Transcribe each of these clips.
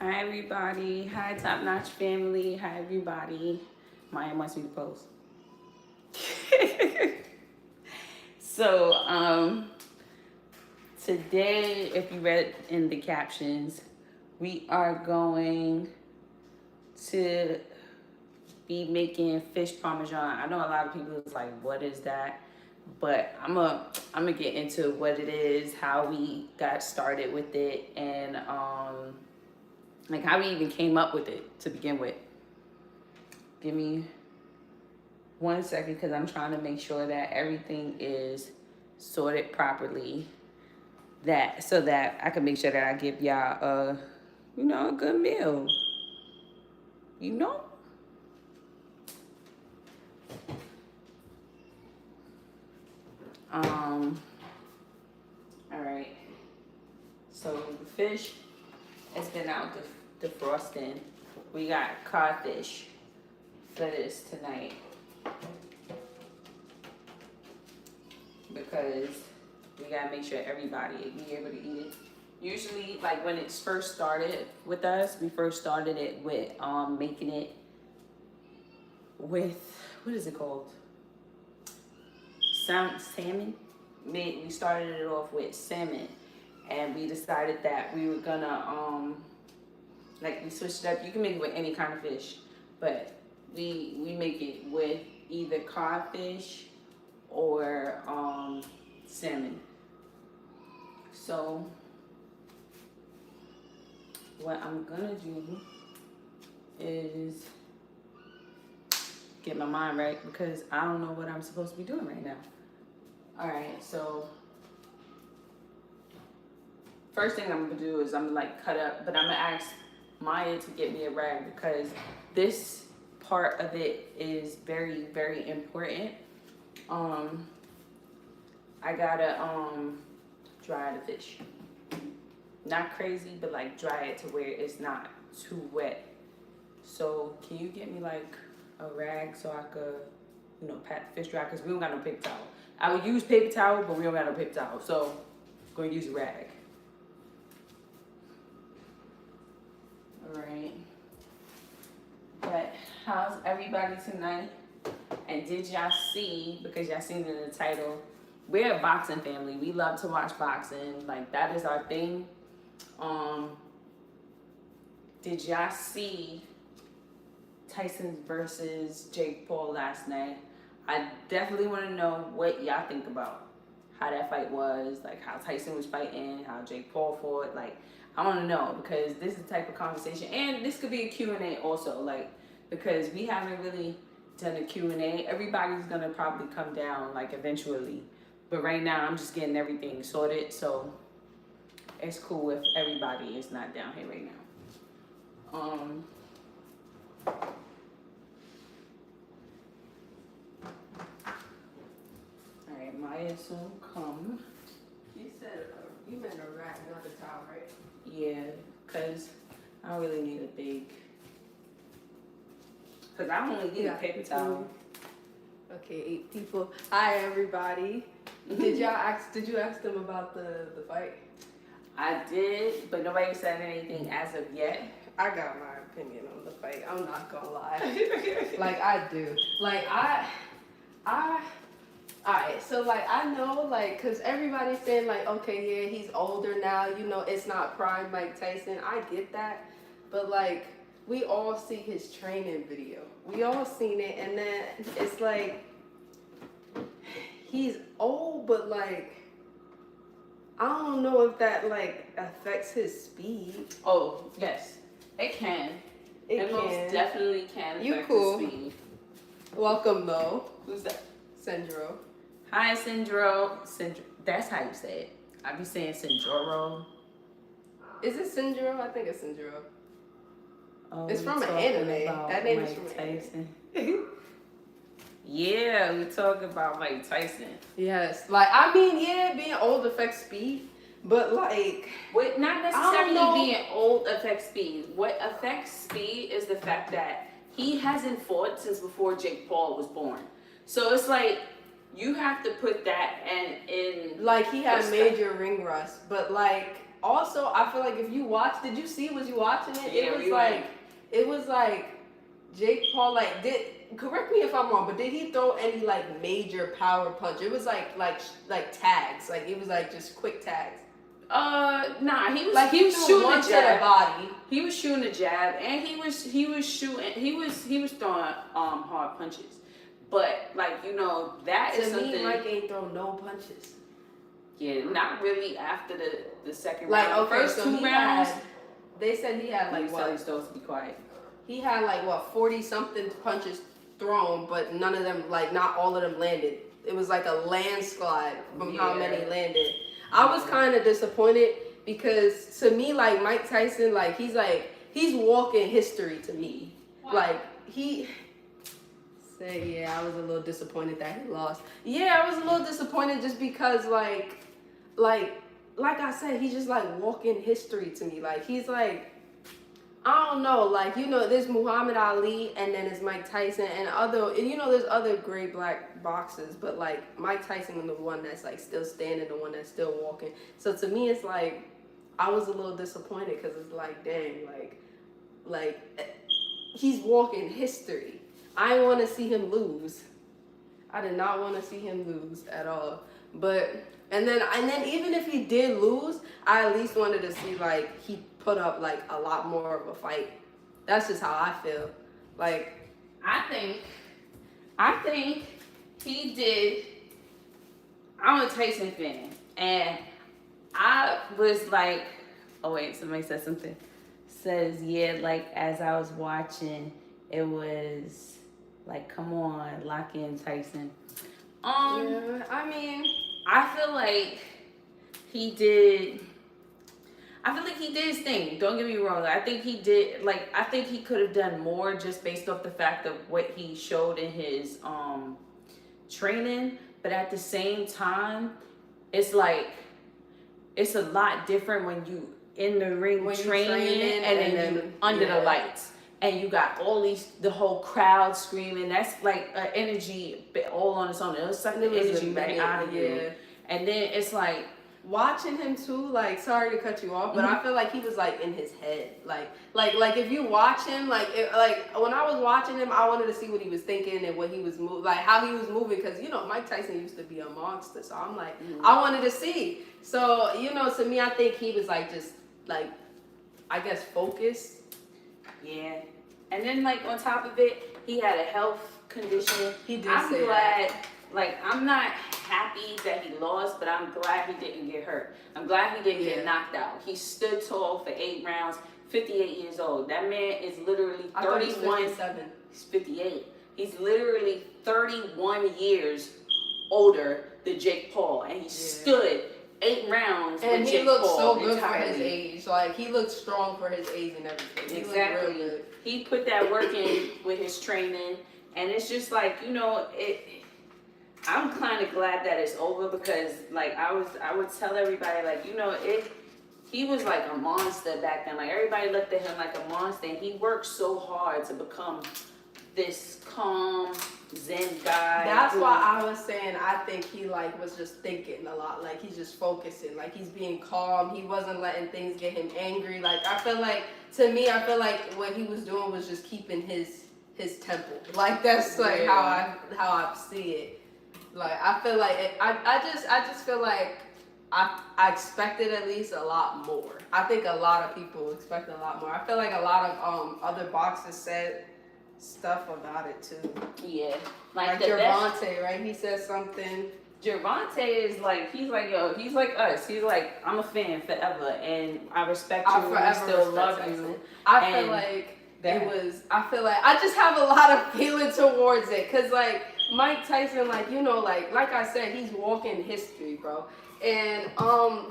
Hi everybody. Hi Top Notch family. Hi everybody. Maya wants me to post. So today, if you read in the captions, we are going to be making fish parmesan. I know a lot of people is like, what is that? But I'm gonna get into what it is, how we got started with it, and like how we even came up with it to begin with. Give me 1 second because I'm trying to make sure that everything is sorted properly. That so that I can make sure that I give y'all a good meal. You know? All right. So the fish has been out defrosting. We got codfish for this tonight because we gotta make sure everybody be able to eat it. Usually, like when it's first started with us, we first started it with making it with, what is it called? Salmon. We started it off with salmon, and we decided that we were gonna like we switched it up. You can make it with any kind of fish, but we make it with either codfish or salmon. So what I'm gonna do is get my mind right because I don't know what I'm supposed to be doing right now. All right, so first thing I'm gonna do is I'm gonna like cut up, but I'm gonna ask Maya to get me a rag because this part of it is very, very important. I gotta dry the fish. Not crazy, but like dry it to where it's not too wet. So can you get me like a rag so I could, pat the fish dry? Because we don't got no paper towel. I would use paper towel, but we don't got no paper towel. So I'm gonna use a rag. All right. But how's everybody tonight? And did y'all see, because y'all seen it in the title, we're a boxing family. We love to watch boxing. Like that is our thing. Did y'all see Tyson versus Jake Paul last night? I definitely want to know what y'all think about how that fight was, like how Tyson was fighting, how Jake Paul fought. Like I want to know because this is the type of conversation, and this could be a Q&A also, like because we haven't really done a Q&A. Everybody's gonna probably come down like eventually, but right now I'm just getting everything sorted, so it's cool if everybody is not down here right now. Alright, Maya soon come. You said you meant a rack, not a towel, right? Yeah, because I don't really need a big, because I only need a paper towel. Okay, 8 people. Hi everybody. Did you ask them about the fight? I did, but nobody said anything as of yet. I got my opinion on the fight. I'm not gonna lie. Like I do. Like alright, so like I know like cause everybody's saying like okay, yeah, he's older now, it's not prime Mike Tyson. I get that. But like we all see his training video. We all seen it, and then it's like he's old, but like I don't know if that like affects his speed. Oh, yes. It can. It most definitely can affect You cool. the speed. Welcome though. Who's that? Sindro. Hi, Sindro. That's how you say it. I be saying Sindro. Is it Sindro? I think it's Sindro. Oh, it's from an anime. That name is from Tyson. Yeah, we talk about Mike Tyson. Yes. Like, I mean, yeah, being old affects speed, but like... What, not necessarily being old affects speed. What affects speed is the fact that he hasn't fought since before Jake Paul was born. So it's like, you have to put that in like, he had major ring rust, but like... also I feel like if you watch, did you see? Was you watching it? Yeah, It was like Jake Paul like did. Correct me if I'm wrong, but did he throw any like major power punch? It was like tags, like it was like just quick tags. Nah, he was Like he was shooting one a to jab. the body. He was shooting a jab, and he was shooting. He was throwing hard punches. But like that is To something. me, Mike ain't throw no punches. Yeah, not really after the second Like round. okay, First so two rounds. They said he had like Tell what? these dogs to be quiet. He had like what 40 something punches thrown, but none of them, like not all of them landed. It was like a landslide from how many landed. I was kind of disappointed because to me, like Mike Tyson, like he's walking history to me. Wow. Like he said, yeah, I was a little disappointed that he lost. Yeah, I was a little disappointed just because like I said, he's just like walking history to me. Like he's like, I don't know, like there's Muhammad Ali and then there's Mike Tyson and there's other great black boxers, but like Mike Tyson is the one that's like still standing, the one that's still walking. So to me, it's like I was a little disappointed because it's like, dang, like he's walking history. I didn't want to see him lose. I did not want to see him lose at all. But and then even if he did lose, I at least wanted to see like he put up like a lot more of a fight. That's just how I feel. Like I think he did. I'm a Tyson fan, and I was like, oh wait, somebody said something. Says yeah, like as I was watching, it was like, come on, lock in Tyson. yeah, I mean, I feel like he did. I feel like he did his thing. Don't get me wrong. I think he did. Like I think he could have done more just based off the fact of what he showed in his training. But at the same time, it's like it's a lot different when you in the ring training and then you under the lights. And you got the whole crowd screaming. That's like energy all on its own. It was sucking the energy back out of you. And then it's like watching him too. Like, sorry to cut you off, but I feel like he was like in his head. Like if you watch him, like when I was watching him, I wanted to see what he was thinking and what he was like how he was moving. Because Mike Tyson used to be a monster, so I'm like I wanted to see. So to me, I think he was like just like I guess focused. Yeah. And then like on top of it, he had a health condition. He did. I'm glad. Like I'm not happy that he lost, but I'm glad he didn't get hurt. I'm glad he didn't get knocked out. He stood tall for 8 rounds. 58 years old. That man is literally 31. He's 58. He's literally 31 years older than Jake Paul, and he stood 8 rounds. And with he Jake looked Paul so good entirely. for his age. Like he looked strong for his age and everything. Exactly. He looked real good. He put that work in with his training, and it's just like I'm kind of glad that it's over because like I would tell everybody like he was like a monster back then. Like everybody looked at him like a monster, and he worked so hard to become this calm Zen guy. That's why I was saying I think he like was just thinking a lot. Like he's just focusing. Like he's being calm. He wasn't letting things get him angry. Like I feel like what he was doing was just keeping his temple. Like that's like how I see it. Like I feel like I just feel like I expected at least a lot more. I think a lot of people expected a lot more. I feel like a lot of other boxers said stuff about it too. Yeah, like Gervonta, right? He said something. Gervonta is like he's like us. He's like I'm a fan forever, and I respect you. I still love you. I feel like I just have a lot of feeling towards it, cause like Mike Tyson, like like I said, he's walking history, bro. And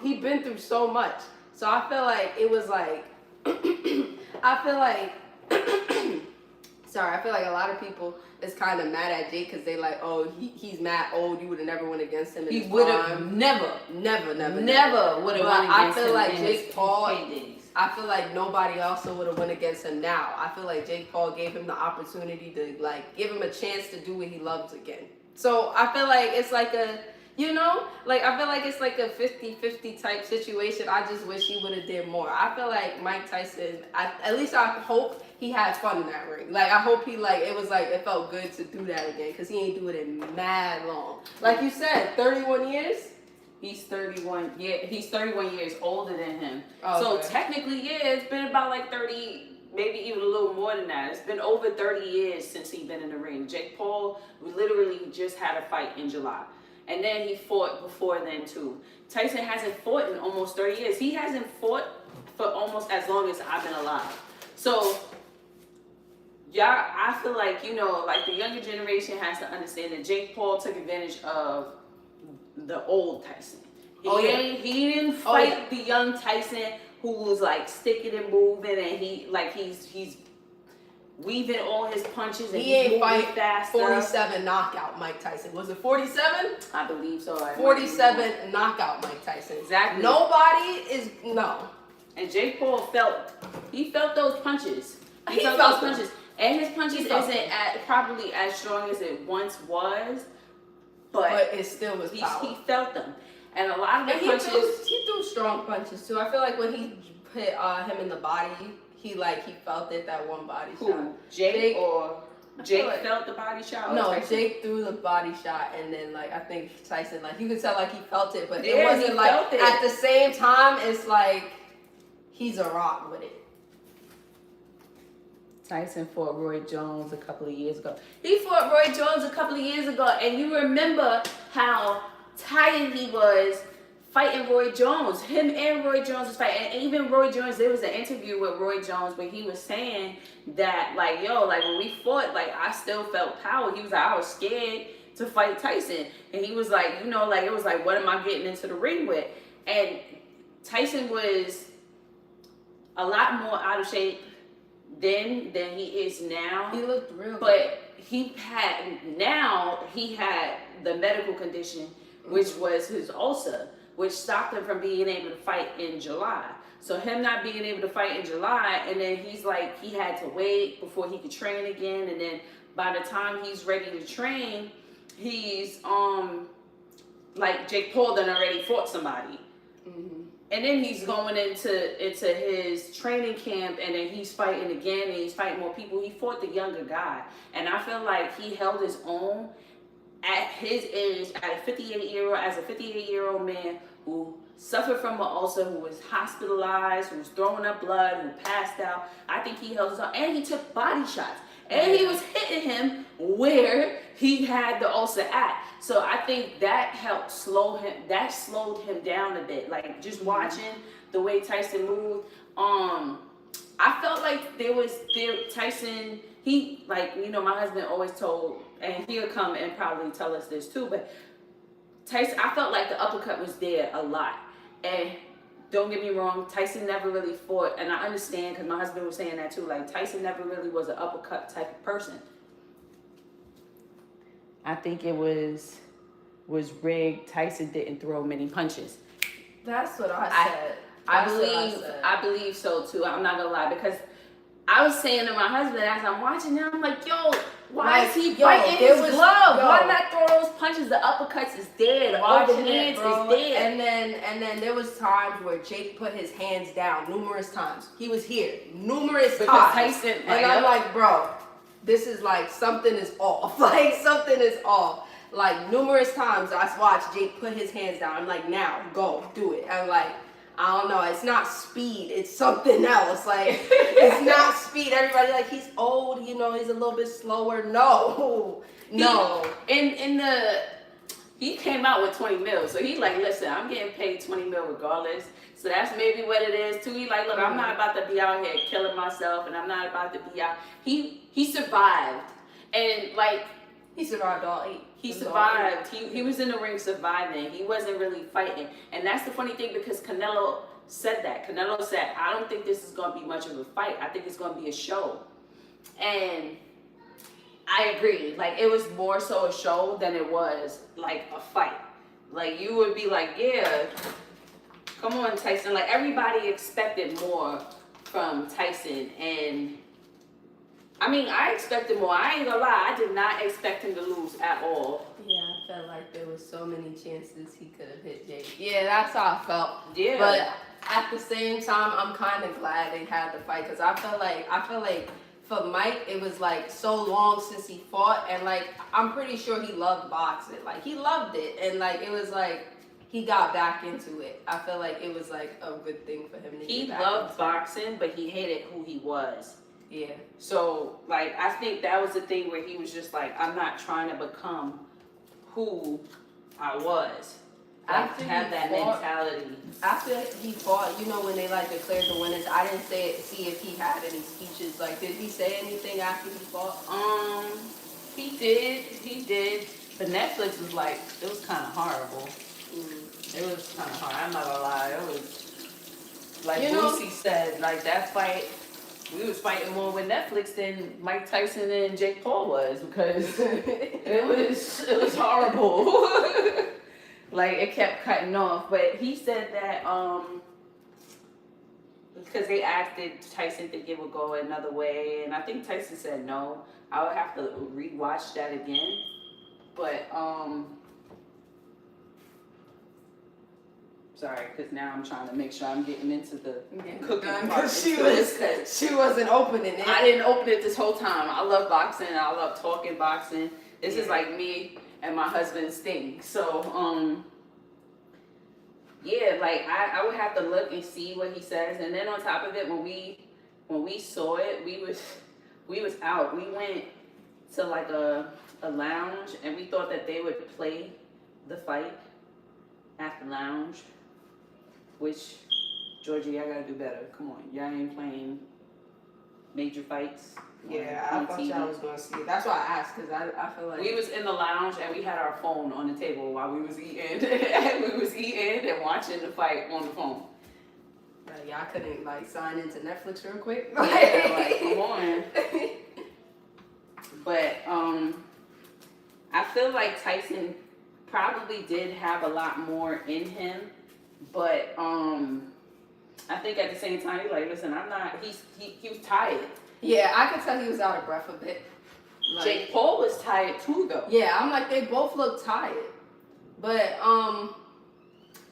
he been through so much. So I feel like it was like I feel like a lot of people is kind of mad at Jake because they like, oh, he's mad old. You would have never went against him. He would have never would have won against him. I feel like Jake Paul. I feel like nobody also would have went against him now. I feel like Jake Paul gave him the opportunity to like give him a chance to do what he loves again. So I feel like it's like You know, like I feel like it's like a 50-50 type situation. I just wish he would have did more. I feel like Mike Tyson, at least I hope he had fun in that ring. Like I hope he like it was like it felt good to do that again because he ain't do it in mad long. Like you said, 31 years. He's 31. Yeah, he's 31 years older than him. Oh, so okay. Technically, yeah, it's been about like 30, maybe even a little more than that. It's been over 30 years since he's been in the ring. Jake Paul literally just had a fight in July. And then he fought before then too. Tyson hasn't fought in almost 30 years. He hasn't fought for almost as long as I've been alive. So, yeah, I feel like, you know, like the younger generation has to understand that Jake Paul took advantage of the old Tyson. He didn't fight the young Tyson who was like sticking and moving and he's weaving all his punches and he ain't fight faster. 47 knockout Mike Tyson. Was it 47? I believe so. 47 knockout Mike Tyson. Exactly. Nobody is no. And Jake Paul felt those punches. He felt those punches. And his punches isn't probably as strong as it once was, but it still was power. He felt them. And a lot of the punches he threw strong punches too. I feel like when he hit him in the body, he felt it, that one body shot. Jake felt the body shot? No, Jake threw the body shot and then like I think Tyson you could tell like he felt it, but it wasn't like at the same time it's like he's a rock with it. Tyson fought Roy Jones a couple of years ago. He fought Roy Jones a couple of years ago, and you remember how tired he was fighting Roy Jones. Him and Roy Jones was fighting. And even Roy Jones, there was an interview with Roy Jones where he was saying that, like, yo, like, when we fought, like, I still felt power. He was like, I was scared to fight Tyson. And he was like, you know, like, it was like, what am I getting into the ring with? And Tyson was a lot more out of shape then than he is now. He looked real good. But he had the medical condition, which was his ulcer, which stopped him from being able to fight in July. So him not being able to fight in July, and then he's like, he had to wait before he could train again. And then by the time he's ready to train, he's like Jake Paul done already fought somebody. Mm-hmm. And then he's going into his training camp, and then he's fighting again, and he's fighting more people. He fought the younger guy, and I feel like he held his own at his age, as a 58-year-old man who suffered from an ulcer, who was hospitalized, who was throwing up blood, who passed out. I think he held his own, and he took body shots, and he was hitting him where he had the ulcer at. So I think that helped slowed him down a bit. Like just watching the way Tyson moved, I felt like Tyson, he, like, you know, my husband always told, and he'll come and probably tell us this too, but Tyson, I felt like the uppercut was there a lot. And don't get me wrong, Tyson never really fought, and I understand because my husband was saying that too, like Tyson never really was an uppercut type of person. I think it was rigged. Tyson didn't throw many punches. That's what I said. I believe so too. I'm not gonna lie, because I was saying to my husband as I'm watching that, I'm like, yo, why is he biting his glove? Why not throw those punches? The uppercuts is dead. The overhands is dead. And then there was times where Jake put his hands down numerous times. He was here numerous times. Tyson, and I'm like, bro, this is like something is off. Like something is off. Like numerous times I watched Jake put his hands down. I'm like, now go do it. I'm like, I don't know. It's not speed. It's something else. Like it's not speed. Everybody like he's old. You know, he's a little bit slower. No. He came out with 20 mil. So he like, listen, I'm getting paid 20 mil regardless. So that's maybe what it is too. He like, look, I'm not about to be out here killing myself, and I'm not about to be out. He survived, and like he survived all 8. He survived. He was in the ring surviving. He wasn't really fighting, and that's the funny thing, because Canelo said that. Canelo said, I don't think this is going to be much of a fight. I think it's going to be a show, and I agree. Like, it was more so a show than it was like a fight. Like, you would be like, yeah, come on, Tyson. Like, everybody expected more from Tyson, and I mean, I expected more. I ain't gonna lie, I did not expect him to lose at all. Yeah. felt like there was so many chances he could have hit Jake. Yeah, that's how I felt. Yeah. But at the same time, I'm kind of glad they had the fight because I feel like for Mike, it was like so long since he fought, and like I'm pretty sure he loved boxing. Like he loved it, and like it was like he got back into it. I feel like it was like a good thing for him to He get back loved into boxing, but he hated who he was. Yeah. So, like, I think that was the thing where he was just like, I'm not trying to become who I was. Like, After have he that fought- mentality. After he fought, you know, when they like declared the winners, I didn't see if he had any speeches. Like, did he say anything after he fought? He did. But Netflix was like, it was kind of horrible. It was kind of hard. I'm not gonna lie. It was like Lucy said, like that fight. We was fighting more with Netflix than Mike Tyson and Jake Paul was because it was horrible. Like it kept cutting off. But he said that because they asked did Tyson think it would go another way, and I think Tyson said no. I would have to rewatch that again. But sorry, because now I'm trying to make sure I'm getting into the cooking part. Because she wasn't opening it. I didn't open it this whole time. I love boxing. I love talking boxing. This is like me and my husband's thing. So, yeah, like I would have to look and see what he says. And then on top of it, when we saw it, we was out. We went to like a lounge, and we thought that they would play the fight at the lounge. Which, Georgie, y'all gotta do better. Come on, y'all ain't playing major fights. Yeah, I thought y'all was gonna see it. That's why I asked, because I feel like we was in the lounge and we had our phone on the table while we was eating. We was eating and watching the fight on the phone. Like, y'all couldn't like sign into Netflix real quick. Yeah, like come on. But I feel like Tyson probably did have a lot more in him. But I think at the same time he's like, listen, I'm not. He was tired. Yeah, I could tell he was out of breath a bit. Like, Jake Paul was tired too, though. Yeah, I'm like they both look tired. But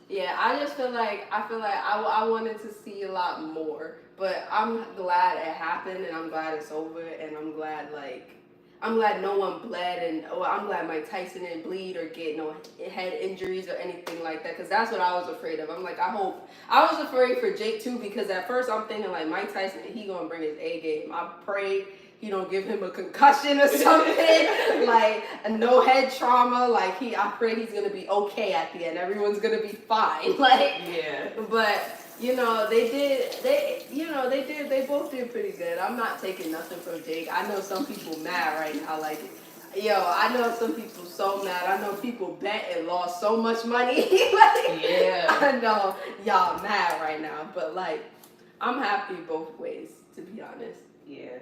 yeah, I just feel like I wanted to see a lot more. But I'm glad it happened, and I'm glad it's over, and I'm glad no one bled, and I'm glad Mike Tyson didn't bleed or get no head injuries or anything like that, because that's what I was afraid of. I'm like, I was afraid for Jake too, because at first I'm thinking like Mike Tyson, he gonna bring his A game. I pray he don't give him a concussion or something, like no head trauma. Like I pray he's gonna be okay at the end. Everyone's gonna be fine. Like yeah, but. They both did pretty good. I'm not taking nothing from Jake. I know some people mad right now. Like, I know some people so mad. I know people bet and lost so much money. I know y'all mad right now. But, like, I'm happy both ways, to be honest. Yeah.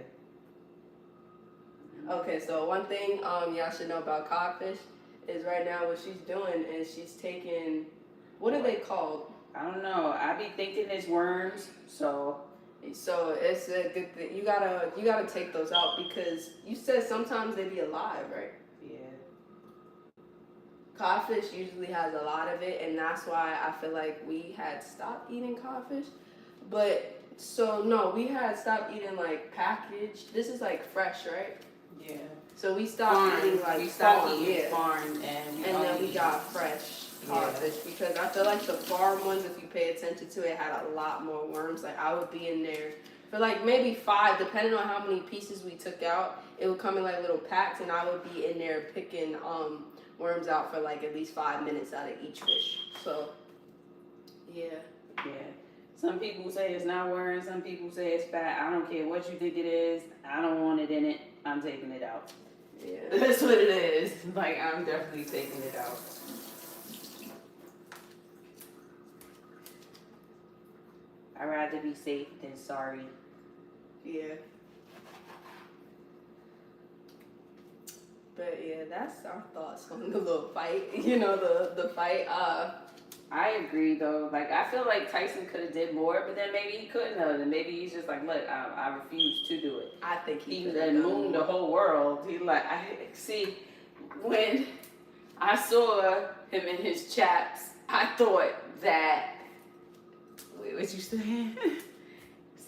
Okay, so one thing y'all should know about codfish is right now what she's doing is she's taking, what are they called? I don't know. I be thinking it's worms, so it's a good thing. You gotta take those out because you said sometimes they be alive, right? Yeah. Codfish usually has a lot of it, and that's why I feel like we had stopped eating codfish. But so no, we had stopped eating like packaged. This is like fresh, right? Yeah. So we stopped eating like farm and then we got fresh codfish because I feel like the farm ones, if you pay attention to it, had a lot more worms. Like I would be in there for like maybe 5, depending on how many pieces we took out. It would come in like little packs, and I would be in there picking worms out for like at least 5 minutes out of each fish. So yeah. Some people say it's not worms. Some people say it's fat. I don't care what you think it is. I don't want it in it. I'm taking it out. Yeah. That's what it is. Like, I'm definitely taking it out. I'd rather be safe than sorry. Yeah. But yeah, that's our thoughts on the little fight. The fight. I agree though. Like I feel like Tyson could have did more, but then maybe he couldn't have. And maybe he's just like, look, I refuse to do it. I think he mooned the whole world. He like I see when I saw him in his chaps. I thought that, wait, what you saying?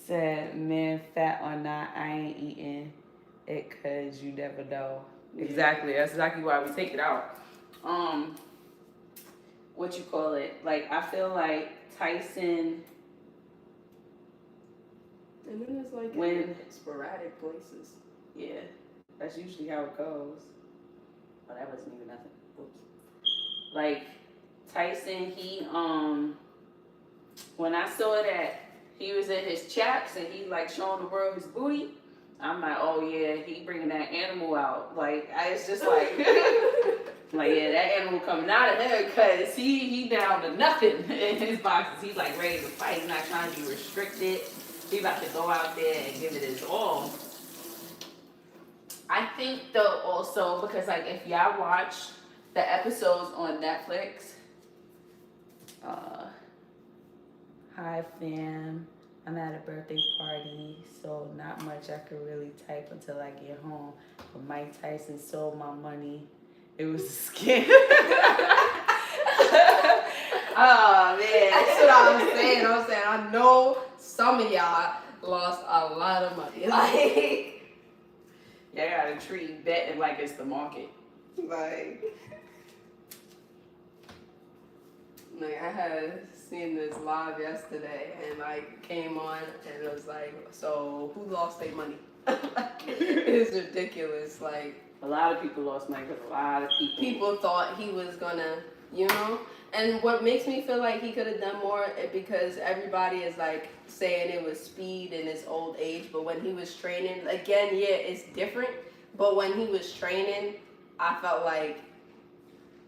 Said, man, fat or not, I ain't eating it because you never know. Yeah. Exactly. That's exactly why we take it out. What you call it? Like, I feel like Tyson. And then it's like when in sporadic places. Yeah, that's usually how it goes. Oh, that wasn't even nothing. Oops. Like Tyson, he when I saw that he was in his chaps and he like showing the world his booty, I'm like, oh yeah, he bringing that animal out. Like it's just like, like yeah, that animal coming out of there because he down to nothing in his boxes. He's like ready to fight. He's not trying to be restricted. He about to go out there and give it his all. I think though also because like if y'all watch the episodes on Netflix, hi fam, I'm at a birthday party, so not much I could really type until I get home. But Mike Tyson sold my money. It was a scam. Oh man, That's what I'm saying. I know some of y'all lost a lot of money. Like, y'all gotta treat betting like it's the market. Like I had seen this live yesterday and like came on and it was like, so who lost their money? It's ridiculous. Like a lot of people lost money because a lot of people thought he was gonna, you know. And what makes me feel like he could have done more because everybody is like saying it was speed in his old age, but when he was training, again, yeah, it's different. But when he was training, I felt like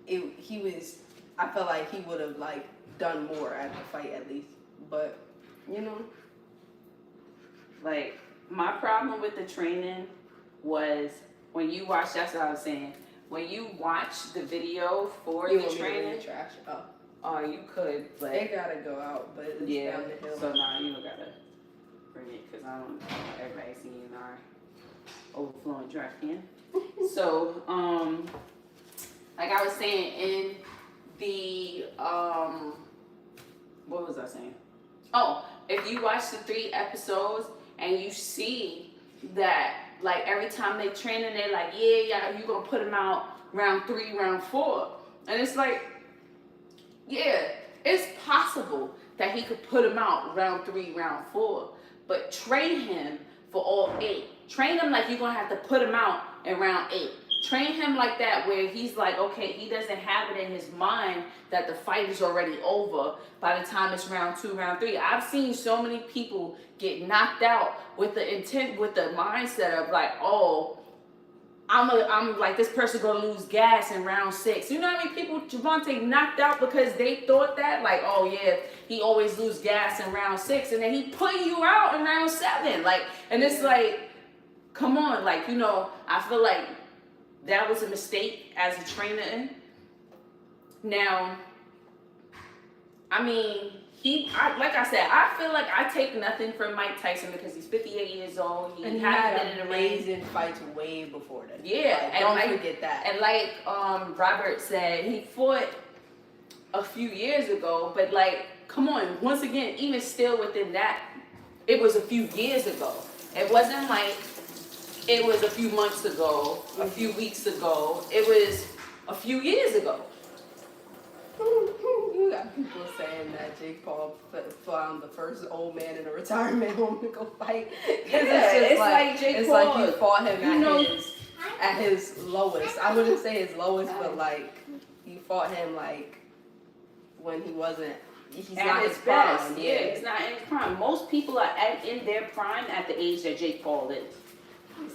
I felt like he would have like done more at the fight at least. But you know, like my problem with the training was when you watch. That's what I was saying. When you watch the video for the training, trash. Oh, you could, but they gotta go out. But it's down the hill. So now you don't gotta bring it because I don't know everybody seeing our overflowing trash can. So, like I was saying in the what was I saying? Oh, if you watch the 3 episodes and you see that. Like every time they training, they're like, yeah, you gonna put him out round 3, round 4. And it's like, yeah, it's possible that he could put him out round 3, round 4. But train him for all 8. Train him like you're gonna have to put him out in round 8. Train him like that where he's like, okay, he doesn't have it in his mind that the fight is already over by the time it's round 2, round 3. I've seen so many people get knocked out with the intent, with the mindset of like, oh, I'm like, this person gonna lose gas in round 6. You know how many people Javante knocked out because they thought that? Like, oh yeah, he always lose gas in round 6, and then he put you out in round 7. Like, and it's like, come on, like, you know, I feel like that was a mistake as a trainer. Now, I mean, like I said, I feel like I take nothing from Mike Tyson because he's 58 years old. He had amazing fights way before that. Yeah, like, don't forget that. And like Robert said, he fought a few years ago, but like, come on, once again, even still within that, it was a few years ago. It wasn't like it was a few months ago, a few weeks ago. It was a few years ago. You got people saying that Jake Paul found the first old man in a retirement home to go fight. It's like Jake Paul. Like he fought him at his lowest. I wouldn't say his lowest, but like he fought him like when he wasn't. He's not his best. Prime. Yeah, he's not in his prime. Most people are in their prime at the age that Jake Paul is.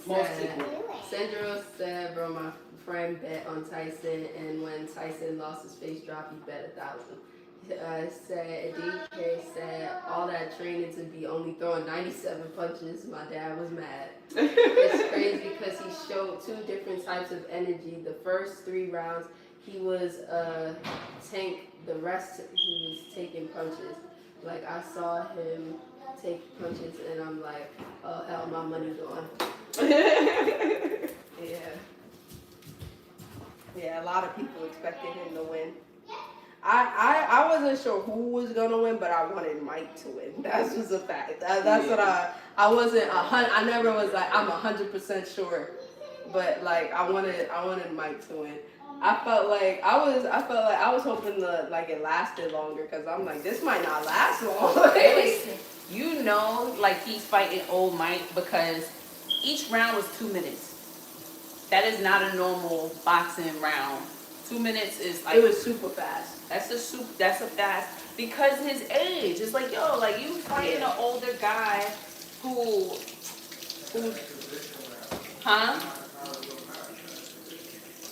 Most people. Sandra said, bro, my friend bet on Tyson, and when Tyson lost his face drop, he bet 1,000. Said DK said all that training to be only throwing 97 punches. My dad was mad. It's crazy because he showed 2 different types of energy. The first 3 rounds he was tank. The rest he was taking punches. Like I saw him take punches, and I'm like, oh hell, my money gone. Yeah. Yeah, a lot of people expected him to win. I wasn't sure who was gonna win, but I wanted Mike to win. That's just a fact. That's what I wasn't I never was like I'm 100% sure, but like I wanted Mike to win. I felt like I was hoping like it lasted longer because I'm like this might not last long. You know, like he's fighting old Mike because each round was 2 minutes. That is not a normal boxing round. 2 minutes is like It was super fast. That's a fast because his age. It's like yo, like you fighting an older guy who, huh?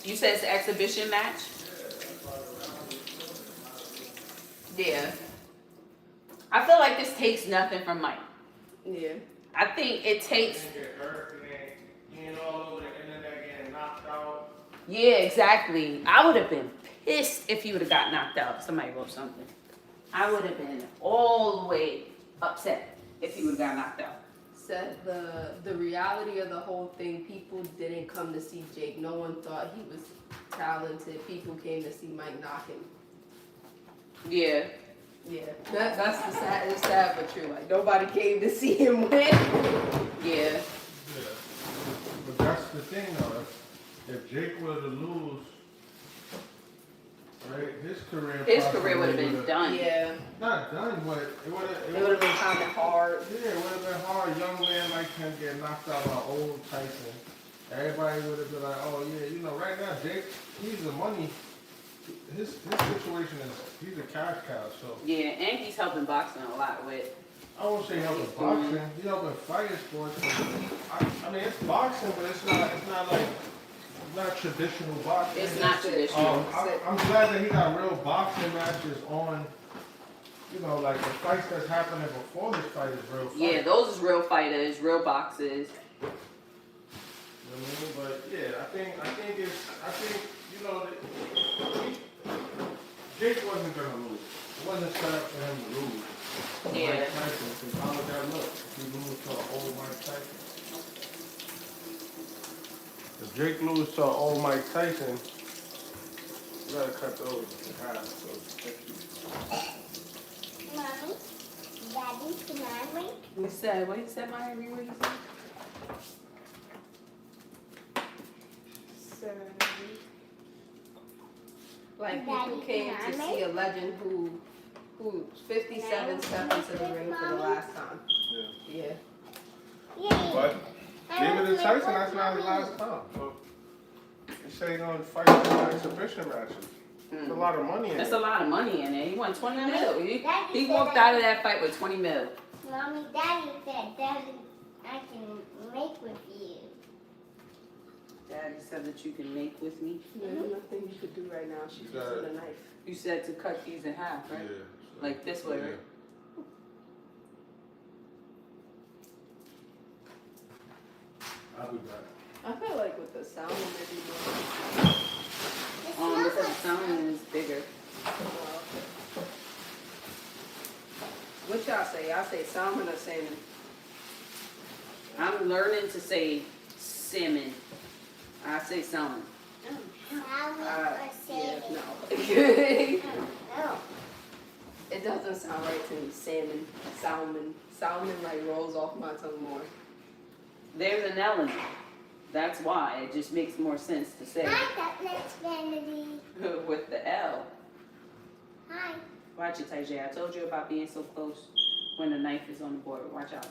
You said it's an exhibition match. Yeah. I feel like this takes nothing from Mike. Yeah. I think it takes. Yeah, exactly. I would have been pissed if he would have got knocked out. Somebody wrote something. I would have been all the way upset if he would have got knocked out. Said the reality of the whole thing, people didn't come to see Jake. No one thought he was talented. People came to see Mike knock him. Yeah. Yeah. That's the sad. It's sad but true. Like nobody came to see him win. Yeah. But that's the thing though. If Jake were to lose, right, his career would have been done. Yeah. Not done, but it would have been kind of hard. Yeah, it would have been hard. Young man like him get knocked out by old Tyson. Everybody would have been like, oh yeah, you know, right now Jake, he's the money. His situation is he's a cash cow. So yeah, and he's helping boxing a lot with. I won't say helping boxing. He's helping fighting sports. I mean, it's boxing, but it's not like. Not traditional boxing. It's not traditional. I'm glad that he got real boxing matches on, you know, like the fights that's happening before this fight is real fights. Yeah, those is real fighters, real boxers. You know what I mean? But yeah, I think you know Jake wasn't gonna lose. It wasn't set up for him to lose. Yeah. Mike Tyson, because how would that look if he lose to an old Mike Tyson? If Jake loses to an old Mike Tyson, you gotta cut those in half. So Mommy, Daddy, can I wink? What you said, Miami? What you said? Like people came to see a legend who 57 stepped into the ring for the last time. yeah. Yeah. But David and Tyson, that's not his last time. So you say he's gonna fight in exhibition matches. There's a lot of money in it. That's a lot of money in it. He won 20 mil. He walked out of that fight with 20 mil. Mommy, Daddy said, Daddy, I can make with you. Daddy said that you can make with me. There's nothing you could do right now. She's using a knife. You said to cut these in half, right? Yeah. So, Like this way, right? I'll be back. I feel like with the sound maybe more. Because the sound is bigger. What y'all say? Y'all say salmon or salmon? I'm learning to say salmon. I say salmon. Salmon or Yeah, salmon? no. No. It doesn't sound right to me. Salmon, salmon, salmon like rolls off my tongue more. There's an L in it. That's why. It just makes more sense to say Hi, that's Vanity. with the L. Hi. Watch it, Tajay. I told you about being so close when the knife is on the board. Watch out.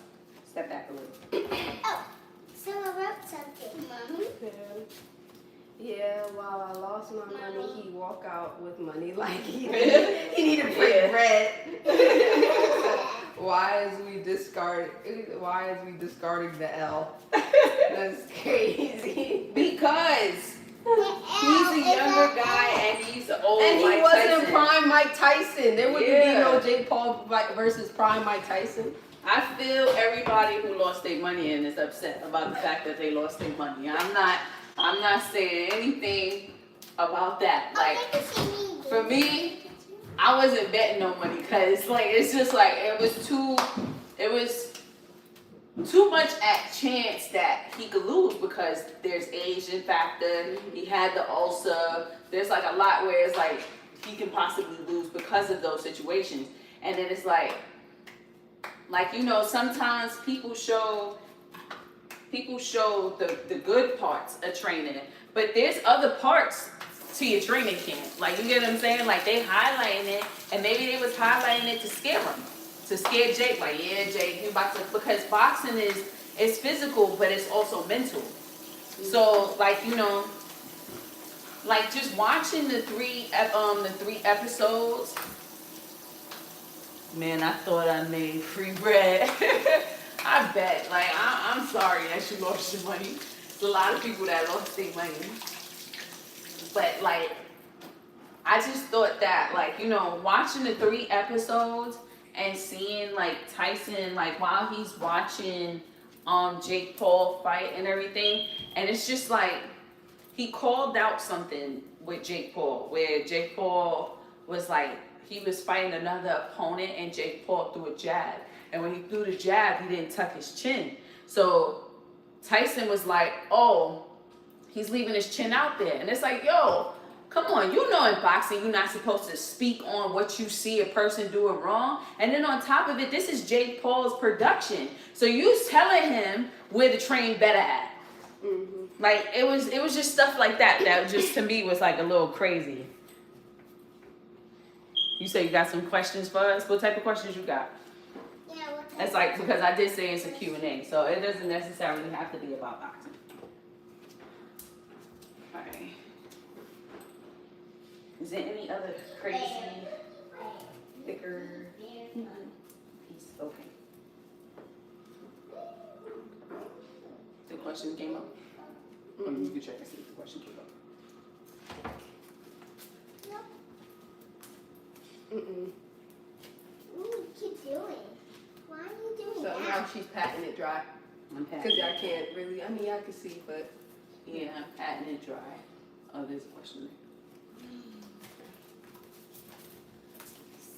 Step back a little. Oh, someone wrote something, Mommy. Yeah, while I lost my money, he walk out with money like he needed free bread. Why is we discarding the L? That's crazy. Because he's a younger guy and he's an old And he Mike wasn't Tyson. prime Mike Tyson. There wouldn't be no Jake Paul versus prime Mike Tyson. I feel everybody who lost their money and is upset about the fact that they lost their money. I'm not saying anything about that. Like, for me, I wasn't betting no money because, like, it's just like, it was too much at chance that he could lose because there's Asian factor. He had the ulcer. There's like a lot where it's like he can possibly lose because of those situations. And then it's like you know, sometimes people show the good parts of training, but there's other parts to your training camp. Like, you get what I'm saying? Like, they highlighting it, and maybe they was highlighting it to scare him, to scare Jake. Like, yeah, Jake, you about to, because boxing is physical, but it's also mental. So, like, you know, like just watching the three episodes. Man, I thought I made free bread. I bet. Like, I'm sorry that you lost your money. There's a lot of people that lost their money. But, like, I just thought that, like, you know, watching the 3 episodes and seeing, like, Tyson, like, while he's watching Jake Paul fight and everything, and it's just like, he called out something with Jake Paul, where Jake Paul was like, he was fighting another opponent and Jake Paul threw a jab. And when he threw the jab, he didn't tuck his chin. So Tyson was like, oh, he's leaving his chin out there. And it's like, yo, come on, you know in boxing you're not supposed to speak on what you see a person doing wrong. And then on top of it, this is Jake Paul's production. So you telling him where to train better at. Mm-hmm. Like, it was just stuff like that just to me was like a little crazy. You say you got some questions for us? What type of questions you got? Yeah, what type? It's like, because I did say it's a Q&A, so it doesn't necessarily have to be about boxing. Alright. Is there any other crazy, thicker piece? Okay. The question came up? Or you can check and see if the question came up. Mm-mm. Ooh, keep doing. Why are you doing So that? now she's patting it dry. I'm patting Because it. I can't really, I mean, I can see, but. Yeah, I'm patting it dry. Oh, there's a question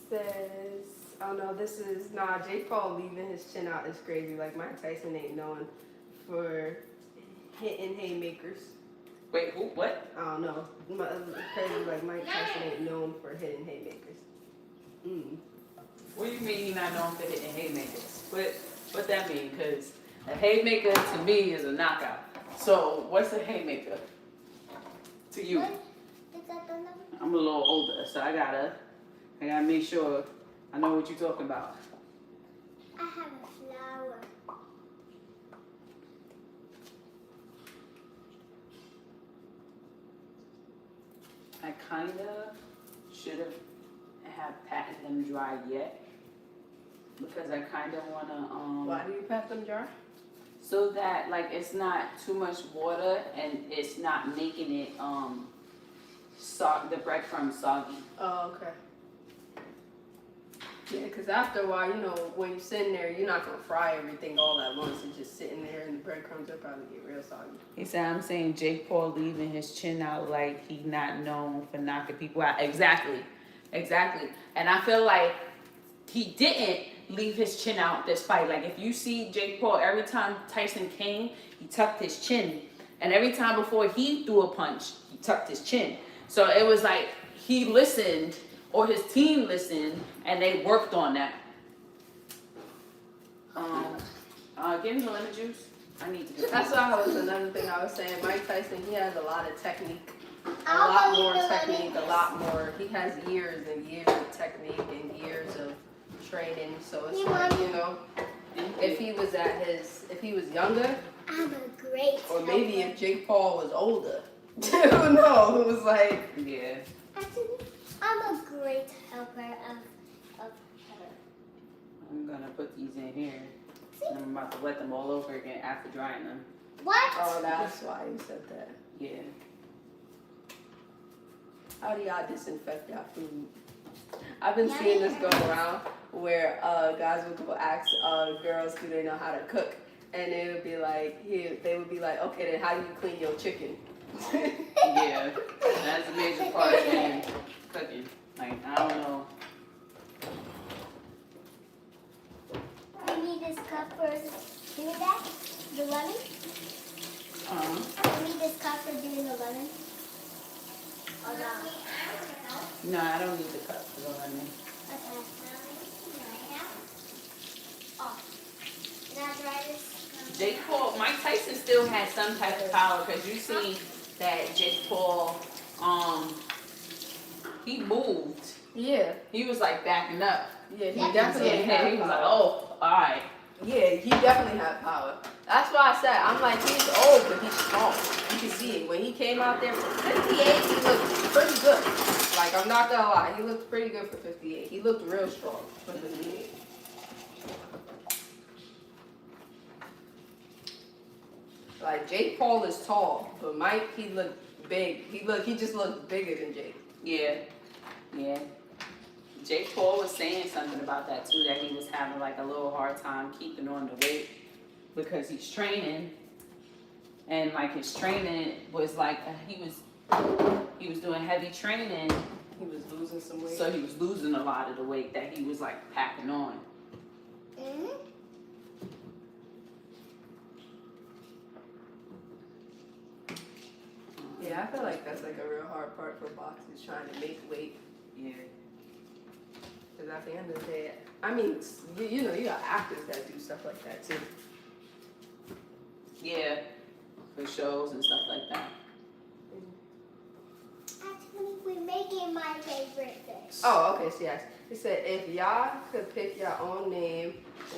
there. Says, oh no, this is, Jake Paul leaving his chin out is crazy. Like, Mike Tyson ain't known for hitting haymakers. Wait, who? What? I don't know. Crazy, like, Mike Tyson ain't known for hitting haymakers. What do you mean you're not known for hitting haymakers? What that mean? Because a haymaker to me is a knockout. So what's a haymaker to you? What? Is that the number? I'm a little older, so I gotta make sure I know what you're talking about. I have a flower. I kinda should have patted them dry yet, because I kinda wanna Why do you pat them dry? so that like it's not too much water and it's not making it the breadcrumbs soggy. Oh, okay. Yeah, because after a while, you know, when you're sitting there, you're not going to fry everything all at once. It's just sitting there and the breadcrumbs will probably get real soggy. He said, I'm saying Jake Paul leaving his chin out like he not known for knocking people out. Exactly. And I feel like he didn't leave his chin out this fight. Like, if you see Jake Paul, every time Tyson came, he tucked his chin. And every time before he threw a punch, he tucked his chin. So it was like he listened, or his team listened, and they worked on that. Give me the lemon juice. I need to do That's that. why was another thing I was saying. Mike Tyson, he has a lot of technique. A lot more technique, a lot more. He has years and years of technique and years of training. So it's like, you know, if he was younger, I'm a great or maybe if Jake Paul was older. Who knows? It was like, Yeah. Actually, I'm a great helper of her. I'm gonna put these in here. And I'm about to wet them all over again after drying them. What? oh, that's why you said that. Yeah. How do y'all disinfect y'all food? I've been seeing this go around where guys would go ask girls do they know how to cook, and they would be like, okay, then how do you clean your chicken? Yeah. That's a major part in cooking. Like, I don't know. I need this cup first. Give me The lemon? Can we discuss for doing the lemon? Or no? No, I don't need the cup for the lemon. Okay. Oh. Can I try this? Jake Paul, Mike Tyson still has some type of power because you see that Jake Paul, he moved. Yeah. He was like backing up. Yeah, he Yeah. definitely had He was like, power. oh, all right. Yeah, he definitely had power. That's why I said, I'm like, he's old, but he's strong. You can see it. When he came out there for 58, he looked pretty good. Like, I'm not gonna lie, he looked pretty good for 58. He looked real strong for 58. Like, Jake Paul is tall, but Mike, he looked big. He just looked bigger than Jake. Yeah. Jake Paul was saying something about that too, that he was having like a little hard time keeping on the weight because he's training, and like his training was like he was doing heavy training, He was losing some weight. so he was losing a lot of the weight that he was like packing on. Mm-hmm. Yeah, I feel like that's like a real hard part for boxers, trying to make weight. Yeah. Because at the end of the day, I mean, you know, you got actors that do stuff like that too. Yeah, for shows and stuff like that. Actually, we're making my favorite fish. Oh, okay, so yes. It said, if y'all could pick your own name,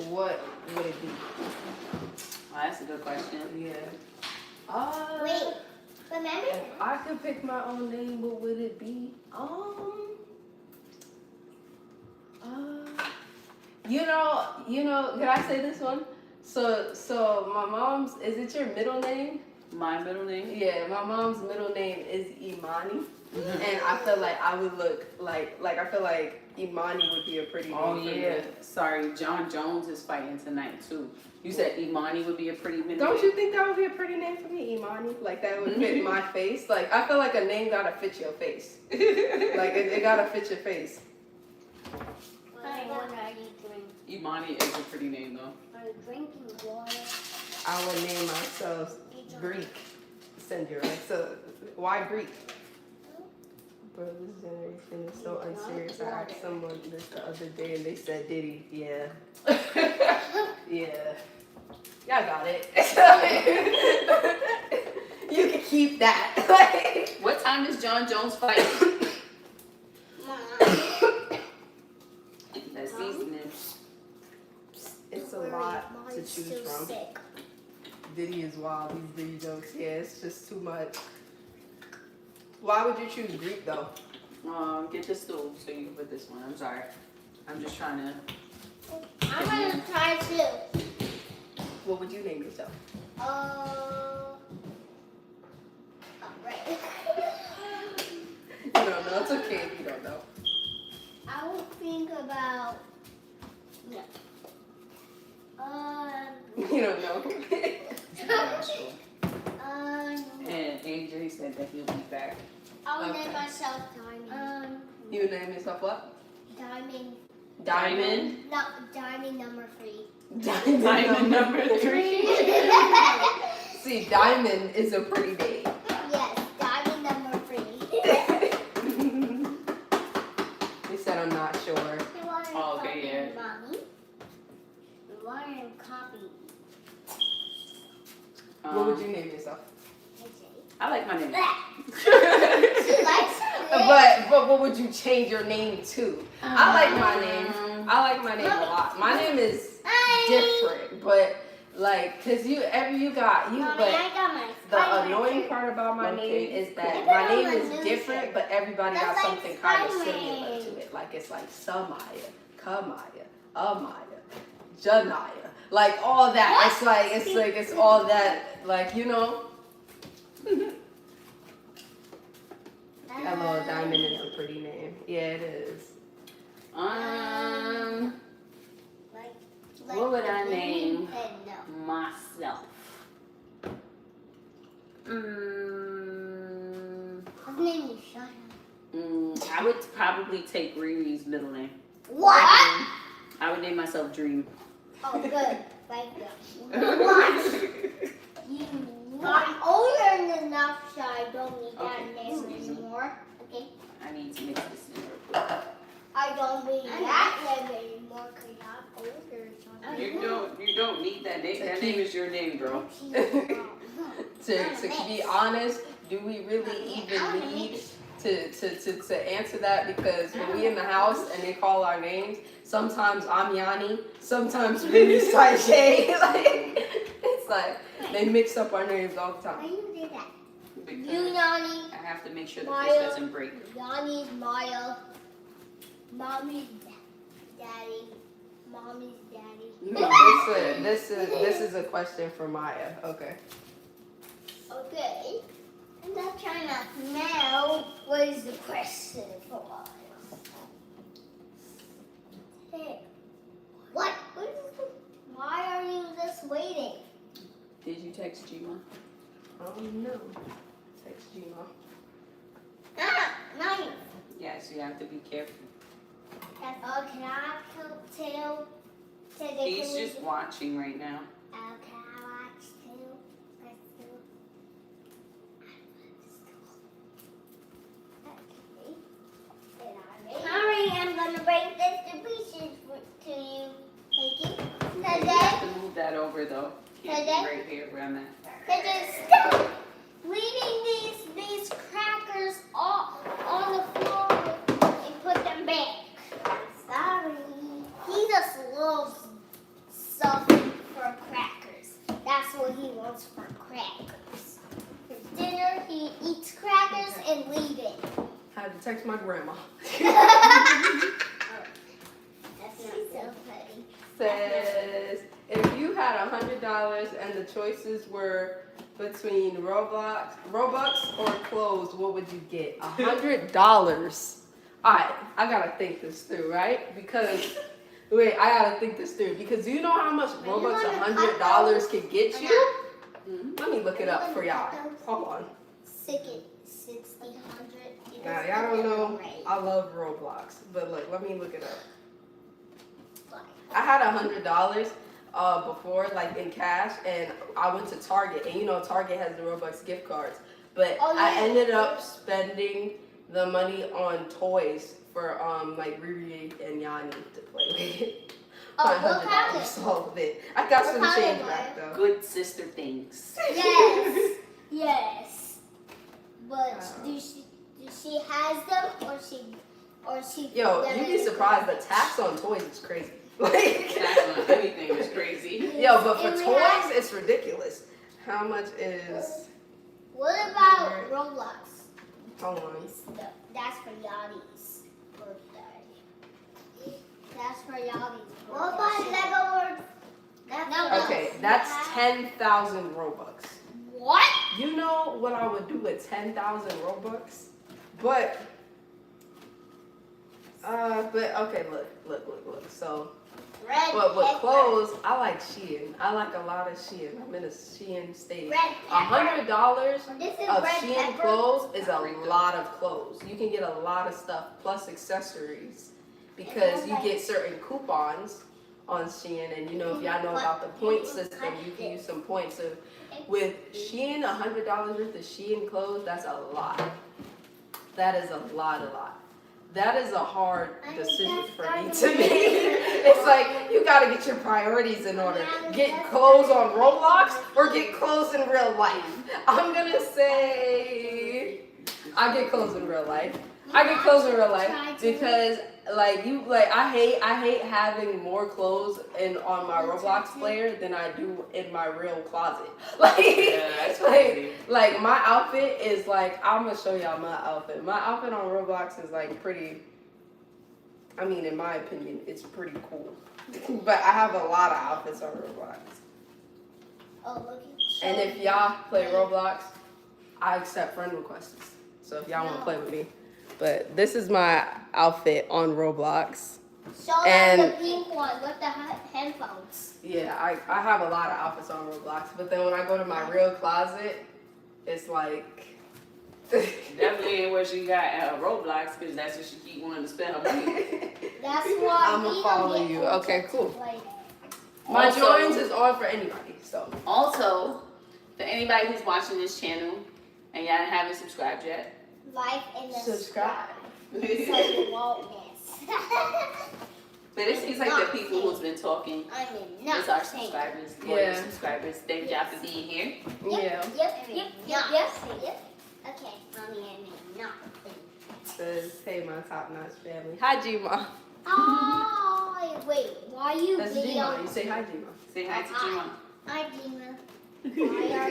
what would it be? Well, that's a good question. Yeah. Wait, remember? If I could pick my own name, what would it be? You know, can I say this one? So my mom's, is it your middle name? My middle name? Yeah, my mom's middle name is Imani. Mhm. And I feel like I would look like I feel like Imani would be a pretty name Oh for yeah. me. Sorry, John Jones is fighting tonight too. You said Imani would be a pretty middle Don't name? you think that would be a pretty name for me, Imani? Like that would fit my face. Like I feel like a name gotta fit your face. Like it gotta fit your face. What are you drinking? Imani is a pretty name though. Are you drinking water? I would name myself Greek. Sendra. So why Greek? Bro, this generation is so unserious. I asked someone this the other day and they said Diddy. Yeah. Yeah. Y'all got it. You can keep that. What time does John Jones fight? That seasoning. It's a lot to choose from. Sick. Diddy is wild. These Diddy jokes. Yeah, it's just too much. Why would you choose Greek though? Get the stool so you can put this one. I'm sorry. I'm just trying to. I'm gonna try too. What would you name yourself? Right. You don't know. It's okay if you don't know. I will think about. No. You don't know. I'm not sure. No. And AJ said that he'll be back. I will Okay. name myself Diamond. You would name yourself what? Diamond. Diamond. No, Diamond number 3. Diamond number 3. See, Diamond is a pretty name. Yes, Diamond number 3. He said, I'm not sure. Oh, okay, yeah. Mommy. Why am I copying? What would you name yourself? I like my name. She likes it. But what would you change your name to? I like my name. I like my name a lot. My name is different, but like, cause Mommy, I got my the Spider-Man annoying shirt. part about my Okay. name is that Look my at all name my is news different, here. but everybody got That's like something kind of Spider-Man. similar to it. Like it's like Samaya, Kamaya, Amaya, Janaya, like all that. What? It's all that. Like you know. Hello, Diamond is a pretty name. Yeah, it is. Like What would I the name? green pen, no. Myself. His name is Shut I would probably take Riri's middle name. What? I would name myself Dream. Oh, good. Right there. What? keep that name. That name is your name, girl. To be honest, do we really even need to answer that? Because when we in the house and they call our names, sometimes I'm Yanni, sometimes Riri's Taishay. Like, it's like they mix up our names all the Why time. you do that? Because You, Yanni. I have to make sure the Mario. fish doesn't break. Yanni's Maya. Mommy's daddy. Mommy's daddy. This is a question for Maya. Okay. Okay. I'm not trying to know what is the question for us. Hey. What? Why are you just waiting? Did you text Gma? Oh no. Text Gma. Ah, nice. Yes, you have to be careful. Oh, can I tell? He's just watching right now. Oh, can I watch too? Let's do. Okay. Sorry, I'm gonna break this to pieces to you. Thank you. You have to move that over though. Can't be right here where I'm at. Stop leaving these crackers all on the floor and put them back. Sorry. He just loves something for crackers. That's what he wants for crackers. For dinner, he eats crackers and leave it. Had to text my grandma. That's not so funny. Says if you had $100 and the choices were between Robux or clothes, what would you get? $100. Alright, I gotta think this through, right? Because I gotta think this through. Because do you know how much Robux $100 can get you? Let me look it up for y'all. Hold on. 60, 100. Now y'all don't know I love Roblox, but look, let me look it up. I had $100 before, like in cash, and I went to Target, and you know Target has the Robux gift cards, but I ended up spending the money on toys for like Riri and Yanni to play with. My $100 all of it. I got some change back though. Good sister things. Yes, yes. But do she has them or she? Yo, you'd be surprised. The tax on toys is crazy. Like Tax on everything is crazy. yo, but for toys, it's ridiculous. How much is? What about Roblox? Hold on. That's for Yanni's birthday. That's for Yanni's birthday. What about Lego? Okay, that's 10,000 Robux. What? You know what I would do with 10,000 Robux? But okay, look. So, Red but with pepper. clothes, I like Shein. I like a lot of Shein. I'm in a Shein stage. Red pepper. $100 This is of red Shein pepper. clothes is a lot of clothes. You can get a lot of stuff plus accessories because you get certain coupons on Shein, and you know if y'all know about the point system, you can use some points. So with Shein, $100 worth of Shein clothes, that's a lot. That is a lot. That is a hard decision for me to make. It's like you gotta get your priorities in order. Get clothes on Roblox or get clothes in real life. I'm gonna say I get clothes in real life. I get clothes in real life because I hate having more clothes on my Roblox player than I do in my real closet. Like my outfit is like, I'm gonna show y'all my outfit. My outfit on Roblox is like pretty, I mean in my opinion, it's pretty cool. But I have a lot of outfits on Roblox. Oh, look. And if y'all play Roblox, I accept friend requests. So if y'all wanna play with me. But this is my outfit on Roblox. Show them the pink one with the headphones. Yeah, I have a lot of outfits on Roblox, but then when I go to my real closet, it's like Definitely ain't where she got at Roblox because that's where she keep wanting to spend her money. That's why I'm gonna follow you. Okay, cool. Like, My Also- joins is on for anybody, so. Also, for anybody who's watching this channel and y'all haven't subscribed yet, like and Subscribe. So you won't miss. But it seems like the people who's been talking I did not is our say subscribers, Yeah. loyal subscribers. Thank y'all for being here. Yeah. Yep. Okay, mommy, I mean not. Says, hey, my top-notch family. Hi, G-Ma. Oh, wait, why are you That's video? G-Ma. You say hi, G-Ma. Say hi to Jima. Hi, Dina. Why are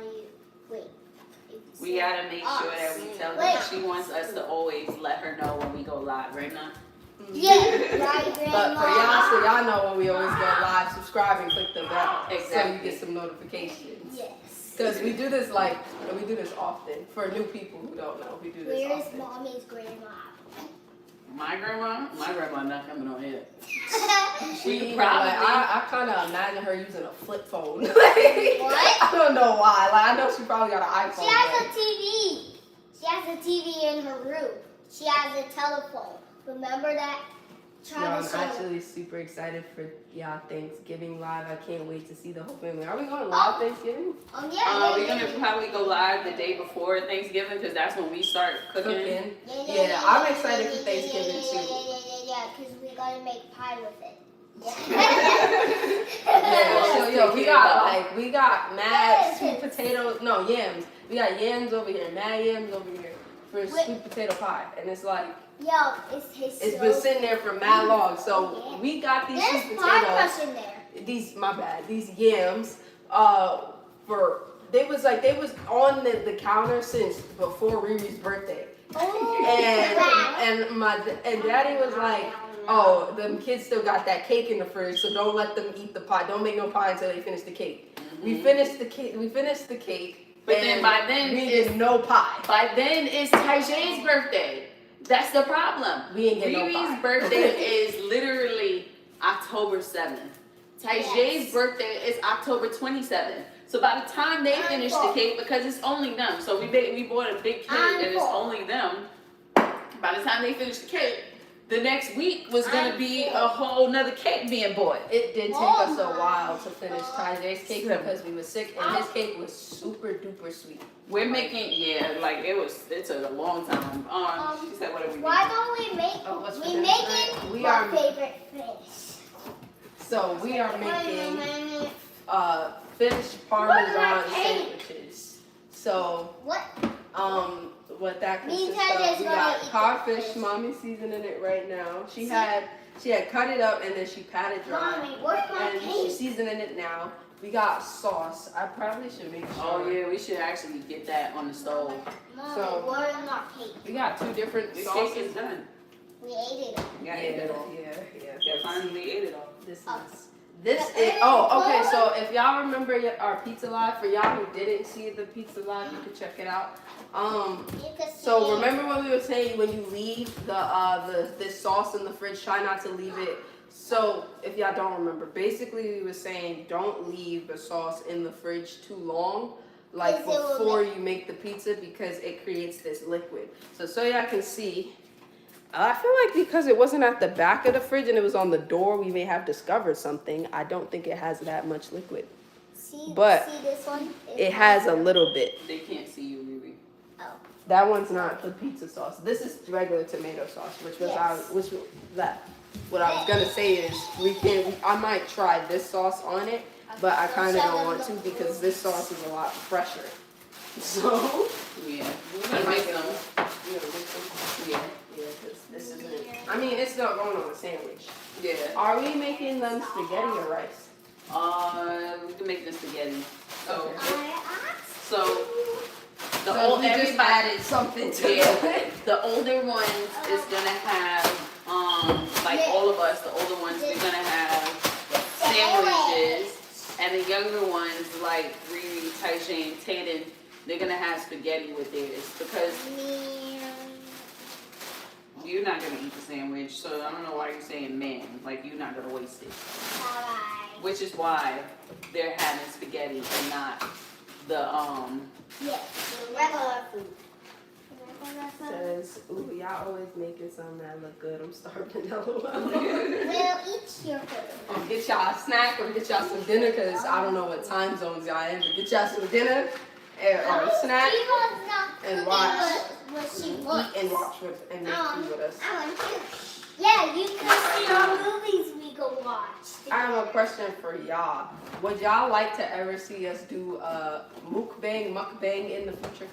you? Wait. We gotta make sure that we tell her. She wants us to always let her know when we go live, right now? Yeah, right, Grandma. But for y'all, so y'all know when we always go live, subscribe and click the bell so Exactly. you get some notifications. Yes. Because we do this we do this often. For new people who don't know, we do this Where's often. mommy's grandma? My grandma not coming on here. She We probably, probably- I kind of imagine her using a flip phone. What? I don't know why. I know she probably got an iPhone. She has a TV. She has a TV in her room. She has a telephone. Remember that? I'm actually super excited for Thanksgiving live. I can't wait to see the whole family. Are we going live Thanksgiving? We're gonna probably go live the day before Thanksgiving because that's when we start cooking. Yeah, I'm excited for Thanksgiving too. Yeah, because we gotta make pie with it. Yeah, so we got mad sweet potatoes, no yams. We got yams over here, mad yams over here for sweet potato pie, and it's like Yo, it's been sitting there for mad long. So we got these There's sweet pie potatoes. crust in there. These yams. They was on the counter since before Riri's birthday. And Daddy was like, oh, them kids still got that cake in the fridge, so don't let them eat the pie. Don't make no pie until they finish the cake. We finished the cake. But then by then we did no pie. By then it's Tajay's birthday. That's the problem. We ain't get no pie. Riri's birthday is literally October 7th. Tajay's birthday is October 27th. So by the time they finish the cake, because it's only them, so we bought a big cake and it's only them. By the time they finish the cake, the next week was gonna be a whole nother cake being bought. It did take us a while to finish Tajay's cake because we were sick, and his cake was super duper sweet. We're making, it took a long time. She said, what are we making? Why don't we make? We making my favorite fish. So we are making fish parmesan sandwiches. So what that consists of? We got codfish. Mommy's seasoning it right now. She had cut it up and then she patted dry. Mommy, where's my And cake? she's seasoning it now. We got sauce. I probably should make sure. Oh yeah, we should actually get that on the stove. Mommy, So- where's my cake? We got two different The sauces. cake is done. We ate it. You gotta eat it all. Yeah. Finally ate it all. This is okay. So if y'all remember our pizza live, for y'all who didn't see the pizza live, you can check it out. So remember when we were saying when you leave this sauce in the fridge, try not to leave it. So if y'all don't remember, basically we were saying don't leave the sauce in the fridge too long, like before you make the pizza, because it creates this liquid. So y'all can see. I feel like because it wasn't at the back of the fridge and it was on the door, we may have discovered something. I don't think it has that much liquid. But see this one? it has a little bit. They can't see you, Riri. Oh. That one's not the pizza sauce. This is regular tomato sauce, what I was gonna say is I might try this sauce on it, but I kind of don't want to because this sauce is a lot fresher. So Yeah. We're gonna make them. Yeah. Yeah, this isn't. I mean, it's not going on a sandwich. Yeah. Are we making them spaghetti or rice? We can make the spaghetti. Okay. So the So old we just everybody. added something to Yeah. it. The older ones is gonna have all of us. The older ones we're gonna have sandwiches, and the younger ones like Riri, Taisha, and Taden, they're gonna have spaghetti with theirs because you're not gonna eat the sandwich. So I don't know why you're saying man. Like you're not gonna waste it. Which is why they're having spaghetti and not the regular food. Says, ooh, y'all always making something that look good. I'm starving. LOL. We'll eat your food. Or get y'all a snack or get y'all some dinner, because I don't know what time zones y'all in, but get y'all some dinner or a snack She was not and cooking watch. what she wants. Eat and watch and make food with us. I want to. Yeah, you can see our movies we go watch. I have a question for y'all. Would y'all like to ever see us do mukbang in the future?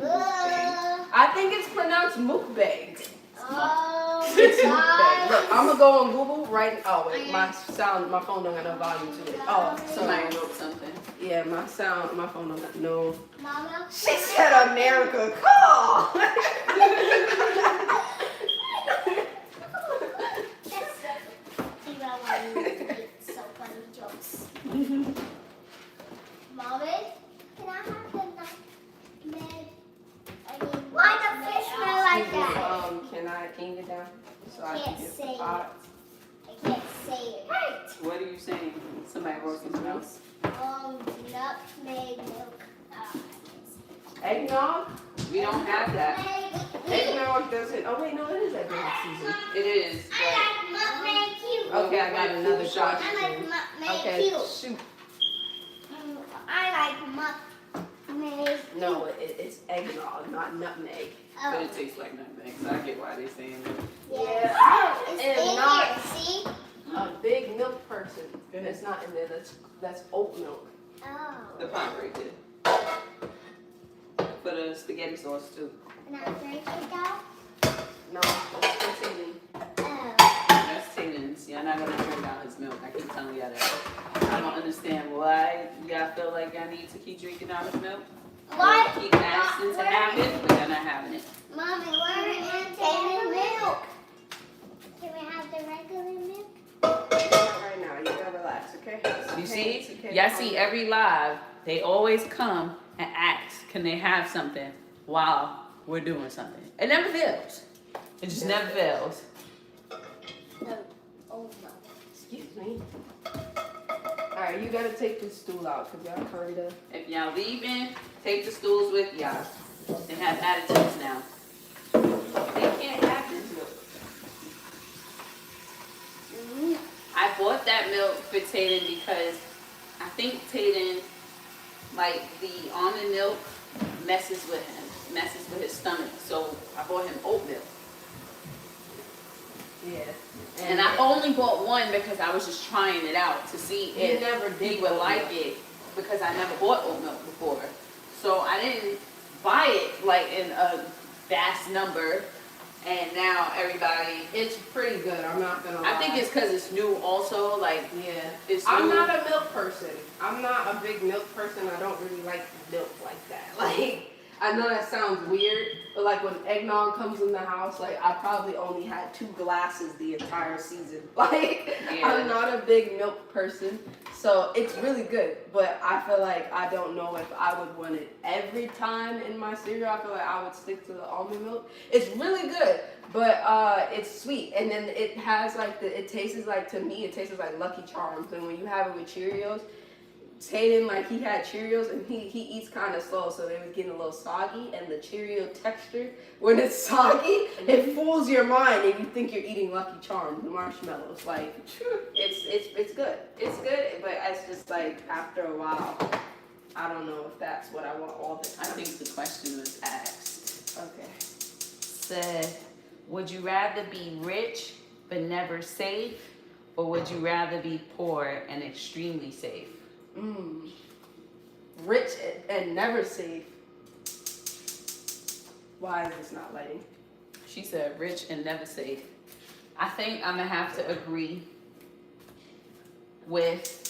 I think it's pronounced mukbang. Oh, It's mukbang. God. Look, I'm gonna go on Google right. Oh wait, my phone don't got no volume to it. Oh, Somebody so wrote something. yeah, my phone don't got no. Mama. She said America, call. So funny jokes. Mommy, can I have the nutmeg? Why the fish smell like that? Can you get down? So I Can't can get say hot. I can't say it right. What are you saying? Somebody wrote something else. Nutmeg milk. Eggnog? We don't have that. Eggnog doesn't. Oh wait, no, it is eggnog season. It is. I like nutmeg cube. Okay, I got another shot. I like nutmeg Okay, cube. shoot. I like nutmeg. No, it's eggnog, not nutmeg. But it tastes like nutmeg, so I get why they're saying that. Yeah. It's And in not- here, see? A big milk person. It's not in there. That's oat milk. The Oh. pot right there. For the spaghetti sauce too. And I drink it out? No, it's containing. Oh. That's Tatum's. Y'all not gonna drink out his milk. I keep telling y'all that. I don't understand why y'all feel like y'all need to keep drinking out his milk. What? Keep asking to have it, but y'all not having it. Mommy, where is the milk? Can we have the regular milk? Not right now. You gotta relax, okay? You see? Okay, Y'all calm see down. every live, they always come and ask, can they have something while we're doing something? It never fails. It just never fails. No. Oh no. Excuse me. Alright, you gotta take this stool out because y'all kinda. If y'all leaving, take the stools with y'all. They have attitudes now. They can't have this milk. I bought that milk for Tatum because I think Tatum, like the almond milk, messes with his stomach. So I bought him oat milk. Yeah. And I only bought one because I was just trying it out to see You if never he did would oat like milk. it because I never bought oat milk before. So I didn't buy it like in a vast number, and now everybody. It's pretty good. I'm not gonna lie. I think it's because it's new also. Like Yeah. it's I'm new. not a milk person. I'm not a big milk person. I don't really like milk like that. Like, I know that sounds weird, but like when eggnog comes in the house, like I probably only had 2 glasses the entire season. Like, Yeah. I'm not a big milk person, so it's really good. But I feel like I don't know if I would want it every time in my cereal. I feel like I would stick to the almond milk. It's really good, but it's sweet, and then it has like it tastes like, to me, it tastes like Lucky Charms. And when you have it with Cheerios, Tatum, like he had Cheerios and he eats kind of slow, so they was getting a little soggy, and the Cheerio texture, when it's soggy, it fools your mind and you think you're eating Lucky Charms, marshmallows. Like, it's good. It's good, but it's just like after a while, I don't know if that's what I want all the I time. think the question was asked. Okay. Said, would you rather be rich but never safe, or would you rather be poor and extremely safe? Rich and never safe. Why is this not lighting? She said rich and never safe. I think I'm gonna have to agree with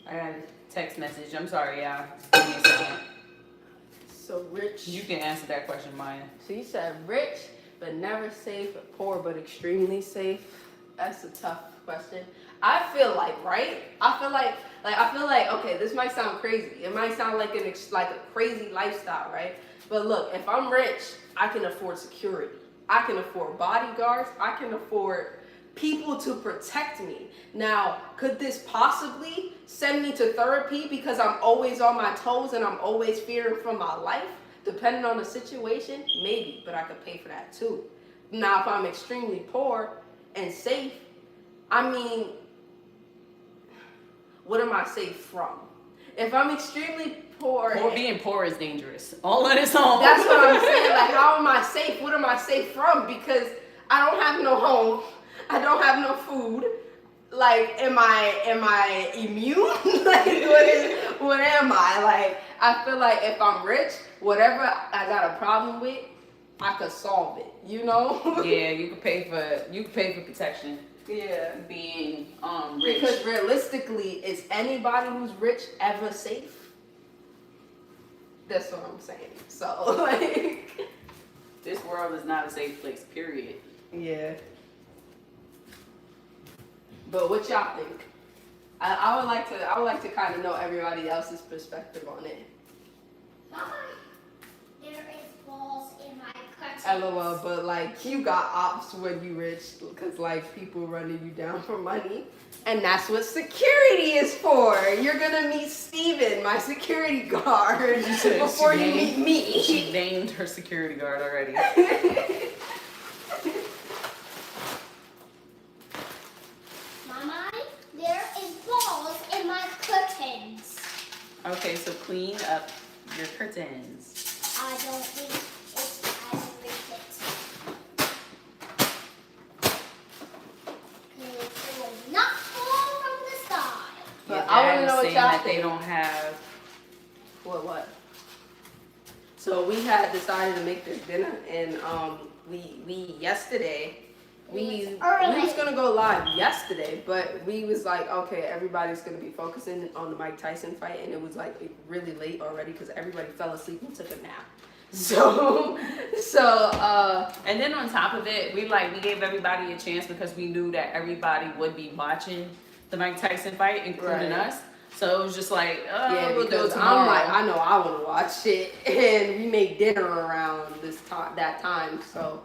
I got a text message. I'm sorry, y'all. Give me a second. So rich. You can answer that question, Maya. So you said rich but never safe, poor but extremely safe. That's a tough question. I feel like, right? I feel like okay, this might sound crazy. It might sound like a crazy lifestyle, right? But look, if I'm rich, I can afford security. I can afford bodyguards. I can afford people to protect me. Now, could this possibly send me to therapy because I'm always on my toes and I'm always fearing for my life? Depending on the situation, maybe, but I could pay for that too. Now, if I'm extremely poor and safe, I mean, what am I safe from? If I'm extremely poor, Or being poor is dangerous. All on its own. that's what I'm saying. Like, how am I safe? What am I safe from? Because I don't have no home. I don't have no food. Like, am I immune? Like, what am I? Like, I feel like if I'm rich, whatever I got a problem with, I could solve it. You know? Yeah, you could pay for protection. Yeah. Being rich. Because realistically, is anybody who's rich ever safe? That's what I'm saying. So, like, This world is not a safe place, period. yeah. But what y'all think? I would like to kind of know everybody else's perspective on it. Mama, there is balls in my curtain. LOL, but like you got ops when you rich, cause like people running you down for money, and that's what security is for. You're gonna meet Steven, my security guard, before you meet me. She named her security guard already. Mama, there is balls in my curtains. Okay, so clean up your curtains. I don't think I don't read it. 'Cause it will not fall from the sky. But Your I dad wanna know was what saying y'all that they think. don't have. What? So we had decided to make this dinner, and we yesterday. We was gonna go live yesterday, but we was like, okay, everybody's gonna be focusing on the Mike Tyson fight, and it was like really late already because everybody fell asleep and took a nap. So, And then on top of it, we gave everybody a chance because we knew that everybody would be watching the Mike Tyson fight, including Right. us. So it was just like, yeah, we'll do it because tomorrow. I'm like, I know I want to watch it, and we made dinner around that time, so.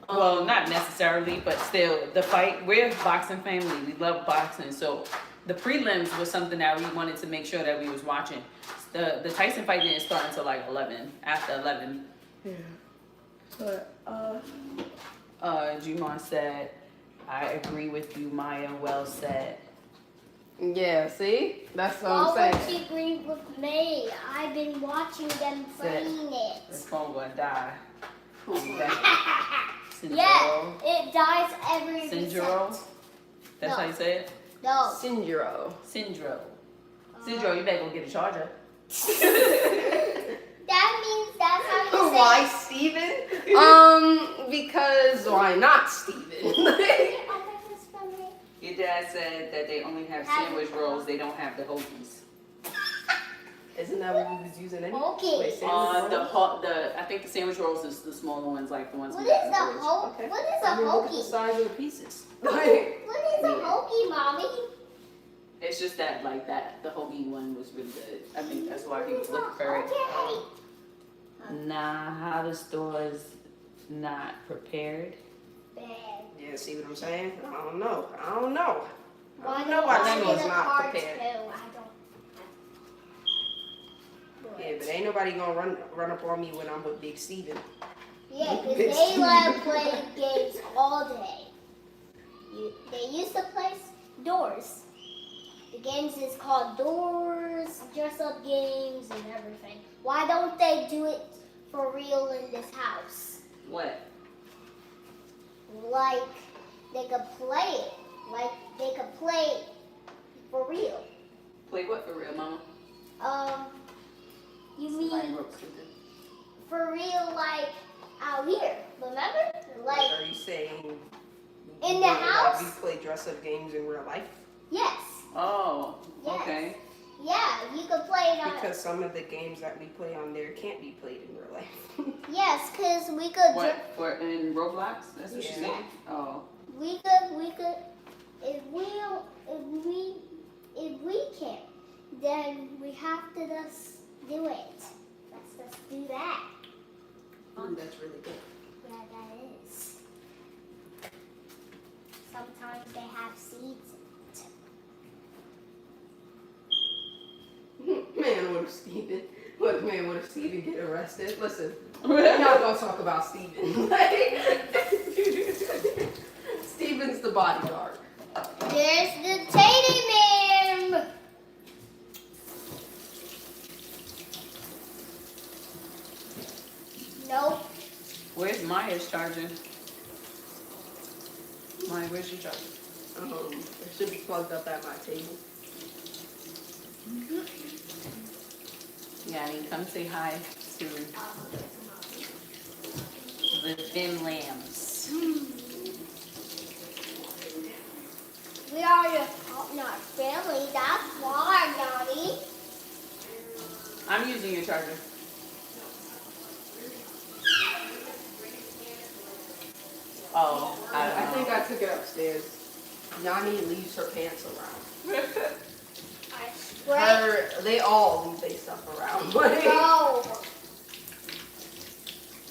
Well, not necessarily, but still, the fight, we're a boxing family. We love boxing. So the prelims was something that we wanted to make sure that we was watching. The Tyson fight didn't start until like 11, after 11. Yeah. But, Jumon said, I agree with you, Maya, well said. yeah, see? That's what Why I'm would saying. she agree with me? I've been watching them playing This it. phone gonna die. Yeah, it dies every Syndrome? reset. That's No. how you say it? No. Syndrome. Syndrome. Syndrome, you better go get a charger. That means that's how you say Why it. Steven? Because why not Steven? Your dad said that they only have sandwich rolls, they don't have the hoagies. Isn't that what we was using anyway? Okay. Wait, sandwich rolls? I think the sandwich rolls is the smaller ones, like the ones What we is got in the the fridge. ho? Okay. What is a I mean, look at the hokey? size of the pieces. What is a Yeah. hokey, mommy? It's just that, like that, the hoagie one was really good. I think that's why he was looking for it. Okay. Nah, how the store's not prepared. Bad. Yeah, see what I'm saying? I don't know. I don't Why know don't why I the get store's a not card prepared. too? I don't. Yeah, but ain't nobody gonna run up on me when I'm with Big Steven. Yeah, because they let play games all day. They used to play doors. The games is called doors, dress up games, and everything. Why don't they do it for real in this house? What? Like they could play it. Like they could play it for real. Play what for real, mama? You Somebody mean wrote something. for real, like out here? Remember? Like Are you saying in the like, house? we play dress up games in real life? Yes. Oh, Yes. okay. Yeah, you could play it on. Because some of the games that we play on there can't be played in real life. Yes, because we could. What, for in Roblox? That's what Yeah. you're saying? Oh. We could. If we can't, then we have to just do it. Let's just do that. That's really good. Yeah, that is. Sometimes they have seeds. Man, what if Steven get arrested? Listen, we're not gonna talk about Steven. Steven's the bodyguard. There's the Teddy Man. Where's Maya's charger? Maya, where's your charger? It should be plugged up at my table. Yeah, I mean, come say hi to the thin lambs. We are your top-notch family. That's why, Daddy. I'm using your charger. Oh, I don't know. I think I took it upstairs. Yanni leaves her pants around. I swear. They all leave their stuff around. No.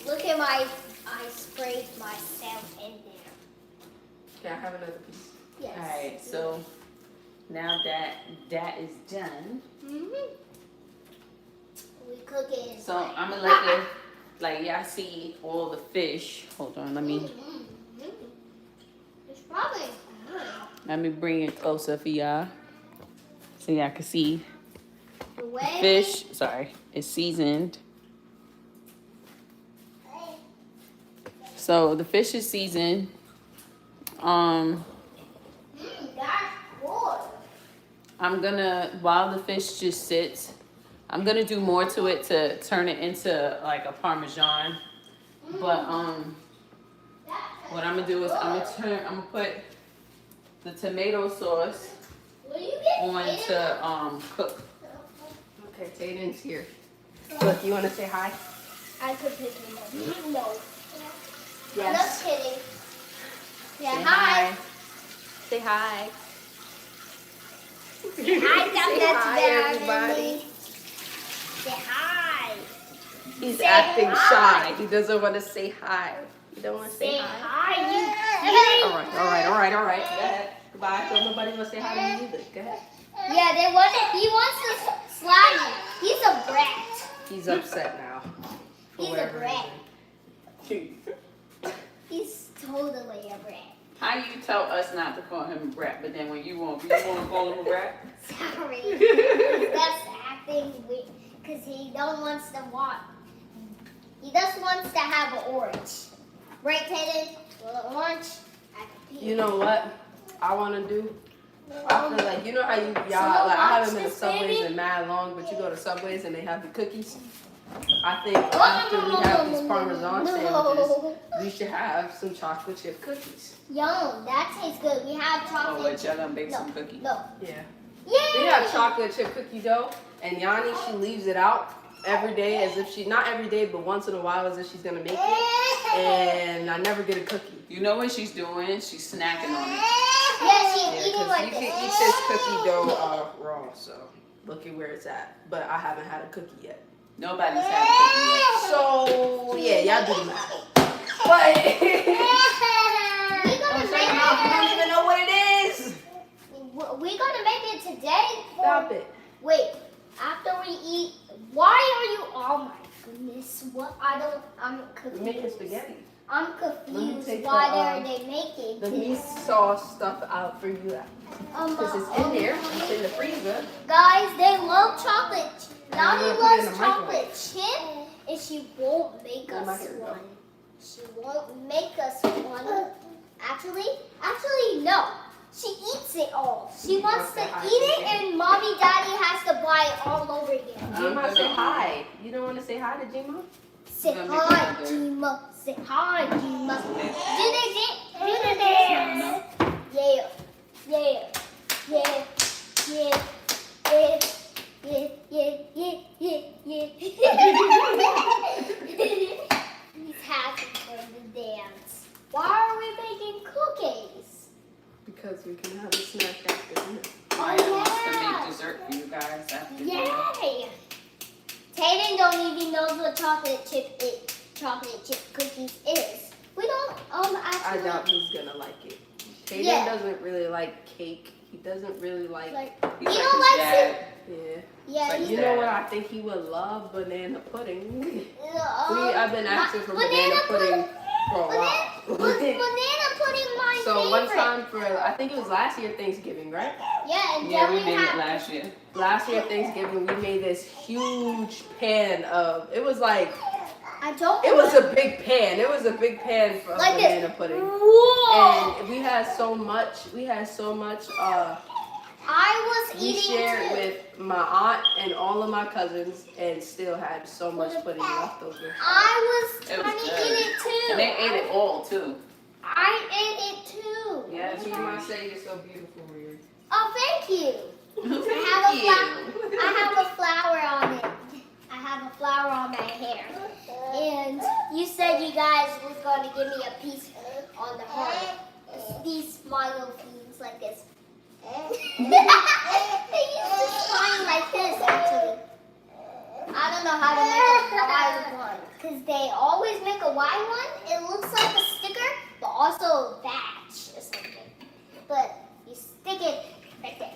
Look at I sprayed myself in there. Can I have another piece? Yes. Alright, so now that that is done, We cook it. so I'm gonna let the, like, y'all see all the fish. Hold on, let me It's probably bring it closer for y'all so y'all can see. the way. Fish, sorry, is seasoned. So the fish is seasoned. That's good. I'm gonna, while the fish just sits, I'm gonna do more to it to turn it into like a Parmesan. But what I'm gonna do is I'm gonna put the tomato sauce Will you get on to cook. Okay, Tayden's here. Look, you want to say hi? I could pick him up. No. Yes. Just kidding. Yeah, Say hi. Say hi. Say hi, Say hi, everybody. Say hi. He's Say acting hi. shy. He doesn't want to say hi. You don't want to say Say hi? hi, you All right. Go ahead. Goodbye. Don't nobody want to say hi to you either. Go ahead. Yeah, he wants to slap you. He's a brat. He's upset now. For He's a whatever brat. reason. He's totally a brat. How you tell us not to call him a brat, but then when you want to call him a brat? Sorry. That's acting weird. Because he don't wants to want. He just wants to have an orange. Right, Tayden? Well, an orange. You know what I want to do? I feel like, you know how y'all, So like, I haven't watch been to this, Subways baby. in mad long, but you go to Subways and they have the cookies. I think after we have these Parmesan sandwiches, we should have some chocolate chip cookies. Yum, that tastes good. We have Oh, chocolate. wait, y'all gonna bake some cookies? No. Yeah. Yay! We have chocolate chip cookie dough, and Yanni, she leaves it out every day as if not every day, but once in a while as if she's gonna make it. And I never get a cookie. You know what she's doing? She's snacking on it. Yeah, she's Yeah, eating because like you this. can eat this cookie dough raw, so look at where it's at. But I haven't had a cookie yet. Nobody's had a cookie yet. So, yeah, y'all do the math. But, We're gonna you make don't even know what it is. We're gonna make it today. Stop it. Wait, after we eat, why are you? Oh my goodness! What? I'm confused. We're making spaghetti. I'm Let me confused. take Why the, are they making The this? meat sauce stuff out for you. Because it's in there. It's in the freezer. Guys, they love chocolate. I'm Nani gonna put it in loves the chocolate chip, and she won't make Oh, my us hair, no. one. She won't make us one. Actually, no. She eats it all. She wants to Okay, eat it, and mommy, daddy has to buy it all over again. Gma, say hi. You don't want to say hi to Gma? Say Gonna hi, make another- Gma. Say hi, Gma. Do the dance. Do the No, dance. no. Yeah. Yeah. Yeah. Yeah. Yeah. Yeah. Yeah. Yeah. He's happy for the dance. Why are we making cookies? Because we can have a snack after dinner. Maya Oh, wants to yeah. make dessert for you guys after dinner. Yay! Tayden don't even know what chocolate chip cookies is. We don't I actually doubt he's gonna like it. Tayden Yeah. doesn't really like cake. He doesn't really like like. He's You like don't his like dad. yeah. Yeah. Like you You know what I think he would love? Banana pudding. I've been asking for banana pudding for a while. Banana pudding, my So favorite. one time for, I think it was last year Thanksgiving, right? Yeah, and Yeah, then we made it had. last year. Last year Thanksgiving, we made this huge pan of, it was like I don't. It was a big pan. It was a big pan for Like this. banana pudding. Whoa! And we had so much. I was We eating shared too. with my aunt and all of my cousins, and still had so much pudding left over. I was It was trying to good. eat it too. And they ate it all too. I ate it too. Yeah, You might say you're so beautiful, Riri. Oh, thank you. I have a flower on it. I have a flower on my hair. And you said you guys was going to give me a piece on the heart. These smile things like this. They used to smile like this actually. I don't know how to make a white one. Because they always make a white one. It looks like a sticker, but also a badge or something. But you stick it right there.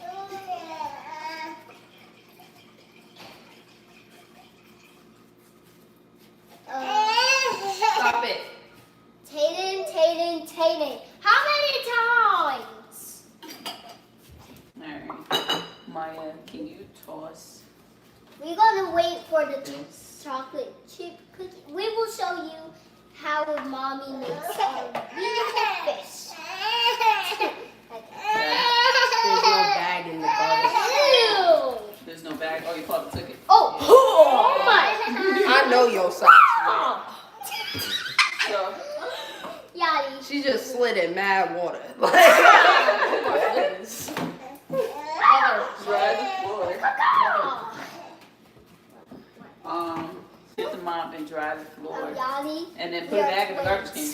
Stop it. Tayden. How many times? Alright. Maya, can you toss We're gonna wait for the this? chocolate chip cookie. We will show you how mommy makes our beautiful fish. There's no bag in the garbage. Ew. There's no bag. Oh, you probably took it. Oh my! I know your socks, man. So, Yachty. She just slid in mad water. Oh my goodness. dry the floor. Get the mop and dry the floor. Yachty. And then put it back in the garbage can.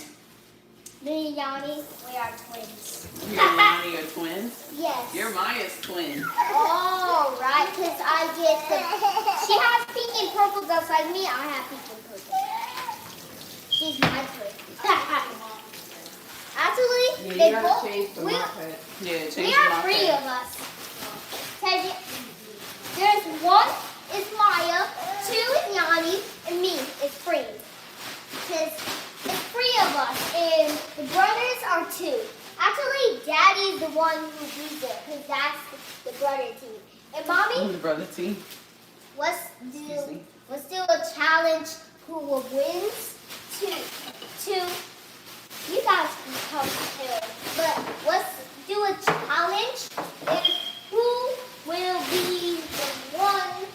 Me and Yanni, we are twins. You and Yanni are twins? Yes. You're Maya's twin. Oh, right, because I get the... She has pink and purple just like me. I have pink and purple. She's my twin. Actually, Yeah, they you gotta both... change the we, mop head. Yeah, change we the are mop three head. of us. There's one is Maya, two is Yanni, and me is three. Because it's three of us, and the brothers are two. Actually, Daddy's the one who beats it, because that's the brother team. And Mommy, The brother team. let's Excuse me. do a challenge. Who will wins? Two. You guys can come too. But let's do a challenge. And who will be the one?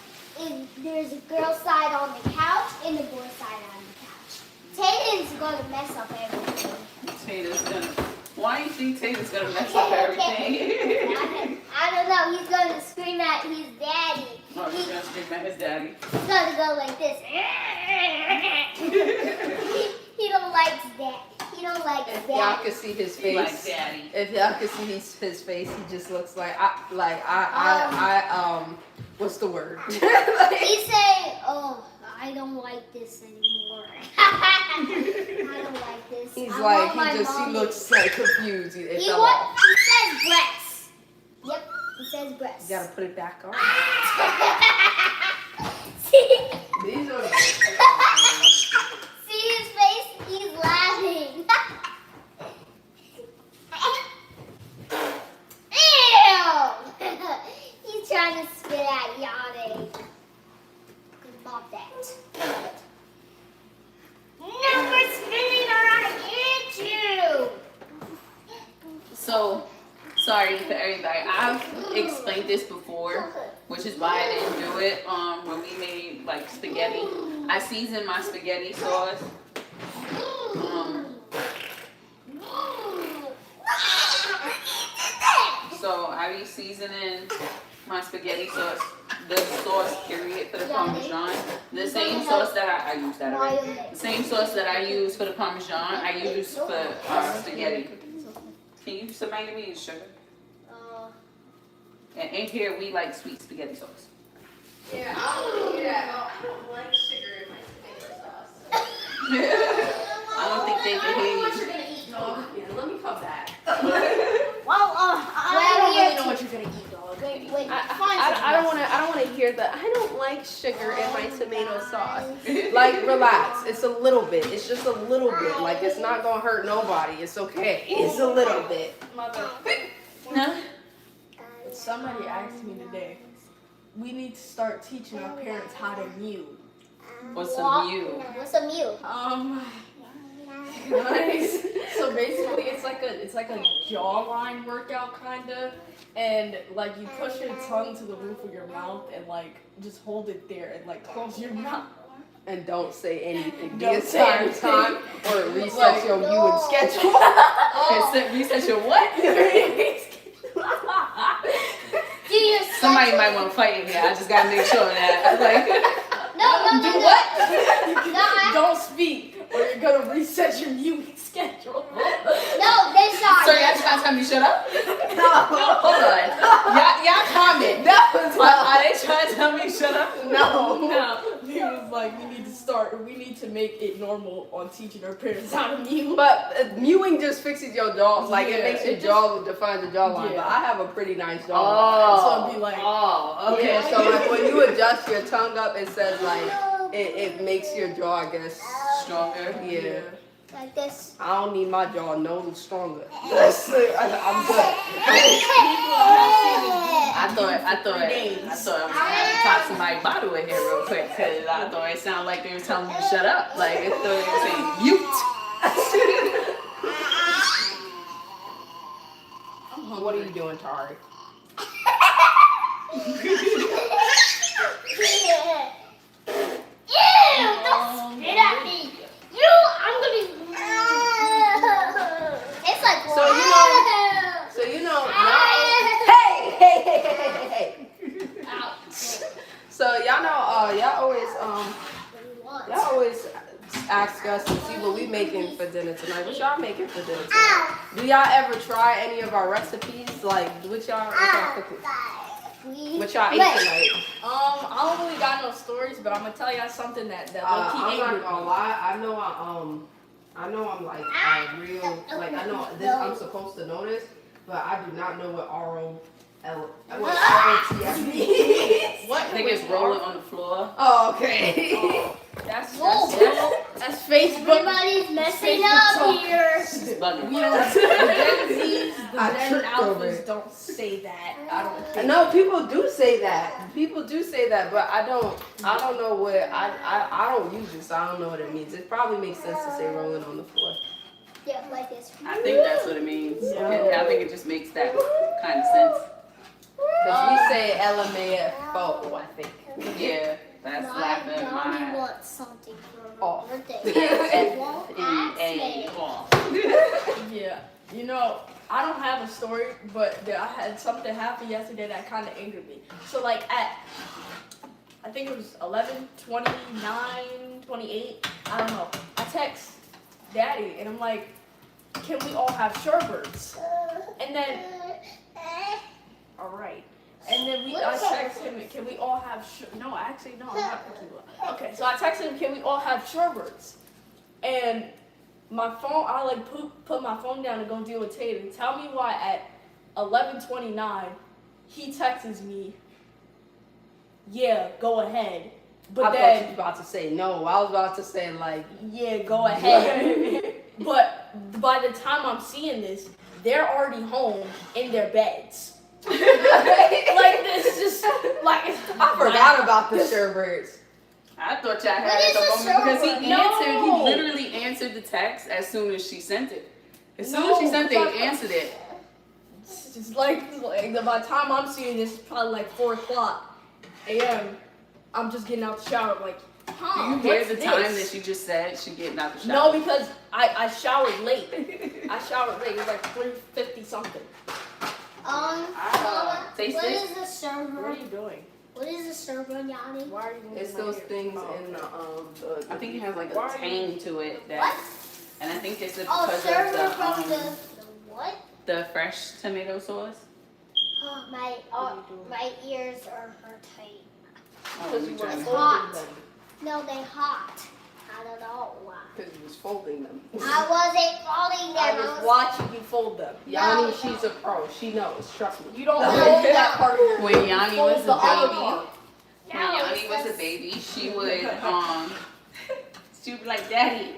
And there's a girl side on the couch and the boy side on the couch. Tayden's gonna mess up everything. Tata's gonna. Why do you think Tata's gonna mess up everything? I don't know. He's gonna scream at his daddy. Oh, he's gonna scream at his daddy. He's gonna go like this. He don't like that. He don't like If that. y'all could see his He likes face, daddy. if y'all could see his face, he just looks like what's the word? He say, "Oh, I don't like this anymore. I don't like this." He's I like want my he mommy." looks like confused. It He fell what? off. He says breasts. Yep, he says breasts. You gotta put it back on. see, These are see his face? He's laughing. Ew! He's trying to spit at Yanni. Not that. No more spitting or I hit you! So, sorry for everybody. I've explained this before, which is why I didn't do it. When we made like spaghetti, I seasoned my spaghetti sauce. So I be seasoning my spaghetti sauce, the sauce period for the Parmesan. The same sauce that I use that already. The same sauce that I use for the Parmesan, I use for spaghetti. Can you somebody give me the sugar? And in here we like sweet spaghetti sauce. yeah, I don't hear that. I don't like sugar in my tomato sauce. I don't think they can hear you. You're gonna eat, dog. Yeah, let me come back. Well, I don't really know what you're gonna eat, dog. wait, I don't want to hear that. I don't like sugar in my tomato sauce. Like, relax. It's a little bit. It's just a little bit. Like, it's not gonna hurt nobody. It's okay. It's a little bit. Mother, Huh? somebody asked me today, we need to start teaching our parents how to mute. What's a mew? What's a mew? Guys, so basically it's like a jawline workout kinda, and like you push your tongue to the roof of your mouth and like just hold it there and like close your mouth. And don't say anything the Don't say entire anything. time, or it resets your viewing schedule. Reset your what? Do you Somebody might want to fight in here. I just gotta make sure that. Like, No, do what? No, Don't speak, or you're gonna reset your viewing schedule. no, they saw So y'all trying to tell me to shut up? No, Hold on. Y'all comment. Are they trying to tell me to shut up? no. He was like, we need to make it normal on teaching our parents how to mew. But mewing just fixes your jaw, like it Yeah, makes your it jaw defines your jawline. Yeah. But I have a pretty nice jawline. So it'd be like, okay. Yeah, so like when you adjust your tongue up, it says like it makes your jaw, I guess, Stronger. yeah. like this. I don't need my jaw no stronger. I'm good. I thought I was gonna have to talk somebody bottle in here real quick because I thought it sounded like they were telling me to shut up. Like I thought they were saying mute. What are you doing, Tari? Don't spit at me. I'm gonna. It's like. So you know, hey. So y'all always ask us to see what we making for dinner tonight. What y'all making for dinner tonight? Do y'all ever try any of our recipes? Like what y'all cooking? What y'all ate tonight? I don't really got no stories, but I'm gonna tell y'all something that low-key I'm not angered gonna me. lie. I know I'm like real. Like I know this. I'm supposed to know this, but I do not know what ROTF means. What? I think it's rolling on the floor. Oh, okay. That's Facebook. Everybody's messing up here. It's bugging. You know, the Gen Zs, the I Gen tripped over Alphas it. don't say that. I don't think. No, people do say that. People do say that, but I don't know what I don't use it, so I don't know what it means. It probably makes sense to say rolling on the floor. Yeah, like this. I think that's what it means. Yeah. And I think it just makes that kind of sense. Because we say LMAFO, I think. Yeah, that's My laughing mommy my wants something for her Off. birthday. She won't ask me. F-E-A off. Yeah. You know, I don't have a story, but I had something happen yesterday that kind of angered me. So like at, I think it was 11, 29, 28, I don't know. I text Daddy and I'm like, can we all have sherbets? And then, all right. And then I text him, can we all have, no, actually, no, I'm not tequila. Okay, so I texted him, can we all have sherbets? And my phone, I like put my phone down and go deal with Tatum. Tell me why at 11:29 he texts me, yeah, go ahead. But I thought you then, was about to say no. I was about to say like, yeah, go ahead. But by the time I'm seeing this, they're already home in their beds. Like this is just like I forgot about the sherbets. I thought y'all What had is it a the moment because sherbet? No. he literally answered the text as soon as she sent it. As soon as she sent it, he answered it. It's just like by the time I'm seeing this, it's probably like 4:00 a.m. I'm just getting out the shower, like, Do huh? you hear what's the this? time that she just said she getting out the No, shower? because I showered late. I showered late. It was like 3:50 something. Mama, taste what it? is a What server? are you doing? What is a server, Yanni? Why are you moving It's my those hair? things Oh, in okay. the I think it has like Why a are tang to it What? that, and I think it's Oh, because server of from the the what? the fresh tomato sauce. Oh, What are you doing? my ears are tight. Oh, Because you you were trying to- hot. folding them. No, they hot. I don't know why. Because you was folding them. I wasn't folding I them. was watching you fold them. Yanni, she's a pro. She knows. Trust me. You don't No, fold no. that part of your When Yanni fold was the a other baby, part. when Yanni was a baby, she would she would be like, Daddy,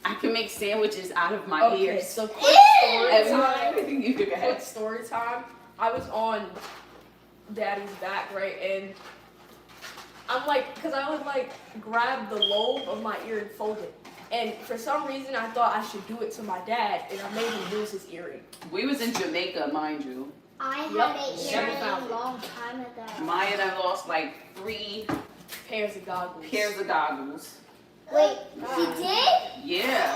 I can make sandwiches out of my Okay, ears. so quick story time. You could go Quick ahead. story time. I was on Daddy's back, right, and I'm like, cause I would like grab the lobe of my ear and fold it. And for some reason, I thought I should do it to my dad, and I made him lose his earring. We was in Jamaica, mind you. I had Yep. an Never earring found a it. long time ago. Maya done lost like 3 Pairs of goggles. pairs of goggles. Wait, she did? Yeah.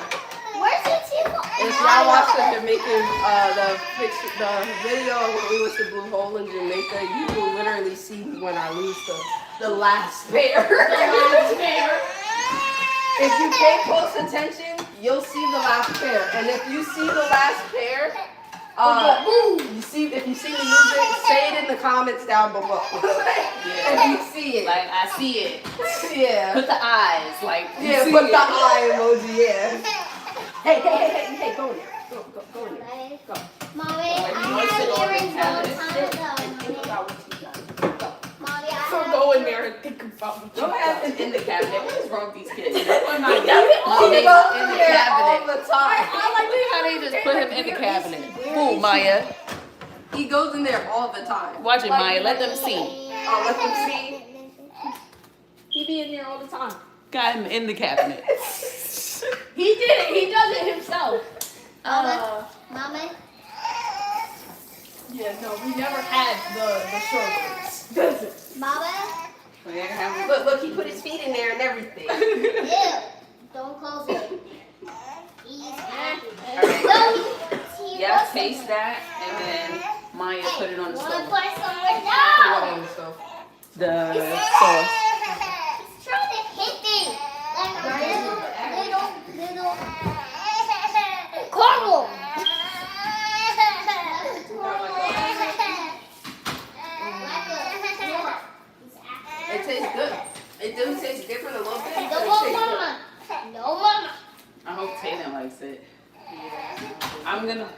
Where's your two? If y'all watch the Jamaican, the video when we went to Blue Hole in Jamaica, you will literally see when I lose the last pair. If you pay close attention, you'll see the last pair. And if you see the last pair, if you see me lose it, say it in the comments down below. If you see it. Like, I see it. Yeah. Put the eyes. Like, you Yeah, see put it. the eye emoji, yeah. Hey, go in there. Go in there. Go. Mommy, Like, I you want to had sit on the earrings a long cabinet? time And ago. think about what you got. Go. Mommy, I So had go in there and think about what you Don't got. have it in the cabinet. What is wrong with these kids? That's why my He my baby's goes in the there all cabinet. the time. I like how they just put him in the cabinet. Who, Maya? He goes in there all the time. Watch it, Like, Maya. Let them see. Oh, let them see. He be in there all the time. Got him in the cabinet. He did it. He does it himself. Mama, Mama, Yeah, no, we never had the short ones. Mama, Look, he put his feet in there and everything. ew, don't close it. He's happy. Alright. No, he Yeah, wasn't. taste that, and then Maya put it on the Wanna stove. put somewhere? No! The sauce. He's trying to hit me like a little caramel. It tastes good. It does taste different a little bit. But No, it tastes good. mama. No, mama. I hope Tatum likes it. I'm gonna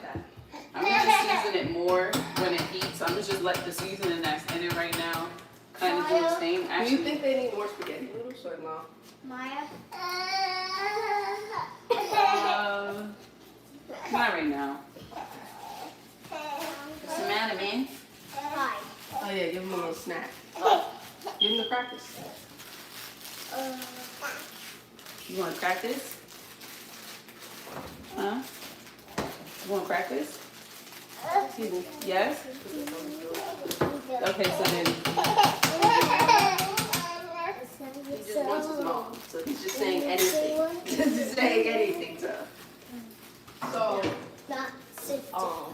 season it more when it heats. I'm gonna just let the seasoning that's in it right now kind of do its thing. Do you Actually, think they need more spaghetti noodles or no? Maya. not right now. What's the matter, man? Hi. Oh yeah, give him a little snack. Give him the crackers. You want crackers? Huh? You want crackers? Yes? Okay, so then He just wants his mom, so he's just saying anything. Just saying anything to her. So, Not sitting on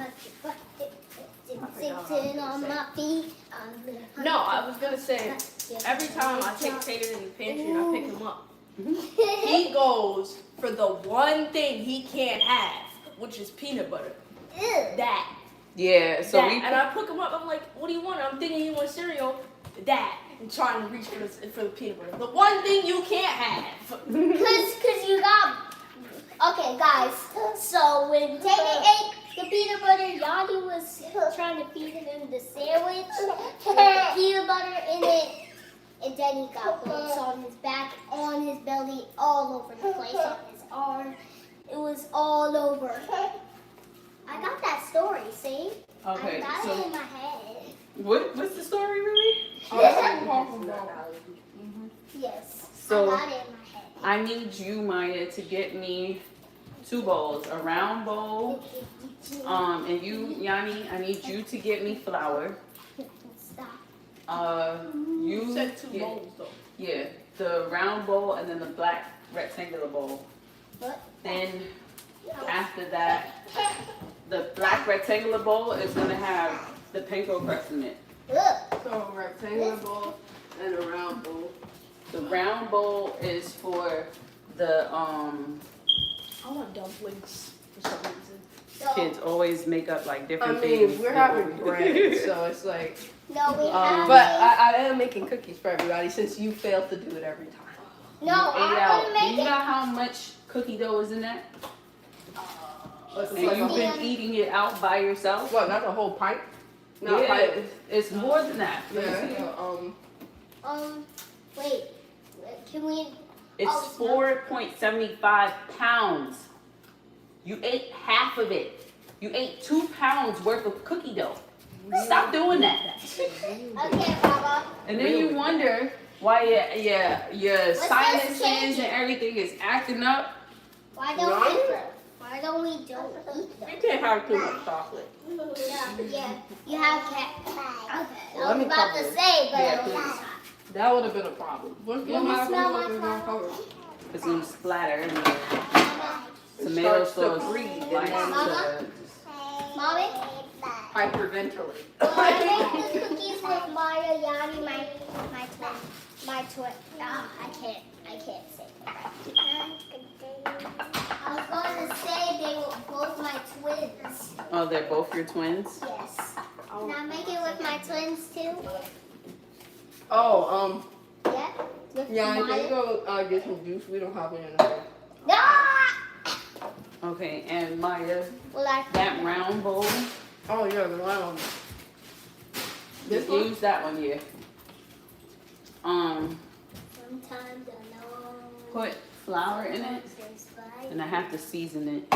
my feet. no, I was gonna say, every time I take Tatum in the pantry and I pick him up, he goes for the one thing he can't have, which is peanut butter. That. yeah, so That. we And I pick him up, I'm like, what do you want? I'm thinking you want cereal. That. And trying to reach for the peanut butter. The one thing you can't have. Cause you got. Okay, guys. So when Tatum ate the peanut butter, Yanni was trying to feed him the sandwich with the peanut butter in it, and then he got bumps on his back, on his belly, all over the place, on his arm. It was all over. I got that story. See? okay. I got it So in my head. what's the story really? Yes. So- I got it in my head. I need you, Maya, to get me 2 bowls, a round bowl. And you, Yanni, I need you to get me flour. Stop. You said 2 get- bowls though. Yeah, the round bowl and then the black rectangular bowl. What? Then after that, the black rectangular bowl is gonna have the panko crust in it. Ugh. So a rectangular bowl and a round bowl. The round bowl is for the I want dumplings for some reason. So, kids always make up like I different mean, things. we're having bread, so it's like. No, we have. But I am making cookies for everybody since you fail to do it every time. No, You ate out. I'm Do gonna you make know it. how much cookie dough is in that? It's And like you've a, been eating it out by yourself? what, not a whole pint? No, Yeah, pint. it's more than that. Let me see. Yeah, Wait. Can we? It's Oh, it's not- 4.75 pounds. You ate half of it. You ate 2 pounds worth of cookie dough. Stop doing that. Okay, Baba. And then you wonder Why your this sinuses candy? and everything is acting up? Why don't we eat them? You can't have too much chocolate. Yeah, you have cat. Okay, Let I was me about cover to it. say, but Yeah, I don't please. have. That would have been a problem. What's Can you smell my flower? It's gonna splatter everywhere. Mama. Tomato Starts to sauce breathe likes and then Mama? to Mommy? hyperventilate. Well, I make the cookies with Maya, Yanni, my twin. I can't say that. I was going to say they were both my twins. Oh, they're both your twins? Yes. Can I make it with my twins too? Oh, Yeah. With yeah, can Maya? you go get some juice? We don't have any in the house. No. Okay, and Maya, Well, I that round bowl, Oh yeah, the round. This you one? use that one, yeah. Sometimes I know. Put flour in it, Sometimes it's and I have to season it.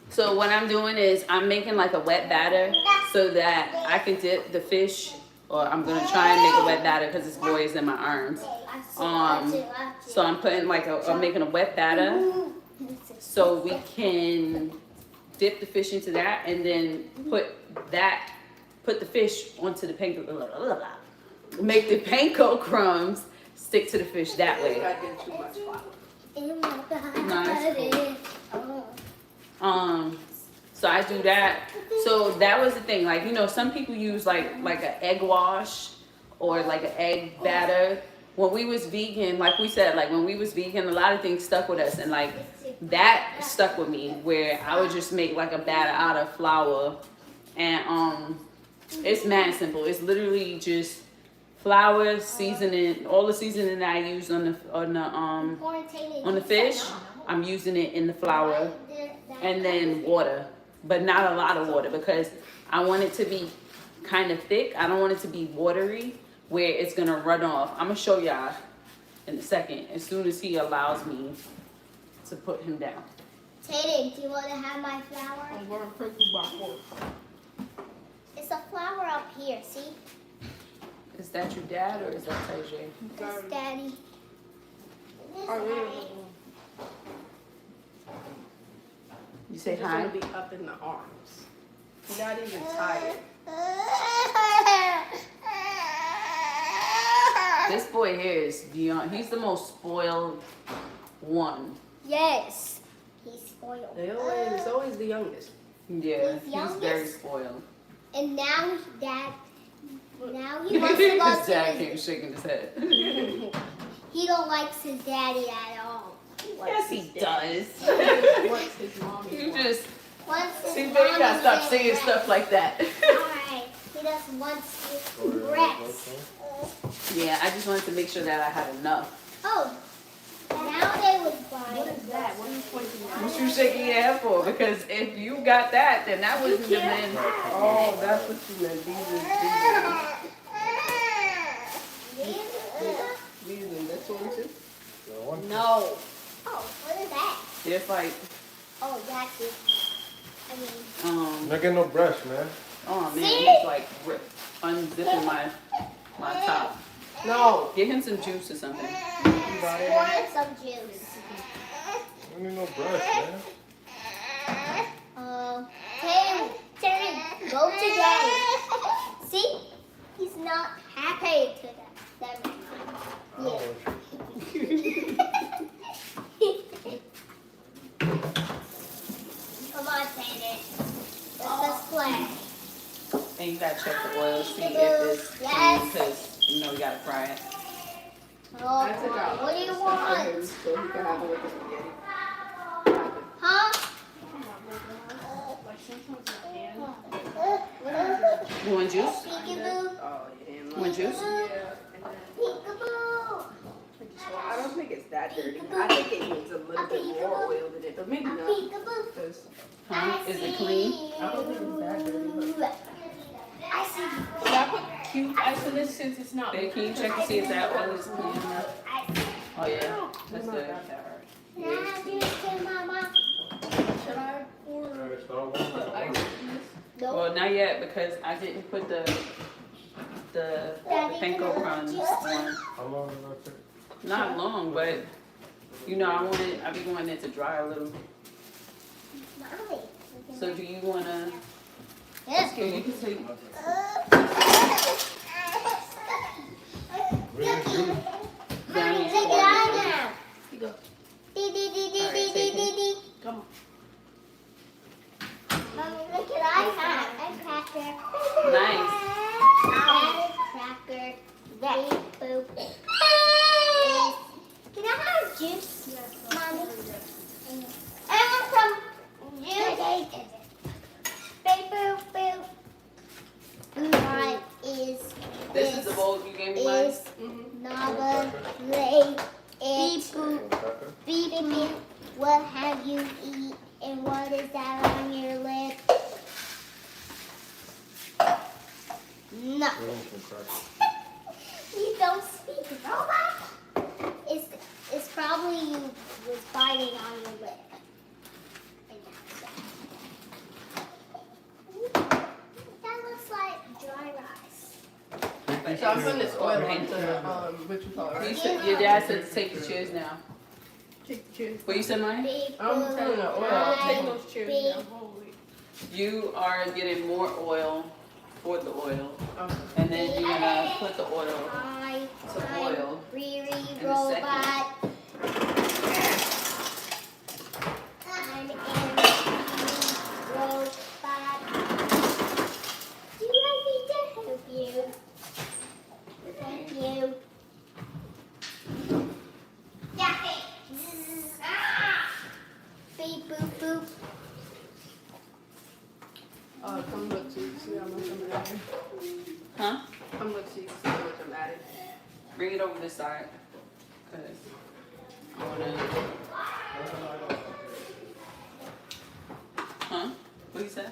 So what I'm doing is I'm making like a wet batter so that I can dip the fish, or I'm gonna try and make a wet batter because this boy is in my arms. So I'm putting like I'm making a wet batter so we can dip the fish into that and then put the fish onto the panko, make the panko crumbs stick to the fish that way. I did too much flour. So I do that. So that was the thing. Like, you know, some people use like an egg wash or like an egg batter. When we was vegan, like we said, like when we was vegan, a lot of things stuck with us, and like that stuck with me where I would just make like a batter out of flour, and it's mad simple. It's literally just flour, seasoning, all the seasoning that I use on the fish. I'm using it in the flour, and then water, but not a lot of water because I want it to be kind of thick. I don't want it to be watery where it's gonna run off. I'm gonna show y'all in a second as soon as he allows me to put him down. Tatum, do you want to have my flower? I'm going to prickle by force. It's a flower up here, see? Is that your dad or is that TJ? That's Daddy. You say He's hi. gonna be up in the arms. He's not even tired. This boy here is beyond. He's the most spoiled one. Yes, he's spoiled. It's always the youngest. Yeah, He's he's youngest? very spoiled. And now he wants to go His to dad his, keeps shaking his head. he don't like his daddy at all. Yes, he does. What's his mommy? You just Wants his see, baby, you gotta stop mommy saying and stuff like that. Alright, he just wants his breasts. Yeah, I just wanted to make sure that I had enough. Oh, now they would buy. What is that? What are you pointing at? What you shaking your head for? Because if you got that, then that wouldn't have been. Oh, that's what you meant. These and this one too? No. Oh, what is that? It's like, Oh, that's it. I mean, Not get no brush, man. oh man, See? he's like unzipping my top. No. Get him some juice or something. pour in some juice. I need no brush, man. Terry, go to Daddy. See? He's not happy to that. Yeah. Come on, Tater. Let's just play. And you gotta check the oil, see if it's clean, Yes. because you know you gotta fry it. Oh, I took out what do you stuff for want? him so he can have it with the spaghetti. Huh? You want juice? Peekaboo. Oh, yeah. You want juice? Peekaboo. I don't think it's that dirty. I think it needs a little bit more oil than it, but maybe not. Peekaboo. 'Cause Huh? Is it clean? I don't think it's that dirty. I see. Should I put cube ice in this since it's not? Babe, can you check to see if that oil is clean enough? I see. Oh yeah, that's Not good. that bad. Now, juice to Mama. Should I pour Start put ice in this? Nope. Well, not yet because I didn't put the the panko crumbs one. How long did that take? Not long, but you know, I be wanting it to dry a little. Mommy. So do you wanna? Yes. So you can take. Brownie Take it out now. You go. Dee dee dee dee Alright, dee take dee it. dee. Come on. Mommy, look at I have a cracker. Nice. Cracker. Beep boop. Can I have juice, Mommy? I want some juice. Beep boop boop. What is This is the bowl you gave me, mine. is Nava lay it beep boop. What have you eat and what is that on your lip? No. You don't speak robot. It's probably you was biting on your lip. And that's it. That looks like dry rice. So I'm putting this oil into what you call it, You right? said, your dad said to take the chairs now. Take the chairs. What you said, mine? I'm putting the oil. I'll take those chairs down. Hold wait. You are getting more oil for the oil, Okay. and then you're gonna put the oil I'm to boil. Riri a robot. I'm robot. Do you like me to help you? Thank you. Yeah. Zzz, ah. Beep boop boop. Come look so you can see how much I'm adding. Huh? Come look so you can see how much I'm adding. Bring it over this side, cause I wanna. Huh? What you said?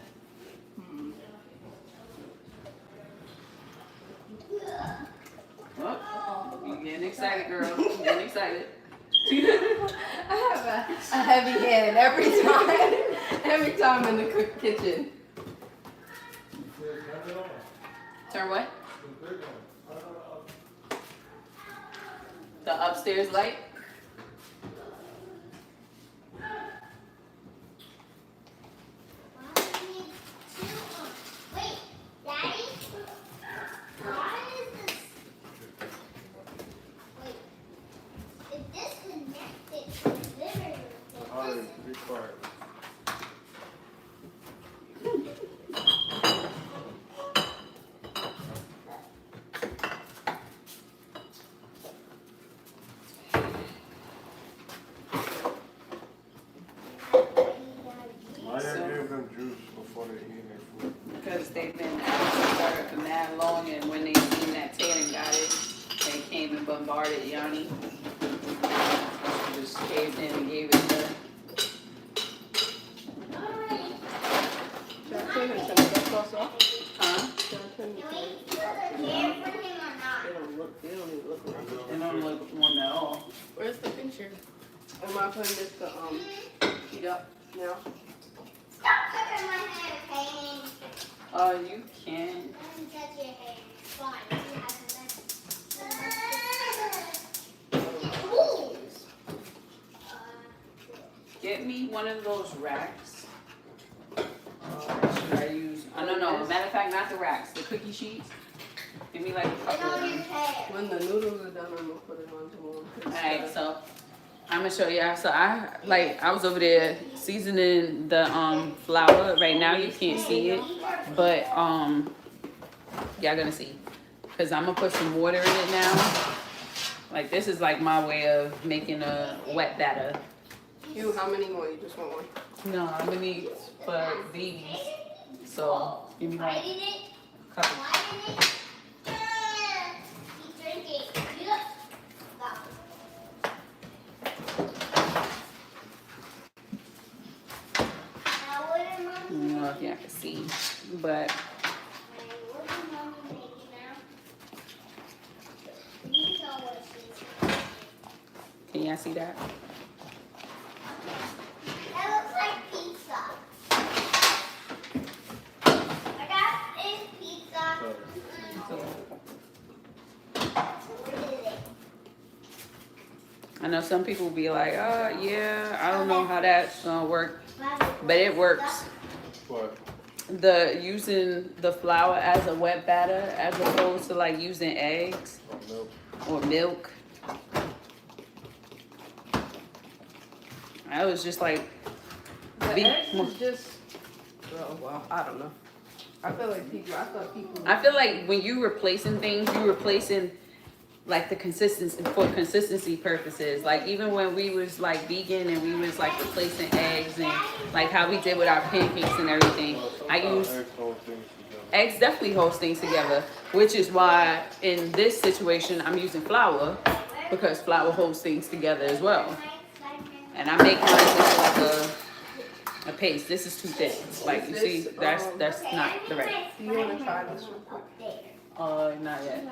Oh, you getting excited, girl? You getting excited? I have a heavy hand every time in the kitchen. Turn what? The upstairs light? Wait, Daddy? Why is this? Wait, if this connected to the living room, Alright, be quiet. Why you give them juice before they eat their food? Because they've been out for mad long, and when they seen that Taylor got it, they came and bombarded Yanni. She just caved in and gave it to her. Should I turn it? Should I get sauce off? Huh? Should I turn can it? we put a chair for him or not? They don't even look right. They don't look warm at all. Where's the pincher? Am I putting this to heat up now? Stop touching my hair, Payne. You can. I didn't touch your hair. Fine, you have to Get me one of those racks. Should I use? I don't know. Matter of fact, not the racks. The cookie sheets. Give me like a Put couple of on your them. hair. When the noodles are done, I'm gonna put it on tomorrow. Alright, so I'm gonna show y'all. So I was over there seasoning the flour. Right now you can't see it, but y'all gonna see. Cause I'm gonna put some water in it now. Like this is like my way of making a wet batter. You, how many more? You just want one? No, I'm gonna need for these. So give me Why like did it? a couple. Why did it? He's drinking. Yep. Go. Now what am I don't know if y'all can see, but What is Mommy making now? You tell what she's making. can y'all see that? That looks like pizza. That is pizza. So I know some people be like, yeah, I don't know how that's gonna work, but it works. What? The using the flour as a wet batter as opposed to like using eggs Milk. or milk. I was just like, The Be- eggs is just. Oh well, I don't know. I thought people. I feel like when you replacing things, you replacing like the consistency for consistency purposes. Like even when we was like vegan and we was like replacing eggs and like how we did with our pancakes and everything. I use eggs definitely holds things together, which is why in this situation I'm using flour because flour holds things together as well. And I make mine into like a paste. This is too thick. Like you see, that's not the right. Do you want to try this real quick? Not yet.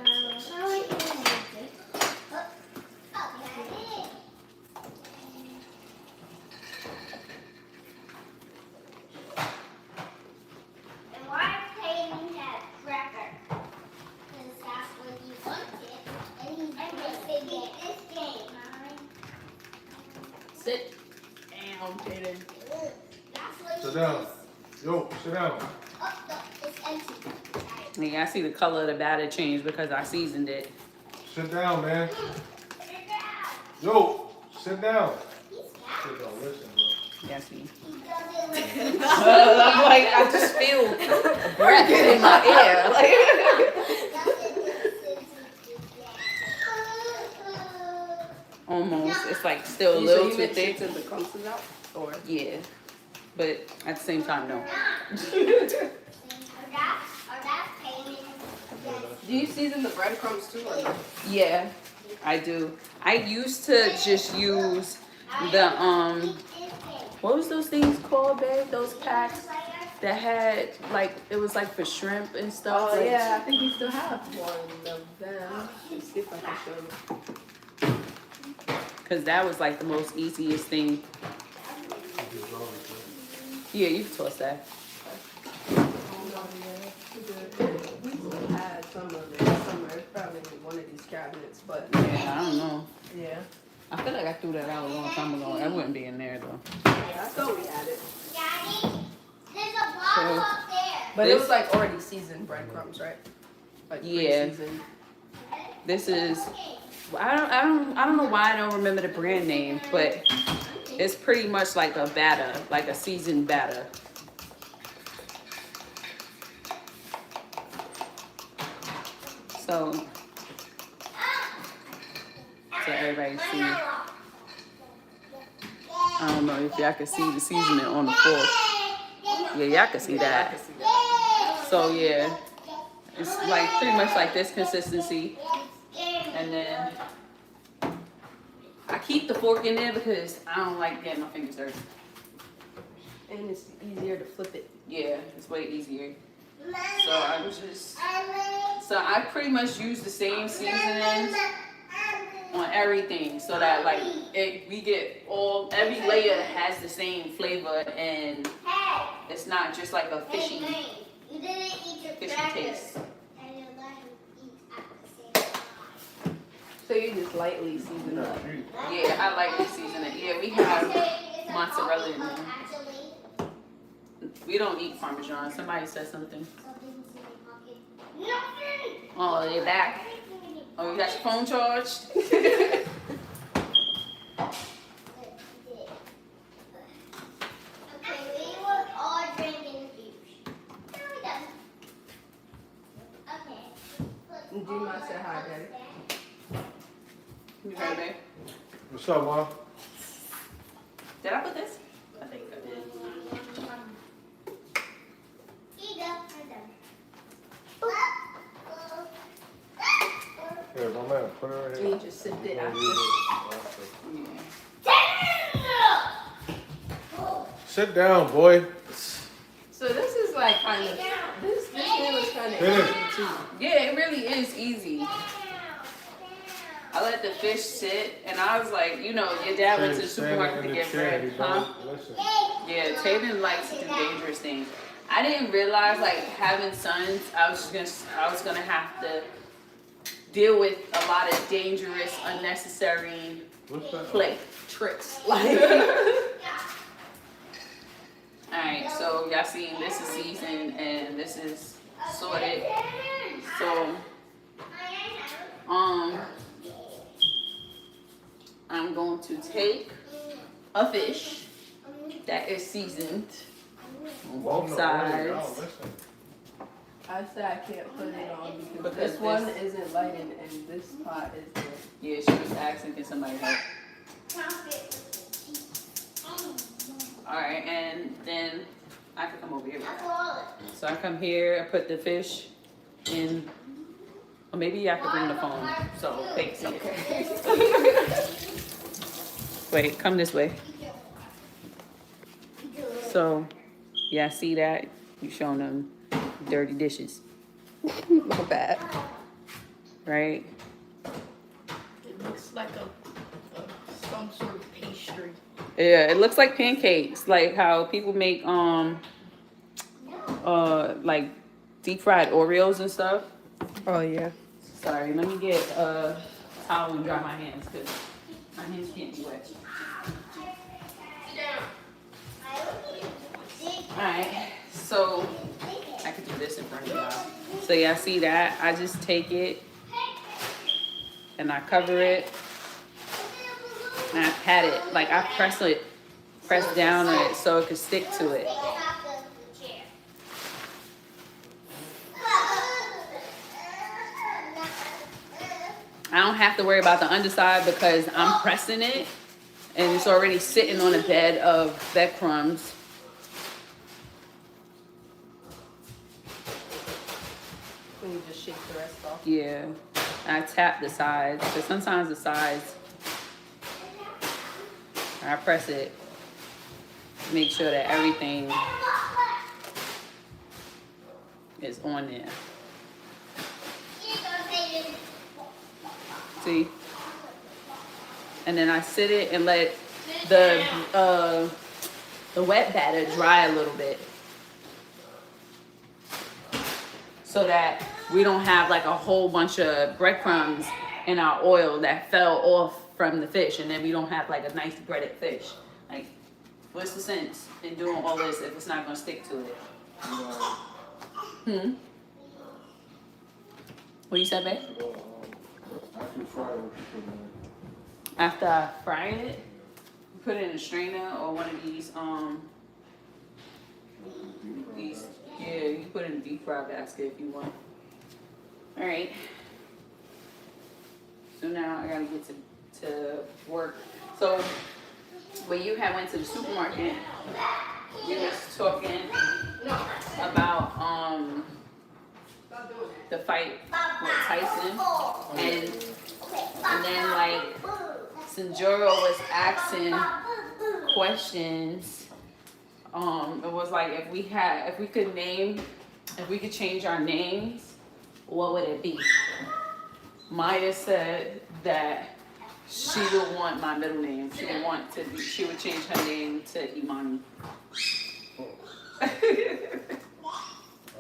And why playing that cracker? Because that's what he wanted. And he's missing this game. Sit down, Jaden. That's what Sit he down. is. Yo, sit down. Oh, no, it's empty. Yeah, I see the color of the batter change because I seasoned it. Sit down, man. Sit down. Yo, sit down. He's Sit down. down. Listen, bro. Yeah, see. He doesn't listen. I'm like, I just feel a breath in my ear. Like, He doesn't listen to dad. almost. It's like still a So little you too mix it thick. till the crumb comes out, or? Yeah. But at the same time, no. Or that payment. Do you season the breadcrumbs too, or no? Yeah, I do. I used to just use the what was those things called, babe? Those packs that had like it was like for shrimp and stuff. Oh like- yeah, I think we still have one of them. Let's see if I can show you. Cause that was like the most easiest thing. Yeah, you can toss that. We still had some of it somewhere. It's probably in one of these cabinets, but Yeah, I don't know. yeah. I feel like I threw that out a long time ago. That wouldn't be in there though. Yeah, I thought we had it. Daddy, there's a bottle up there. But This- it was like already seasoned breadcrumbs, right? Like Yeah. pre-seasoned. This is I don't know why I don't remember the brand name, but it's pretty much like a batter, like a seasoned batter. So everybody see. I don't know if y'all can see the seasoning on the fork. Yeah, y'all can see that. So yeah, it's like pretty much like this consistency. And then I keep the fork in there because I don't like getting my fingers dirty. And it's easier to flip it. Yeah, it's way easier. So I pretty much use the same seasonings on everything so that like we get every layer has the same flavor and it's not just like a fishy You didn't eat your fishy crackers. taste. And you let him eat at the same time. So you just lightly season it. Yeah, I like the seasoning. Yeah, we have It's a mozzarella in coffee there. cup, actually. We don't eat Parmesan. Somebody said something. Something's in my pocket. Nothing. Oh, they're back. Oh, you got your phone charged? Okay, we were all drinking juice. No, we don't. Okay. Do you mind say hi, Daddy? You heard me? What's up, Mom? Did I put this? I think I did. Here, my man, put it right And here. you just sipped it after. Sit down, boy. So this is like kind of this meal is kind of Finish. easy too. Yeah, it really is easy. I let the fish sit, and I was like, you know, your dad went to the supermarket to get bread, huh? Listen. Yeah, Taven likes to do dangerous things. I didn't realize, like, having sons, I was gonna have to deal with a lot of dangerous, unnecessary What's that? play tricks. Like, Alright, so y'all seen this is seasoned and this is sorted. So I'm going to take a fish that is seasoned on both sides. I said I can't put it on because Because this one isn't lighted and this pot is the. Yeah, she was asking, can somebody help? Alright, and then I can come over here. So I come here, I put the fish in, or maybe you have to bring the phone, so they can see it. Wait, come this way. So, yeah, see that? You showing them dirty dishes, My bad. right? It looks like some sort of pastry. Yeah, it looks like pancakes, like how people make like deep fried Oreos and stuff. Oh yeah. Sorry, let me get a towel and dry my hands because my hands can't be wet. Alright, so I can do this in front of y'all. So y'all see that? I just take it and I cover it and I pat it. Like I press down on it so it can stick to it. I don't have to worry about the underside because I'm pressing it and it's already sitting on a bed of breadcrumbs. When you just shake the rest off. Yeah, I tap the sides because sometimes the sides, I press it, make sure that everything is on there. See? And then I sit it and let the wet batter dry a little bit so that we don't have like a whole bunch of breadcrumbs in our oil that fell off from the fish, and then we don't have like a nice breaded fish. Like, what's the sense in doing all this if it's not gonna stick to it? What you said, babe? After I fry it, put it in a strainer or one of these, yeah, you put it in a deep fry basket if you want. All right. So now I gotta get to work. So when you had went to the supermarket, we was talking about the fight with Tyson, and then like Sinjuro was asking questions. It was like if we could change our names, what would it be? Maya said that she would want my middle name. She would change her name to Imani. I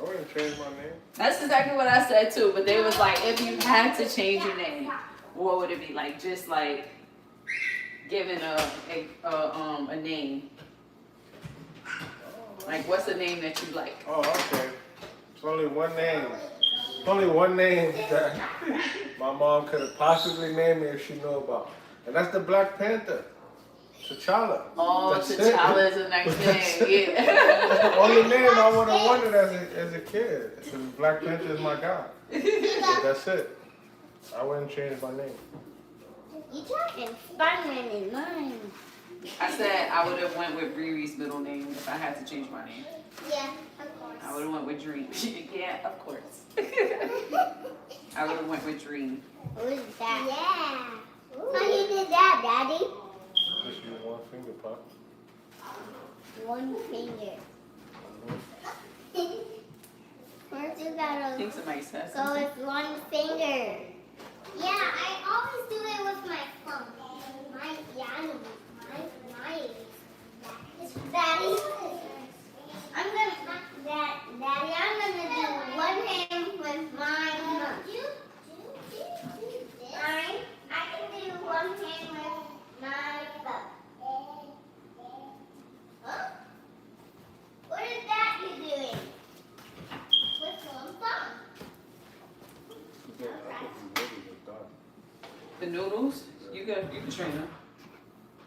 wouldn't change my name. That's exactly what I said too, but they was like, if you had to change your name, what would it be? Like just like giving a name. Like what's the name that you like? Oh, okay. It's only one name. It's only one name that my mom could have possibly named me if she knew about. And that's the Black Panther. T'Challa. Oh, That's T'Challa it. is the next name. Yeah. That's the only name I would have wanted as a kid. Because Black Panther is my guy. But that's it. I wouldn't change my name. You talking Spider-Man in mine? I said I would have went with Riri's middle name if I had to change my name. Yeah, of course. I would have went with Dream. Yeah, of course. I would have went with Dream. Who's that? Yeah. How you did that, Daddy? Just use one finger, Pop. One finger. First you I gotta. think somebody said So something. it's one finger. Yeah, I always do it with my thumb. Daddy, I'm gonna do one hand with my thumb. I can do one hand with The noodles, you can strain them.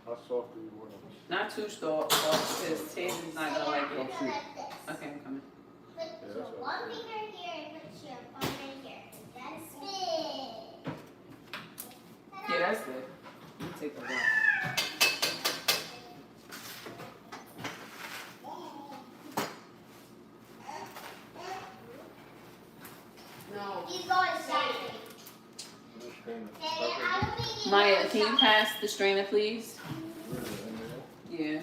How soft do you want them? Not too soft, because Taylor's not gonna like it. Okay, I'm coming. Put your one finger here and put your finger here. That's it. Yeah, that's good. You take a while. No. He's going inside. Maya, can you pass the strainer, please? Yeah.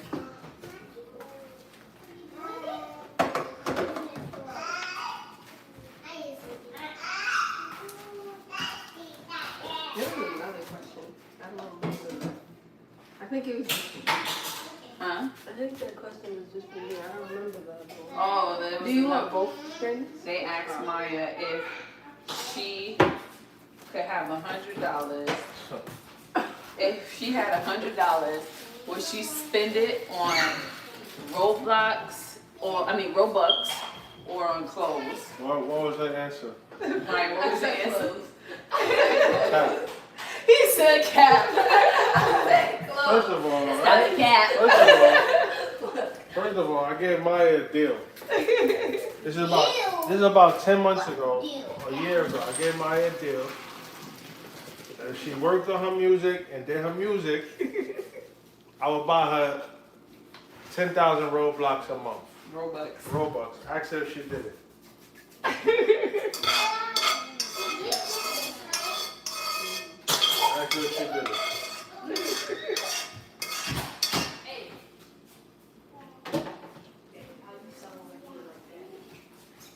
There was another question. I don't remember. I think it was. Huh? I think that question was just for me. I don't remember that. Oh, there was Do you another- want both strings? They asked Maya if she could have $100. If she had $100, would she spend it on Roblox Robux or on clothes? What was the answer? Right, what was the answer? Cap. He said cap. First of all, Not right? a cap. First of all, I gave Maya a deal. This is about 10 months ago, a year ago. I gave Maya a deal. If she worked on her music and did her music, I would buy her 10,000 Roblox a month. Robux. Ask her if she did it. Ask her if she did it.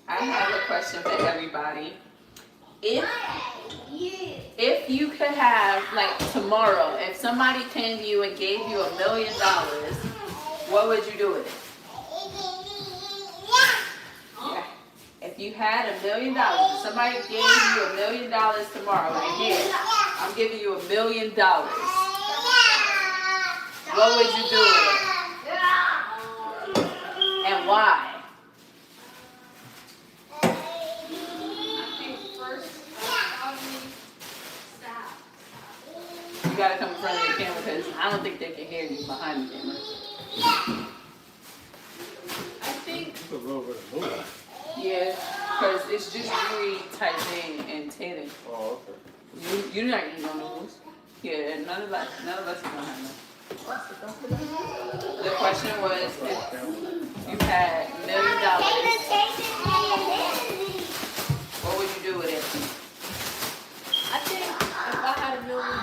I have a question for everybody. If you could have, like tomorrow, if somebody came to you and gave you $1 million, what would you do with it? Yeah. If you had $1 million, if somebody gave you $1 million tomorrow, like here, I'm giving you $1 million. What would you do with it? And why? You gotta come in front of the camera because I don't think they can hear you behind the camera. I think It's a little bit of movie. Yeah, because it's just Yuri, Tyson, and Taylor. Oh, okay. You're not eating no noodles. Yeah, none of us are gonna have none. The question was if you had $1 million, what would you do with it? I think if I had $1 million,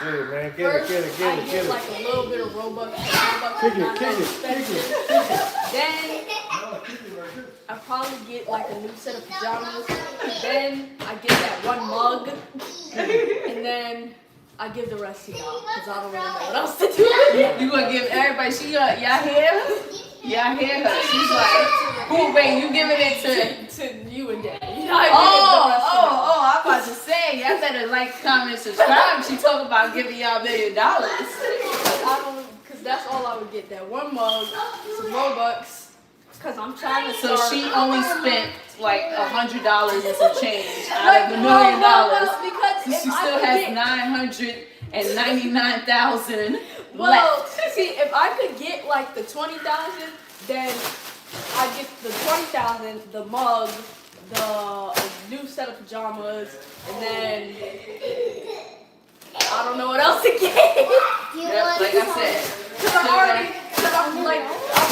Get it, man. first Get I it. get like a little bit of Robux. Robux Kick is not it, that kick it, expensive. kick it. Then No, kick it like this. I probably get like a new set of pajamas. Then I get that one mug, and then I give the rest to y'all because I don't really know what else to do. You gonna give everybody? Y'all hear? Y'all hear her? She's like, who? Wait, you giving it to? To you and Daddy. I'm about to say, y'all better like, comment, and subscribe. She talking about giving y'all $1 million. Because that's all I would get. That one mug, some Robux. Because I'm trying to So start. she only spent like $100 and some change out Like, of $1 no, million. because She if I still could has get, 999,000 well, left. see, if I could get like the 20,000, then I get the 20,000, the mug, the new set of pajamas, and then I don't know what else to get. Yep, like I said. Because I'm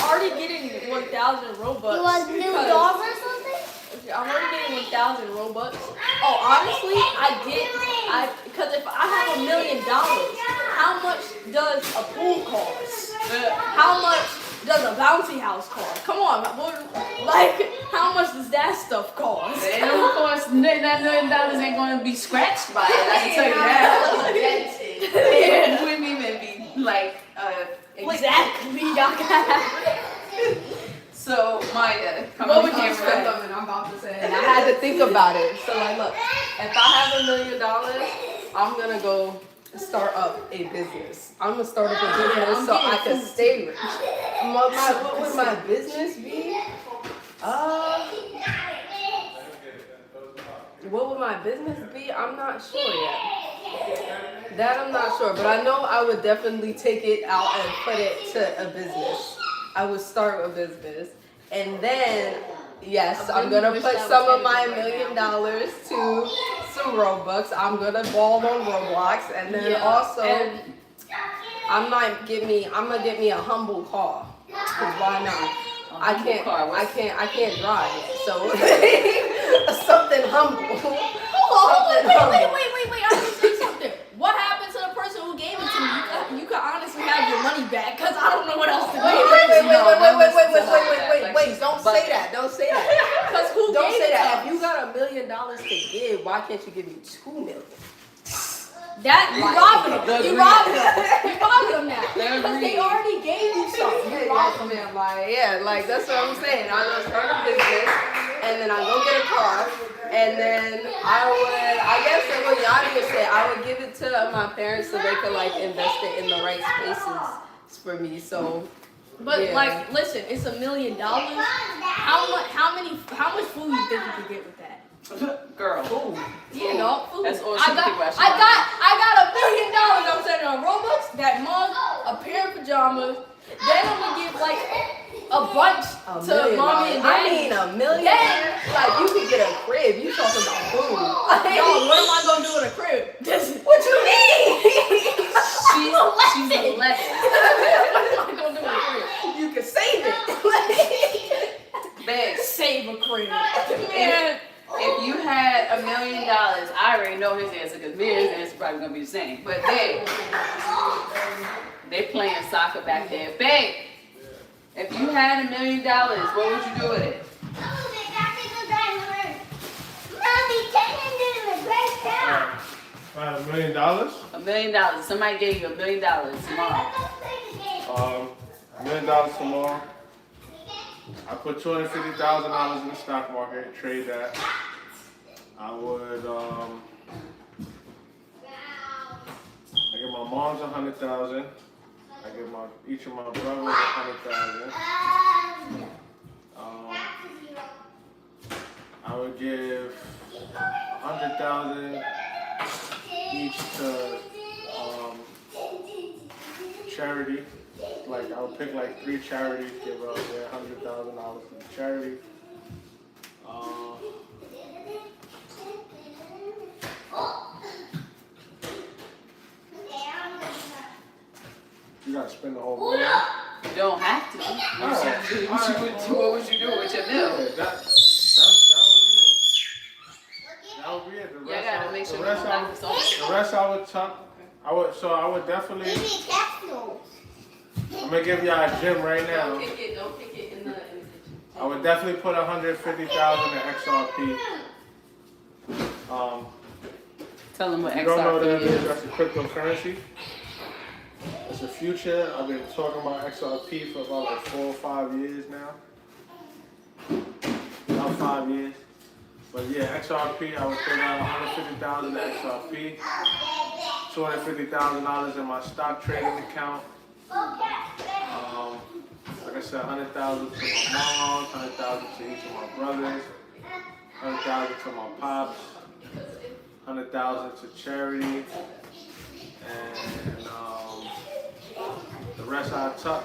already getting 1,000 Robux. You want new because- dog or something? I'm already getting 1,000 Robux. Oh, honestly, because if I have $1 million, how much does a pool cost? How much does a bouncy house cost? Come on, how much does that stuff cost? And of course, that $1 million ain't gonna be scratched by it. I can tell you that. It wouldn't even be like Exactly, y'all got. So Maya, come What on would you camera. spend on it? I'm about to say. And I had to think about it. So like, look, if I have $1 million, I'm gonna go start up a business. I'm gonna start up a business so I can stay rich. What would my business be? What would my business be? I'm not sure yet. That I'm not sure, but I know I would definitely take it out and put it to a business. I would start a business, and then yes, I'm gonna put some of my $1 million to some Robux. I'm gonna ball on Roblox, and then also I'm gonna get me a humble car. Cause why not? I can't drive, so something humble. Hold on, wait. I need to say something. What happened to the person who gave it to me? You can honestly have your money back, cause I don't know what else to do. Wait! Don't say that. Cause who Don't gave say it that. to If you got $1 million to give, why can't you give me $2 million? That you robbing them. You robbing them now. Because they already gave you something. You robbing them. Like that's what I'm saying. I'm gonna start a business, and then I'm gonna get a car, and then I guess what Yanni would say, I would give it to my parents so they could like invest it in the right spaces for me. So. But yeah. like, listen, it's $1 million. How much food you think you could get with that? Girl. Food. Food. That's all she think about. I got $1 million. I'm sending on Robux, that mug, a pair of pajamas. Then I'm gonna give like a bunch to mommy and daddy. I mean $1 million. Like you could get a crib. You talking about food? Yo, what am I gonna do in a crib? What you mean? She's 11. What am I gonna do in a crib? You can save it. Babe, Save a crib. man, if you had $1 million, I already know his answer because his answer probably gonna be the same. But they playing soccer back there. Babe, if you had $1 million, what would you do with it? $1 million? $1 million. Somebody gave you $1 million tomorrow. $1 million tomorrow. I put $250,000 in the stock market, trade that. I would, I give my mom's $100,000. I give each of my brothers $100,000. I would give $100,000 each to charity. Like I would pick like 3 charities, give out their $100,000 to the charity. You gotta spend the whole million. You don't have to. What would you do with your bill? That would be it. Yeah, I gotta make sure the rest I would tuck. I would definitely. I'm gonna give y'all a gym right now. Don't kick it in the kitchen. I would definitely put $150,000 in XRP. Tell them what You don't know what that XRP is? is. That's a cryptocurrency. It's the future. I've been talking about XRP for about like 4 or 5 years now. About 5 years. But yeah, XRP, I would put $150,000 in XRP. $250,000 in my stock trading account. Like I said, $100,000 to my mom, $100,000 to each of my brothers, $100,000 to my pops, $100,000 to charity, and the rest I tuck.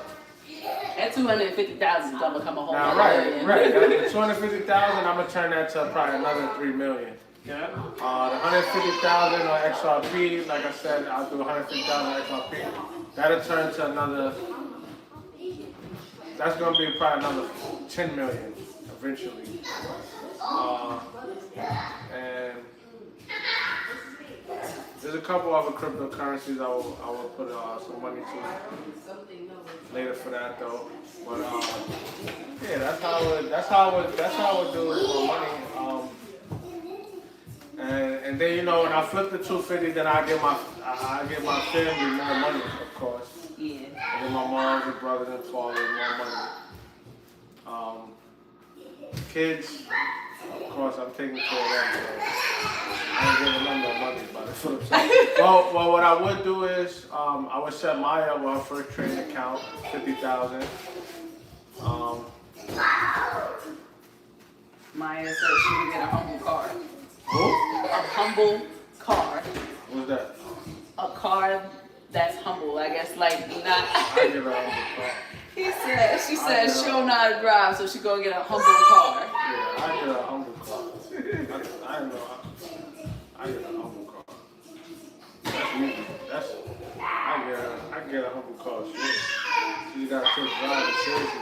That $250,000 is gonna become a whole Now, million. right. The $250,000, I'm gonna turn that to probably another $3 million. Yeah. The $150,000 on XRP, like I said, I'll do $150,000 on XRP. That'll turn to another. That's gonna be probably another $10 million eventually. And there's a couple other cryptocurrencies I will put some money to later for that though. But yeah, that's how I would do it with my money. And then when I flip the $250, then I give my family more money, of course. Yeah. I give my mom and brother and father more money. Kids, of course, I'm taking care of them. So I ain't giving them no money, but that's what I'm saying. Well, what I would do is I would set Maya up with her first trading account, $50,000. Maya said she would get a humble car. Who? A humble car. Who's that? like not. I get a humble car. She said she don't know how to drive, so she gonna get a humble car. Yeah, I get a humble car. I know. I get a humble car. That's easy. I get a humble car. Shit. So you gotta take driving seriously.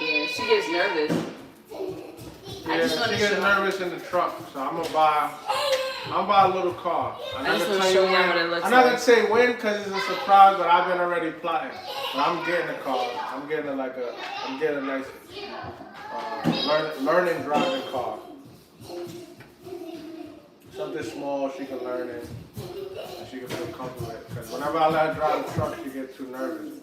Yeah, she gets nervous. Yeah, she gets nervous in the truck, so I'm gonna buy a little car. I'm I just not wanna gonna show tell you you when. what it looks I'm not like. gonna say when because it's a surprise, but I've been already plotting. But I'm getting a car. I'm getting a nice learning driving car. Something small she can learn in, and she can feel comfortable with. Because whenever I let her drive the truck, she gets too nervous.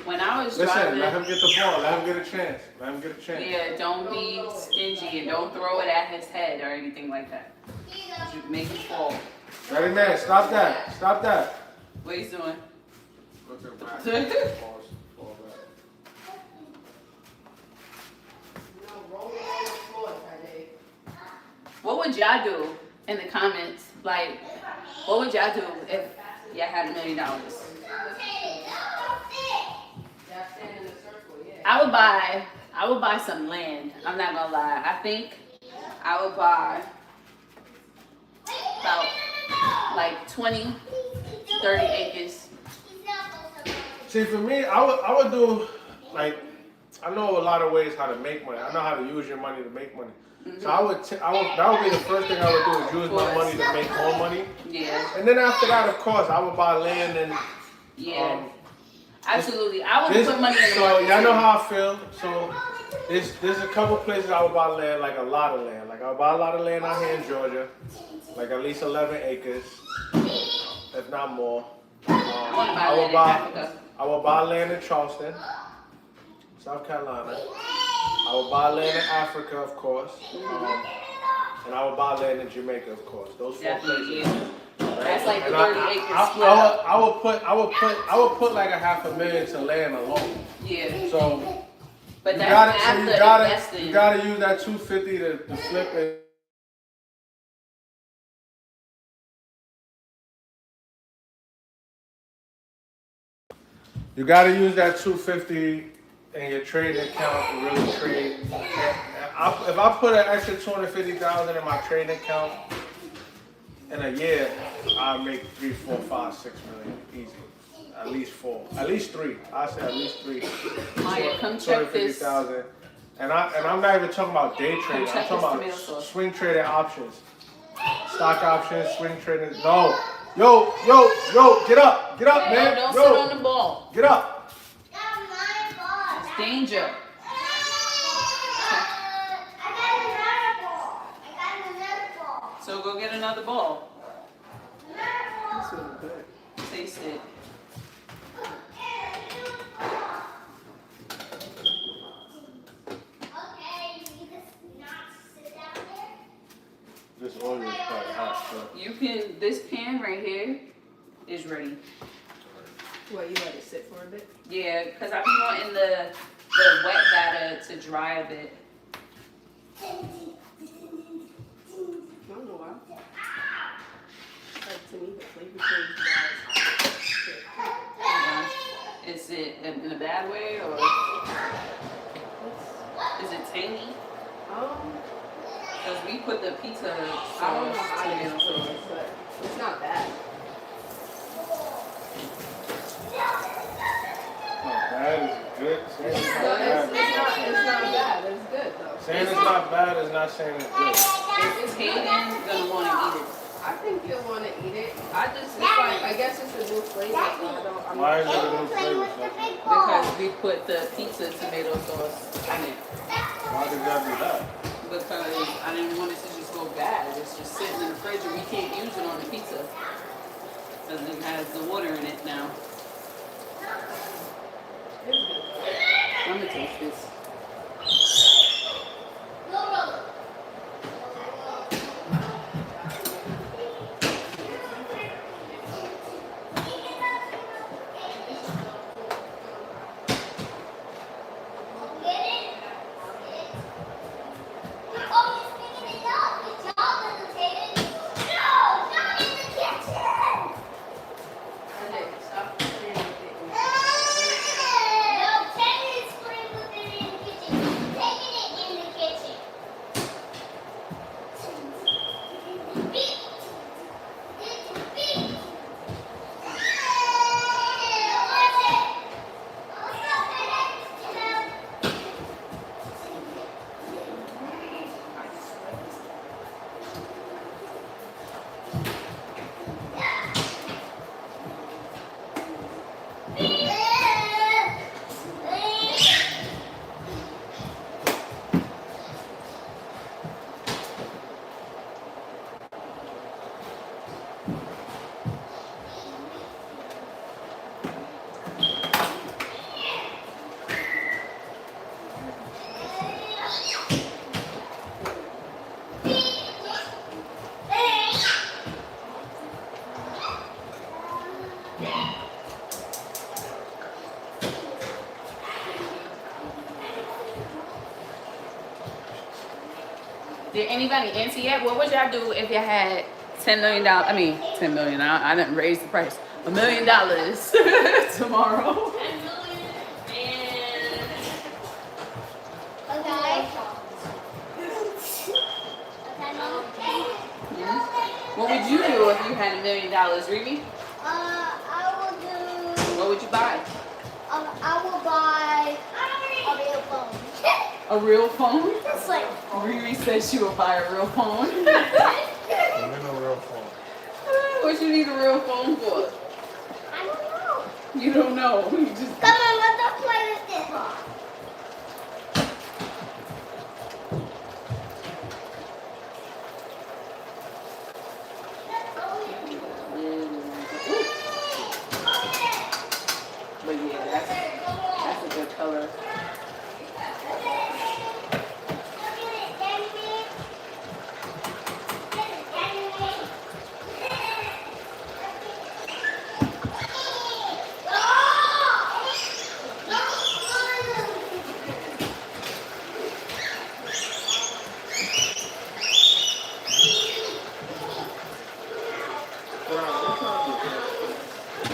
When I was Listen, driving, let him get the ball. Let him get a chance. Let him get a chance. yeah, don't be stingy and don't throw it at his head or anything like that. You make him fall. Ready, man? Stop that. Stop that. What he's doing? Look at back. Pause. Fall back. No, roll it on the floor, Friday. What would y'all do in the comments? Like, what would y'all do if y'all had $1 million? Yeah, stand in a circle, yeah. I would buy some land. I'm not gonna lie. I think I would buy about like 20, 30 acres. See, for me, I would do, like, I know a lot of ways how to make money. I know how to use your money to make money. So that would be the first thing I would do is use my money to make more money. Yeah. And then after that, of course, I would buy land and Yeah. Absolutely. I would put money in the So market. y'all know how I feel. So there's a couple places I would buy land, like a lot of land. Like I would buy a lot of land out here in Georgia, like at least 11 acres, if not more. I want to buy land in Africa. I would buy land in Charleston, South Carolina. I would buy land in Africa, of course. And I would buy land in Jamaica, of course. Those 4 Definitely, places. yeah. That's like the And 30 acres split up. I would put like $500,000 to land alone. Yeah. So But you that's after investing. you gotta use that 250 to flip it. You gotta use that 250 in your trading account to really trade. If I put an extra 250,000 in my trading account in a year, I'll make 3, 4, 5, 6 million easy. At least 4, at least 3. I say at least 3. Maya, come check this. 250,000. And I'm not even talking about day trading. I'm check talking this tomato about sauce. swing trading options, stock options, swing trading. No, yo, get up, man. Don't Yo, sit on the ball. get up. It's danger. So go get another ball. That's really good. Taste it. This oil is quite hot, so. You can, this pan right here is ready. What, you let it sit for a bit? Yeah, because I've been wanting the wet batter to dry a bit. I don't know why. Like, to me, the flavor changes Is it in a bad way or is it tangy? Because we put the pizza I don't know sauce, how you tomato feel, sauce. but it's not bad. Not bad is good. Saying it's not It's bad. not bad. It's good, though. Saying it's not bad is not saying it's good. Is Hayden gonna want to eat it? I think you'll want to eat it. It's like, I guess it's a new flavor, so I'm Why is not it a new flavor? Because we put the pizza tomato sauce in it. Why did y'all do that? Because I didn't want it to just go bad. It's just sitting in the fridge and we can't use it on the pizza. Because it has the water in it now. I'm gonna taste this. Did anybody answer yet? What would y'all do if you had $10 million? I mean, 10 million. I didn't raise the price. $1 million tomorrow. 10 million and Okay. What would you do if you had $1 million, Riri? I will do. What would you buy? I will buy a real phone. A real phone? Just like Riri says she will buy a real phone. Give me no real phone. What you need a real phone for? I don't know. You don't know. You just. Come on, let's play with this. But yeah, that's a good color.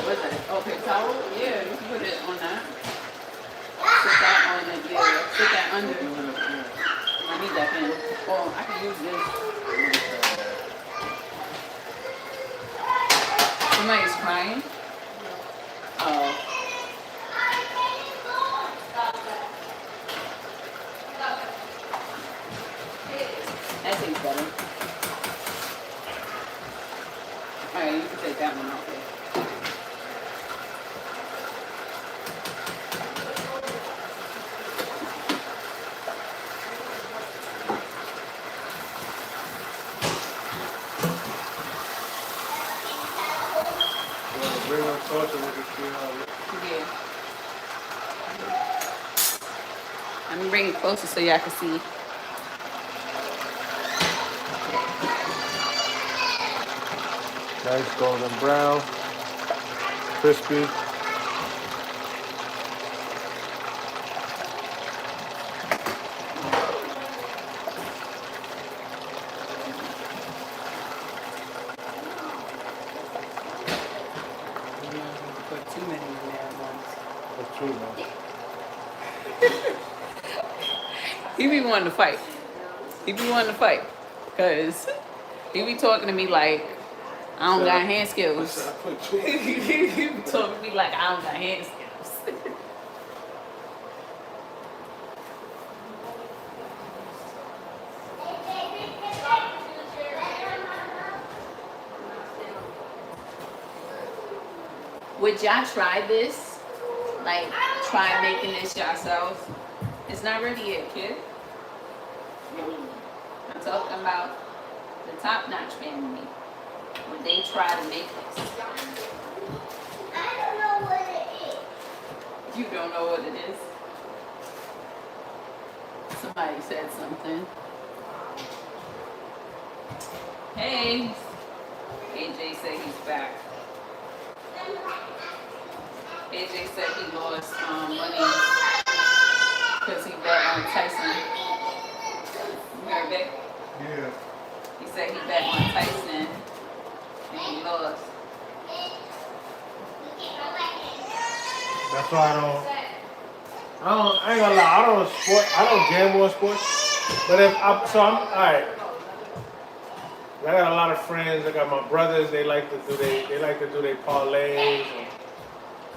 What's that? Oh, paper towel? Yeah, you can put it on that. Put that on it, yeah. Put that under. I need that pen. Oh, I can use this. Somebody's crying? Oh. That tastes better. Alright, you can take that one off there. Bring on torture with the tree out. Yeah. Let me bring it closer so y'all can see. Nice golden brown, crispy. Put too many in there at once. That's true, man. He be wanting to fight. He be wanting to fight. Cause he be talking to me like I don't got hand skills. I put two. He be talking to me like I don't got hand skills. Would y'all try this? Like, try making this yourselves? It's not really it, kid. I'm talking about the top-notch family. Would they try to make this? I don't know what it is. You don't know what it is? Somebody said something. Hey. AJ said he's back. AJ said he lost money because he bet on Tyson. You heard that? Yeah. He said he bet on Tyson and he lost. That's why I ain't gonna lie, I don't gamble on sports. But I'm alright. I got a lot of friends, I got my brothers, they like to do their parlays and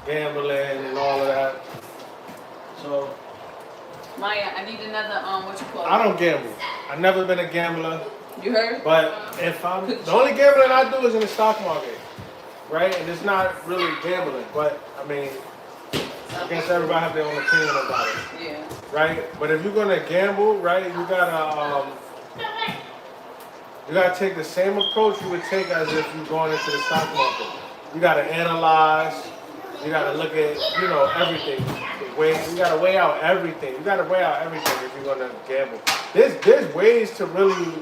gambling and all of that. So Maya, I need another what you call it? I don't gamble. I've never been a gambler. You heard? But if the only gambling I do is in the stock market. Right? And it's not really gambling. But I mean, I guess everybody have their own opinion about it. Yeah. Right? But if you're gonna gamble, right, you gotta take the same approach you would take as if you're going into the stock market. You gotta analyze, you gotta look at, everything. You gotta weigh out everything. You gotta weigh out everything if you're gonna gamble. There's ways to really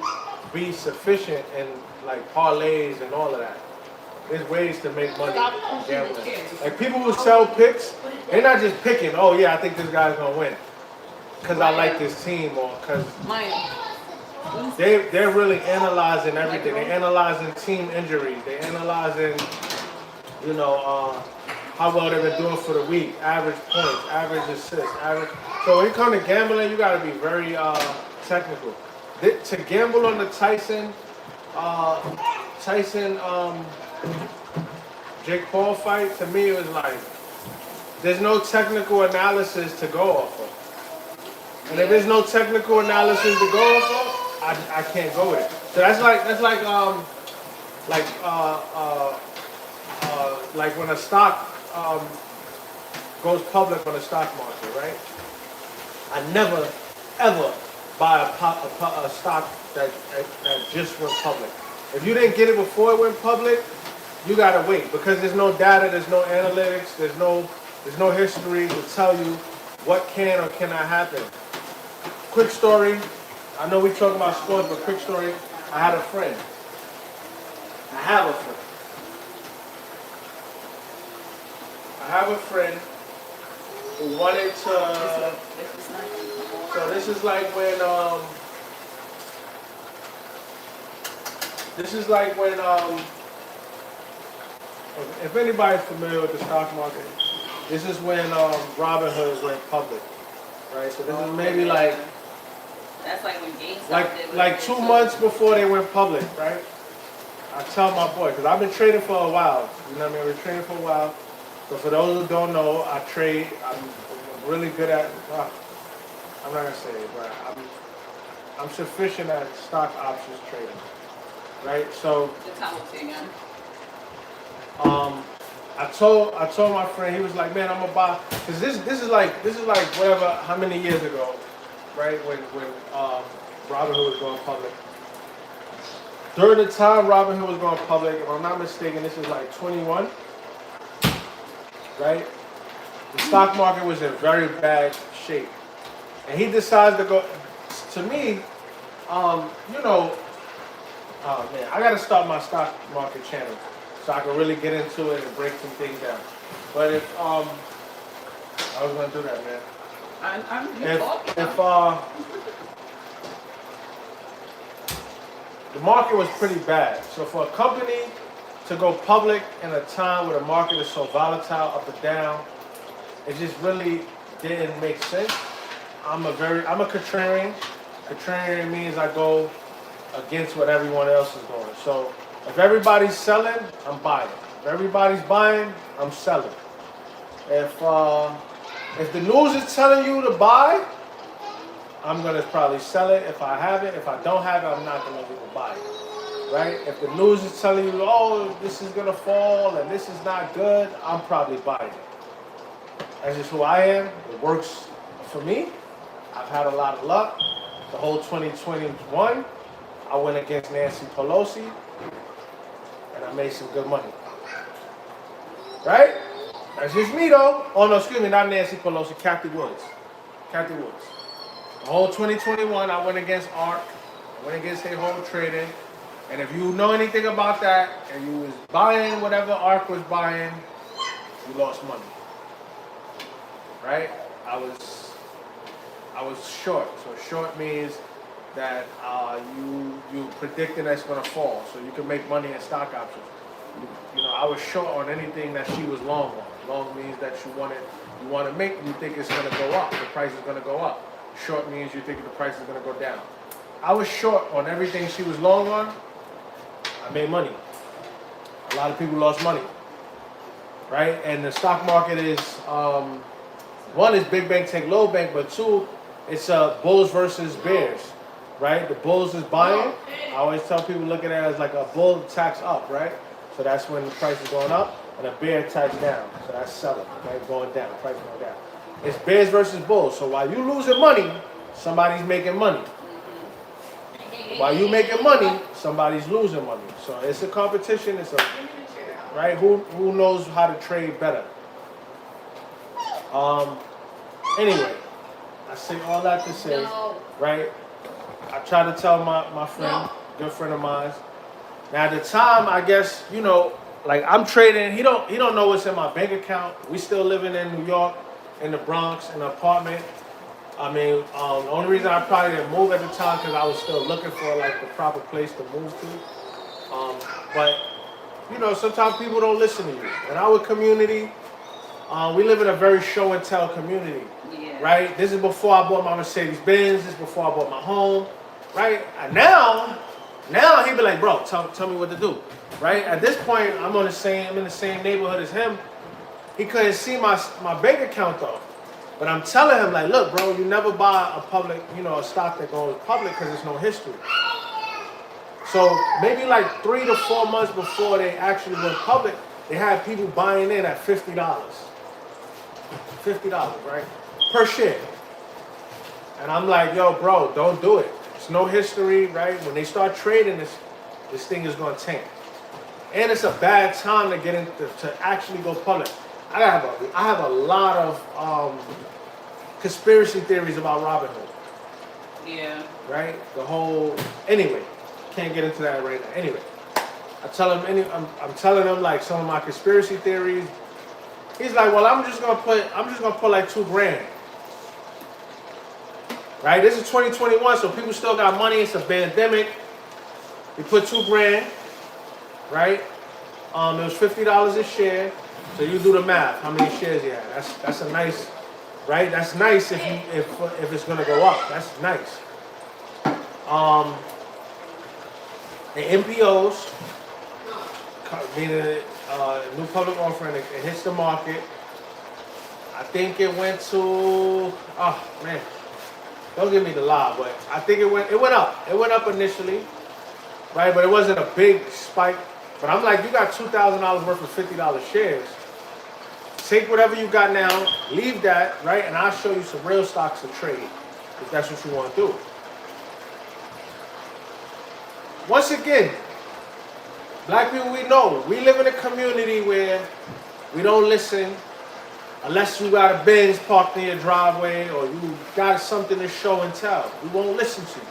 be sufficient in like parlays and all of that. There's ways to make money in gambling. Like people who sell picks, they're not just picking, oh yeah, I think this guy's gonna win. Cause I like this team or cause Maya, They're really analyzing everything. They're analyzing team injuries. They're analyzing, you know, how well they've been doing for the week, average points, average assists, average. So when you come to gambling, you got to be very technical. To gamble on the Tyson Jake Paul fight, to me it was like there's no technical analysis to go off of, and if there's no technical analysis to go off of, I can't go with it. So that's like when a stock goes public on the stock market, right? I never ever buy a stock that just went public. If you didn't get it before it went public, you gotta wait because there's no data, there's no analytics, there's no history to tell you what can or cannot happen. Quick story. I know we talk about sports, but quick story. I have a friend who wanted to. So this is like when if anybody's familiar with the stock market, this is when Robin Hood went public, right? So this is maybe like That's like when GameStop like 2 months before they went public, right? I tell my boy, because I've been trading for a while. You know what I mean? I've been trading for a while. So for those who don't know, I trade. I'm really good at. I'm not gonna say it, but I'm sufficient at stock options trading, right? So I told my friend, he was like, man, I'm gonna buy, because this is like whatever, how many years ago, right? When Robin Hood was going public. During the time Robin Hood was going public, if I'm not mistaken, this is like 21, right? The stock market was in very bad shape. And he decides to go, to me, you know, oh man, I gotta start my stock market channel so I can really get into it and break some things down. But if, I was gonna do that, man. The market was pretty bad. So for a company to go public in a time where the market is so volatile, up and down, it just really didn't make sense. I'm a contrarian. Contrarian means I go against what everyone else is doing. So if everybody's selling, I'm buying. If everybody's buying, I'm selling. If the news is telling you to buy, I'm gonna probably sell it if I have it. If I don't have it, I'm not gonna buy it. Right? If the news is telling you, oh, this is gonna fall and this is not good, I'm probably buying it. That's just who I am. It works for me. I've had a lot of luck. The whole 2021, I went against Nancy Pelosi, and I made some good money. Right? That's just me, though. Oh, no, excuse me, not Nancy Pelosi, Kathy Woods. Kathy Woods. The whole 2021, I went against ARK. I went against her whole trading. And if you know anything about that, and you was buying whatever ARK was buying, you lost money. Right? I was short. So short means that you predicting that's gonna fall, so you can make money in stock options. You know, I was short on anything that she was long on. Long means that you think it's gonna go up. The price is gonna go up. Short means you think the price is gonna go down. I was short on everything she was long on. I made money. A lot of people lost money, right? And the stock market is one is big bank take low bank, but two, it's bulls versus bears, right? The bulls is buying. I always tell people look at it as like a bull tax up, right? So that's when the price is going up, and a bear tax down. So that's selling, right? Going down, price going down. It's bears versus bulls. So while you losing money, somebody's making money. While you making money, somebody's losing money. So it's a competition. It's a right. Who knows how to trade better? Anyway, I say all that to say, right? I try to tell my friend, good friend of mine. Now at the time, I guess, you know, like I'm trading, he don't know what's in my bank account. We still living in New York, in the Bronx, in an apartment. I mean, the only reason I probably didn't move at the time because I was still looking for like the proper place to move to. But you know, sometimes people don't listen to you. In our community, we live in a very show and tell community, Yeah. right? This is before I bought my Mercedes Benz. This is before I bought my home, right? And now he be like, bro, tell me what to do, right? At this point, I'm in the same neighborhood as him. He couldn't see my bank account though. But I'm telling him, like, look, bro, you never buy a public, you know, a stock that goes public because there's no history. So maybe like 3 to 4 months before they actually went public, they had people buying in at $50. $50, right? Per share. And I'm like, yo, bro, don't do it. It's no history, right? When they start trading this thing is going to tank. And it's a bad time to get into to actually go public. I have a lot of conspiracy theories about Robinhood. Yeah. Right? Anyway, can't get into that right now. Anyway, I'm telling him like some of my conspiracy theories. He's like, well, I'm just gonna put like $2,000. Right? This is 2021, so people still got money. It's a pandemic. We put $2,000. Right? It was $50 a share. So you do the math. How many shares you have? That's a nice, right? That's nice if it's gonna go up. That's nice. The MPOs, meaning new public offering, it hits the market. I think it went to, oh man, don't give me the lie, but I think it went up. It went up initially, right? But it wasn't a big spike. But I'm like, you got $2,000 worth of $50 shares. Take whatever you got now, leave that, right? And I'll show you some real stocks to trade if that's what you want to do. Once again, black people, we know. We live in a community where we don't listen unless you got a Benz parked in your driveway or you got something to show and tell. We won't listen to you.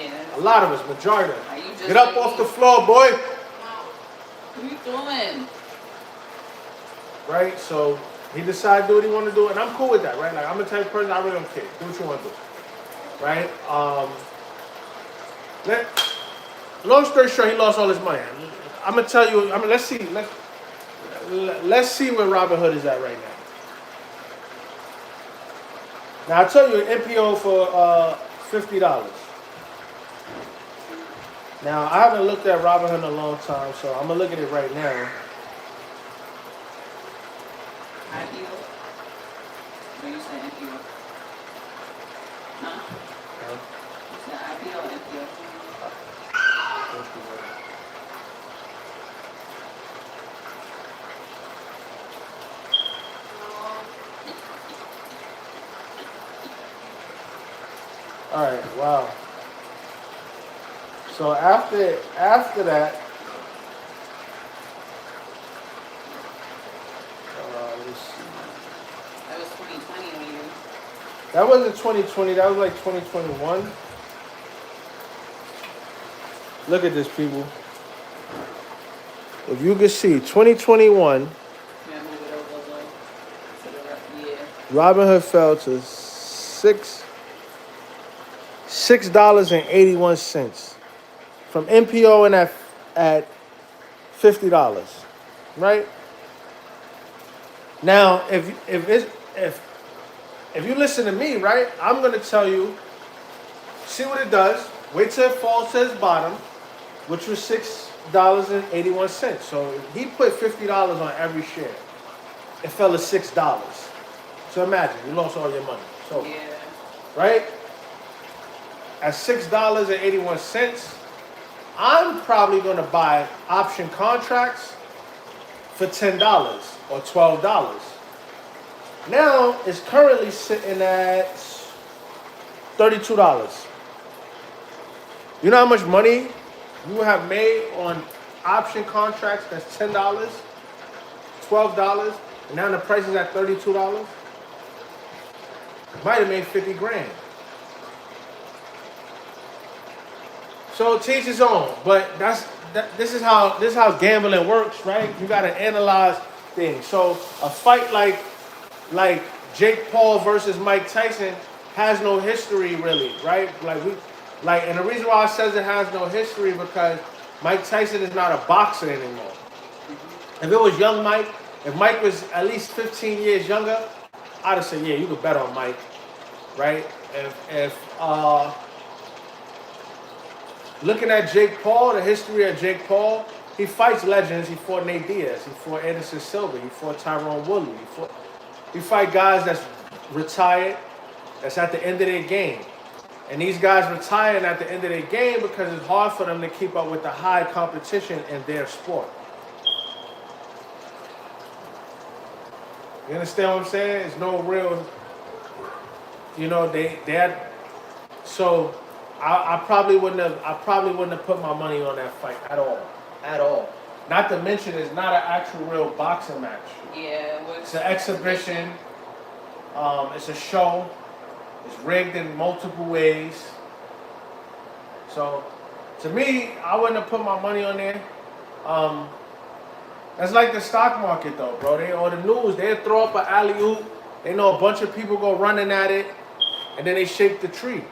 Yeah. A lot of us, majority of Are you us. just Get up like off me? the floor, boy. What are you doing? Right? So he decided to do what he wanted to do, and I'm cool with that, right? Like, I'm the type of person, I really don't care. Do what you want to do. Right? Long story short, he lost all his money. I'm gonna tell you. Let's see where Robinhood is at right now. Now I tell you an MPO for $50. Now I haven't looked at Robinhood in a long time, so I'm gonna look at it right now. IPO? What you said IPO? Huh? You said IPO or MPO? All right, wow. So after that, let's see. That was 2020 on you. That wasn't 2020. That was like 2021. Look at this, people. If you can see, 2021, Yeah, move it over a little to the left. Yeah. Robinhood fell to $6.81 from MPO and at $50, right? Now, if you listen to me, right, I'm gonna tell you, see what it does. Wait till it falls to its bottom, which was $6.81. So he put $50 on every share. It fell to $6. So imagine you lost all your money. So Yeah. right at $6.81, I'm probably gonna buy option contracts for $10 or $12. Now it's currently sitting at $32. You know how much money you have made on option contracts? That's $10, $12, and now the price is at $32. Might have made 50 grand. So to each his own, but this is how gambling works, right? You gotta analyze things. So a fight like Jake Paul versus Mike Tyson, has no history really, right? And the reason why I says it has no history because Mike Tyson is not a boxer anymore. If it was young Mike, if Mike was at least 15 years younger, I'd have said, yeah, you could bet on Mike, right? If looking at Jake Paul, the history of Jake Paul, he fights legends. He fought Nate Diaz. He fought Anderson Silva. He fought Tyrone Woodley. He fight guys that's retired, that's at the end of their game. And these guys retiring at the end of their game because it's hard for them to keep up with the high competition in their sport. You understand what I'm saying? It's no real, they had, so I probably wouldn't have put my money on that fight at all. Not to mention it's not an actual real boxing match. Yeah. It's an exhibition. It's a show. It's rigged in multiple ways. So, to me, I wouldn't have put my money on there. That's like the stock market, though, bro. Or the news, they throw up an alley-oop. They know a bunch of people go running at it, and then they shake the tree.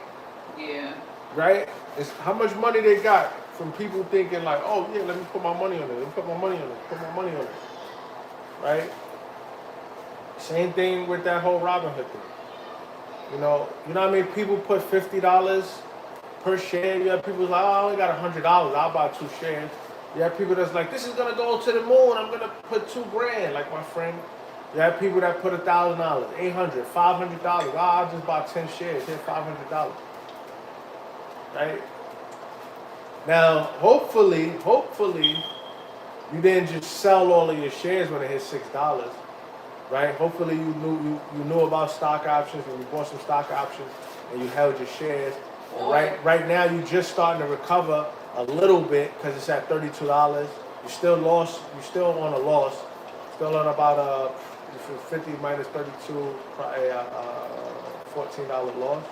Yeah. Right? It's how much money they got from people thinking like, oh, yeah, let me put my money on it. Let me put my money on it. Put my money on it. Right? Same thing with that whole Robinhood thing. You know how many people put $50 per share? You have people like, oh, I only got $100. I'll buy 2 shares. You have people that's like, this is gonna go to the moon. I'm gonna put $2,000, like my friend. You have people that put $1,000, $800, $500. Oh, I'll just buy 10 shares. Here's $500. Right? Now, hopefully, you didn't just sell all of your shares when it hit $6. Right? Hopefully you knew about stock options and you bought some stock options and you held your shares. And right now you're just starting to recover a little bit because it's at $32. You still on a loss. Still on about 50 minus 32, probably $14 loss.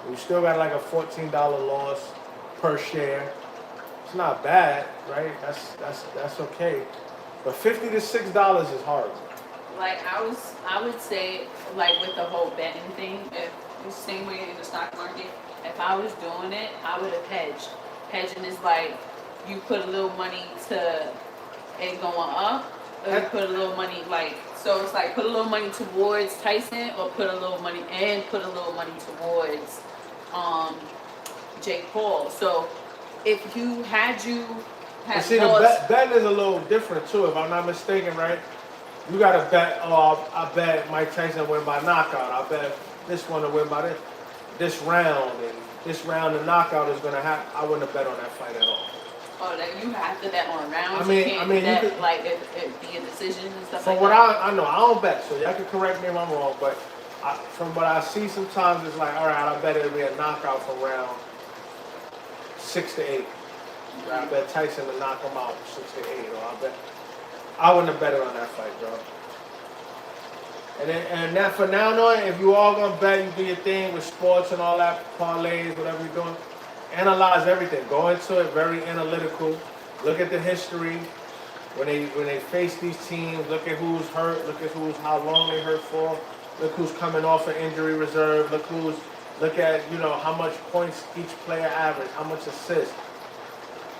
You still got like a $14 loss per share. It's not bad, right? That's okay. But $50 to $6 is hard. Like I would say, like with the whole betting thing, if the same way in the stock market, if I was doing it, I would have hedged. Hedging is like you put a little money to it going up, or you put a little money so it's like put a little money towards Tyson, or put a little money towards Jake Paul. So if you had the betting is a little different too, if I'm not mistaken, right? You gotta bet. I bet Mike Tyson win by knockout. I bet this one to win by this round, and this round the knockout is gonna happen. I wouldn't have bet on that fight at all. Oh, that you have to bet on rounds. I you can't bet, you could, like it be a decision and stuff. From like what that. I know, I don't bet, so y'all can correct me if I'm wrong. But from what I see, sometimes it's like, all right, I bet it'll be a knockout from round 6 to 8. I bet Tyson to knock him out 6 to 8, or I wouldn't have bet it on that fight, bro. And that for now on, if you all gonna bet, you do your thing with sports and all that, parlays, whatever you're doing. Analyze everything. Go into it very analytical. Look at the history. When they face these teams, look at who's hurt. Look at how long they hurt for. Look who's coming off an injury reserve. Look at how much points each player average, how much assists.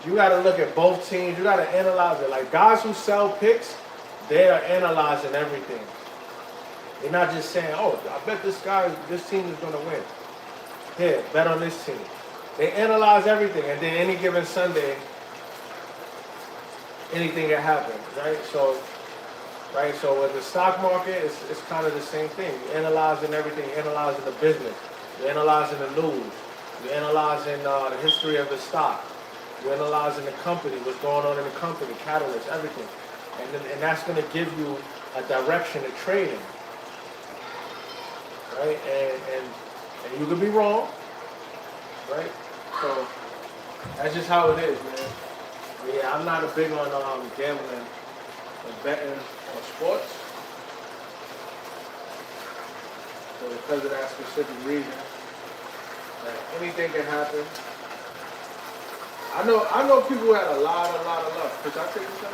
You got to look at both teams. You got to analyze it. Like guys who sell picks, they are analyzing everything. They're not just saying, "Oh, I bet this team is going to win." Here, bet on this team. They analyze everything, and then any given Sunday, anything can happen, right? So with the stock market, it's kind of the same thing. You're analyzing everything. You're analyzing the business. You're analyzing the news. You're analyzing the history of the stock. You're analyzing the company, what's going on in the company, catalysts, everything. And that's going to give you a direction of trading. Right? And you could be wrong. Right? So that's just how it is, man. But yeah, I'm not a big on gambling and betting on sports. So because of that specific reason, anything can happen. I know people who had a lot of luck. Could I take this out?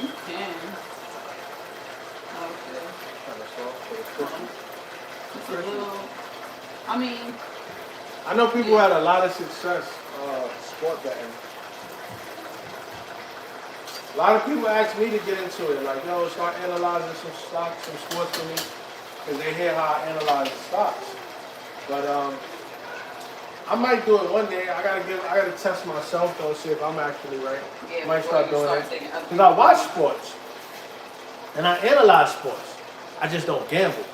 You can. Okay. Kind of soft, but it's cushion. It's a little, I mean, I know people had a lot of success sport betting. A lot of people ask me to get into it, like, yo, start analyzing some stocks, some sports for me, because they hear how I analyze the stocks. But I might do it one day. I gotta test myself though, see if I'm actually right. yeah, I might before start you doing start it. taking other Because I watch people's sports and I analyze sports. I just don't gamble.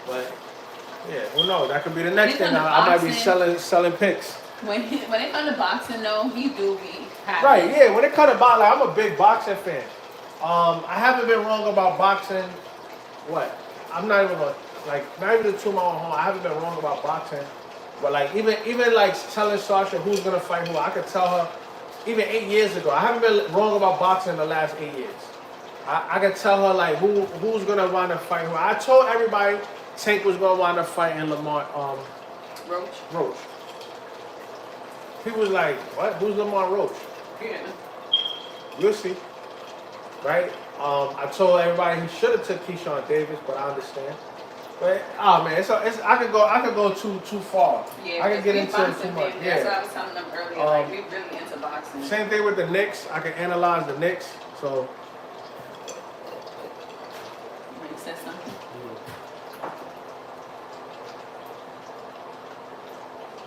But yeah, who knows? That could be the next When it thing. comes to I might be boxing- selling picks. When it comes to boxing though, he do be happy. Right, yeah. When it comes to boxing, like, I'm a big boxing fan. I haven't been wrong about boxing. What? I'm not even gonna not even to toot my own horn. I haven't been wrong about boxing. But like even like telling Sasha who's gonna fight who, I could tell her even 8 years ago. I haven't been wrong about boxing in the last 8 years. I could tell her like who's gonna wind up fighting who. I told everybody Tank was gonna wind up fighting Lamar Roach. People was like, what? Who's Lamar Roach? Yeah. You'll see. Right? I told everybody he should have took Keyshawn Davis, but I understand. But man, I could go too far. Yeah, I could get we into it too boxing much. fan. That's what Yeah. I was telling them earlier. Like we really into boxing. Same thing with the Knicks. I can analyze the Knicks. So Makes sense. Something.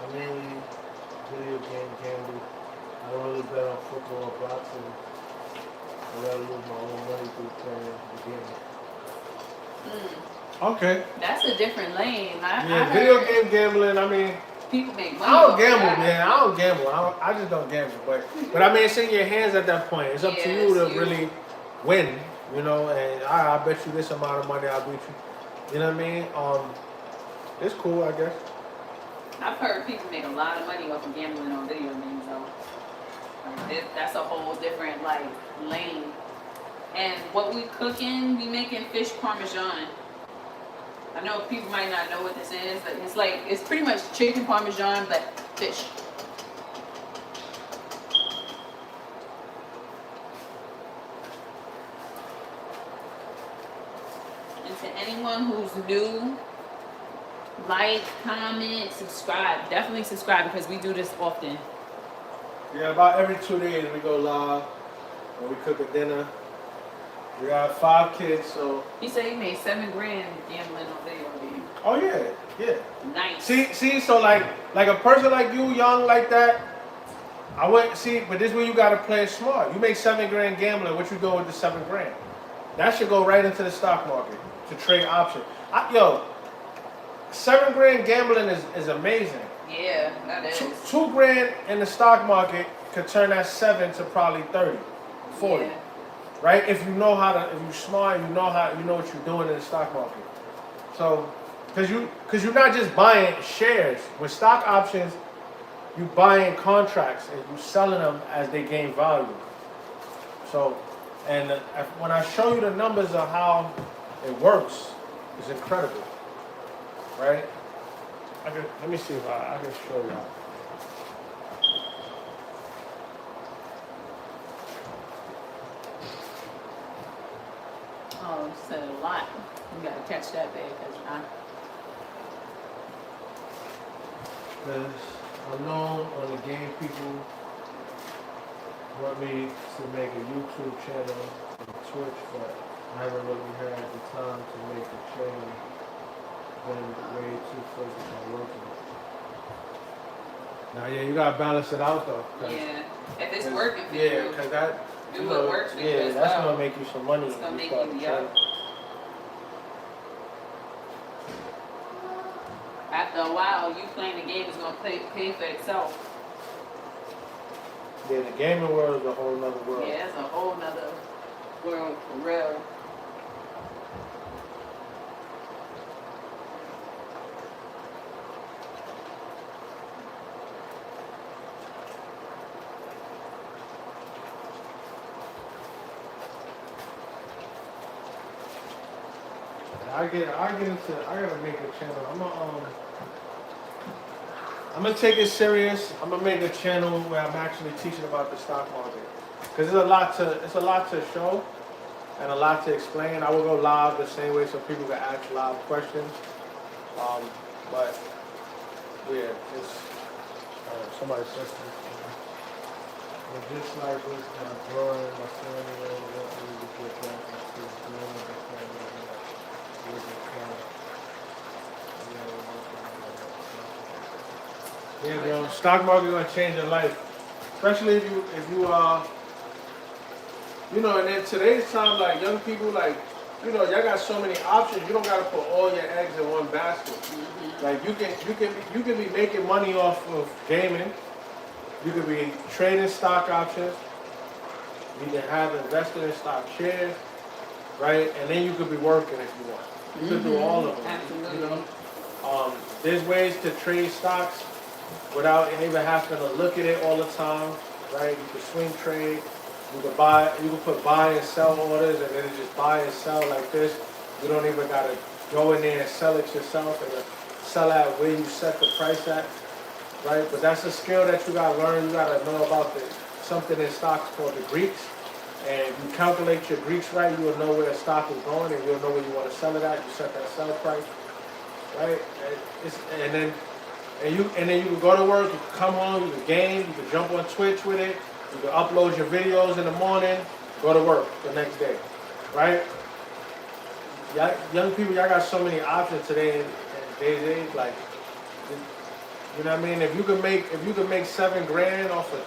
I mainly video game gamble. I don't really bet on football or boxing. I rather lose my own money through playing the game. Okay. That's a different lane. I Yeah, heard video game gambling. I mean, people make money. I don't off gamble, that. man. I don't gamble. I just don't gamble. But I mean, it's in your hands at that point. It's up to Yeah, you to it's you. really win, you know. And I bet you this amount of money, I'll beat you. You know what I mean? It's cool, I guess. I've heard people make a lot of money off of gambling on video games though. That's a whole different lane. And what we cooking, we making fish parmesan. I know people might not know what this is, but it's pretty much chicken parmesan but fish. And to anyone who's new, like, comment, subscribe. Definitely subscribe because we do this often. Yeah, about every 2 days we go live and we cook a dinner. We got 5 kids, so. He said he made $7 grand gambling on video games. Oh yeah, yeah. Nice. See, so like a person like you, young like that, I went see, but this is where you gotta play it smart. You make $7 grand gambling, what you doing with the $7 grand? That should go right into the stock market to trade options. $7 grand gambling is amazing. Yeah, that is. 2 grand in the stock market could turn that 7 to probably 30, 40. Yeah. Right? If you're smart, you know what you're doing in the stock market. So, because you're not just buying shares. With stock options, you buying contracts and you selling them as they gain value. So, and when I show you the numbers of how it works, it's incredible. Right? Let me see if I can show you. Oh, you said a lot. You gotta catch that, babe, Because I know on the game people want me to make a YouTube channel and Twitch, but I haven't really had the time to make a channel. Been way too focused on working. Now, yeah, you gotta balance it out though. Yeah. If it's working for Yeah, you, because that. do you what know, works for you yeah, as that's well. gonna make you some money. It's gonna when make start you, the yeah. channel. After a while, you playing the game is gonna pay for itself. Yeah, the gaming world is a whole nother world. Yeah, it's a whole nother world for real. I gotta make a channel. I'm gonna take it serious. I'm gonna make a channel where I'm actually teaching about the stock market. Cause it's a lot to show. and a lot to explain. I will go live the same way so people can ask live questions. But yeah, it's somebody said something. But just like with my drawing, my family, what we would get back into doing the yeah, bro. Stock market gonna change your life, especially if you you know. And in today's time, like young people, like y'all got so many options. You don't gotta put all your eggs in one basket. Like you can be making money off of gaming. You could be trading stock options. You can have invested in stock shares, right? And then you could be working if you want. You could do all of them. Absolutely. You know, there's ways to trade stocks without even having to look at it all the time, right? You can swing trade. You can buy. You can put buy and sell orders, and then it just buy and sell like this. You don't even gotta go in there and sell it yourself, and sell at where you set the price at. Right, but that's a skill that you gotta learn. You gotta know about something in stocks called the Greeks, and you calculate your Greeks right. You'll know where a stock is going, and you'll know where you want to sell it at. You set that sell price, right? And then you can go to work. You can come home. You can game. You can jump on Twitch with it. You can upload your videos in the morning. Go to work the next day, right? Young people, y'all got so many options today in today's age, like. You know what I mean? If you could make $7 grand off of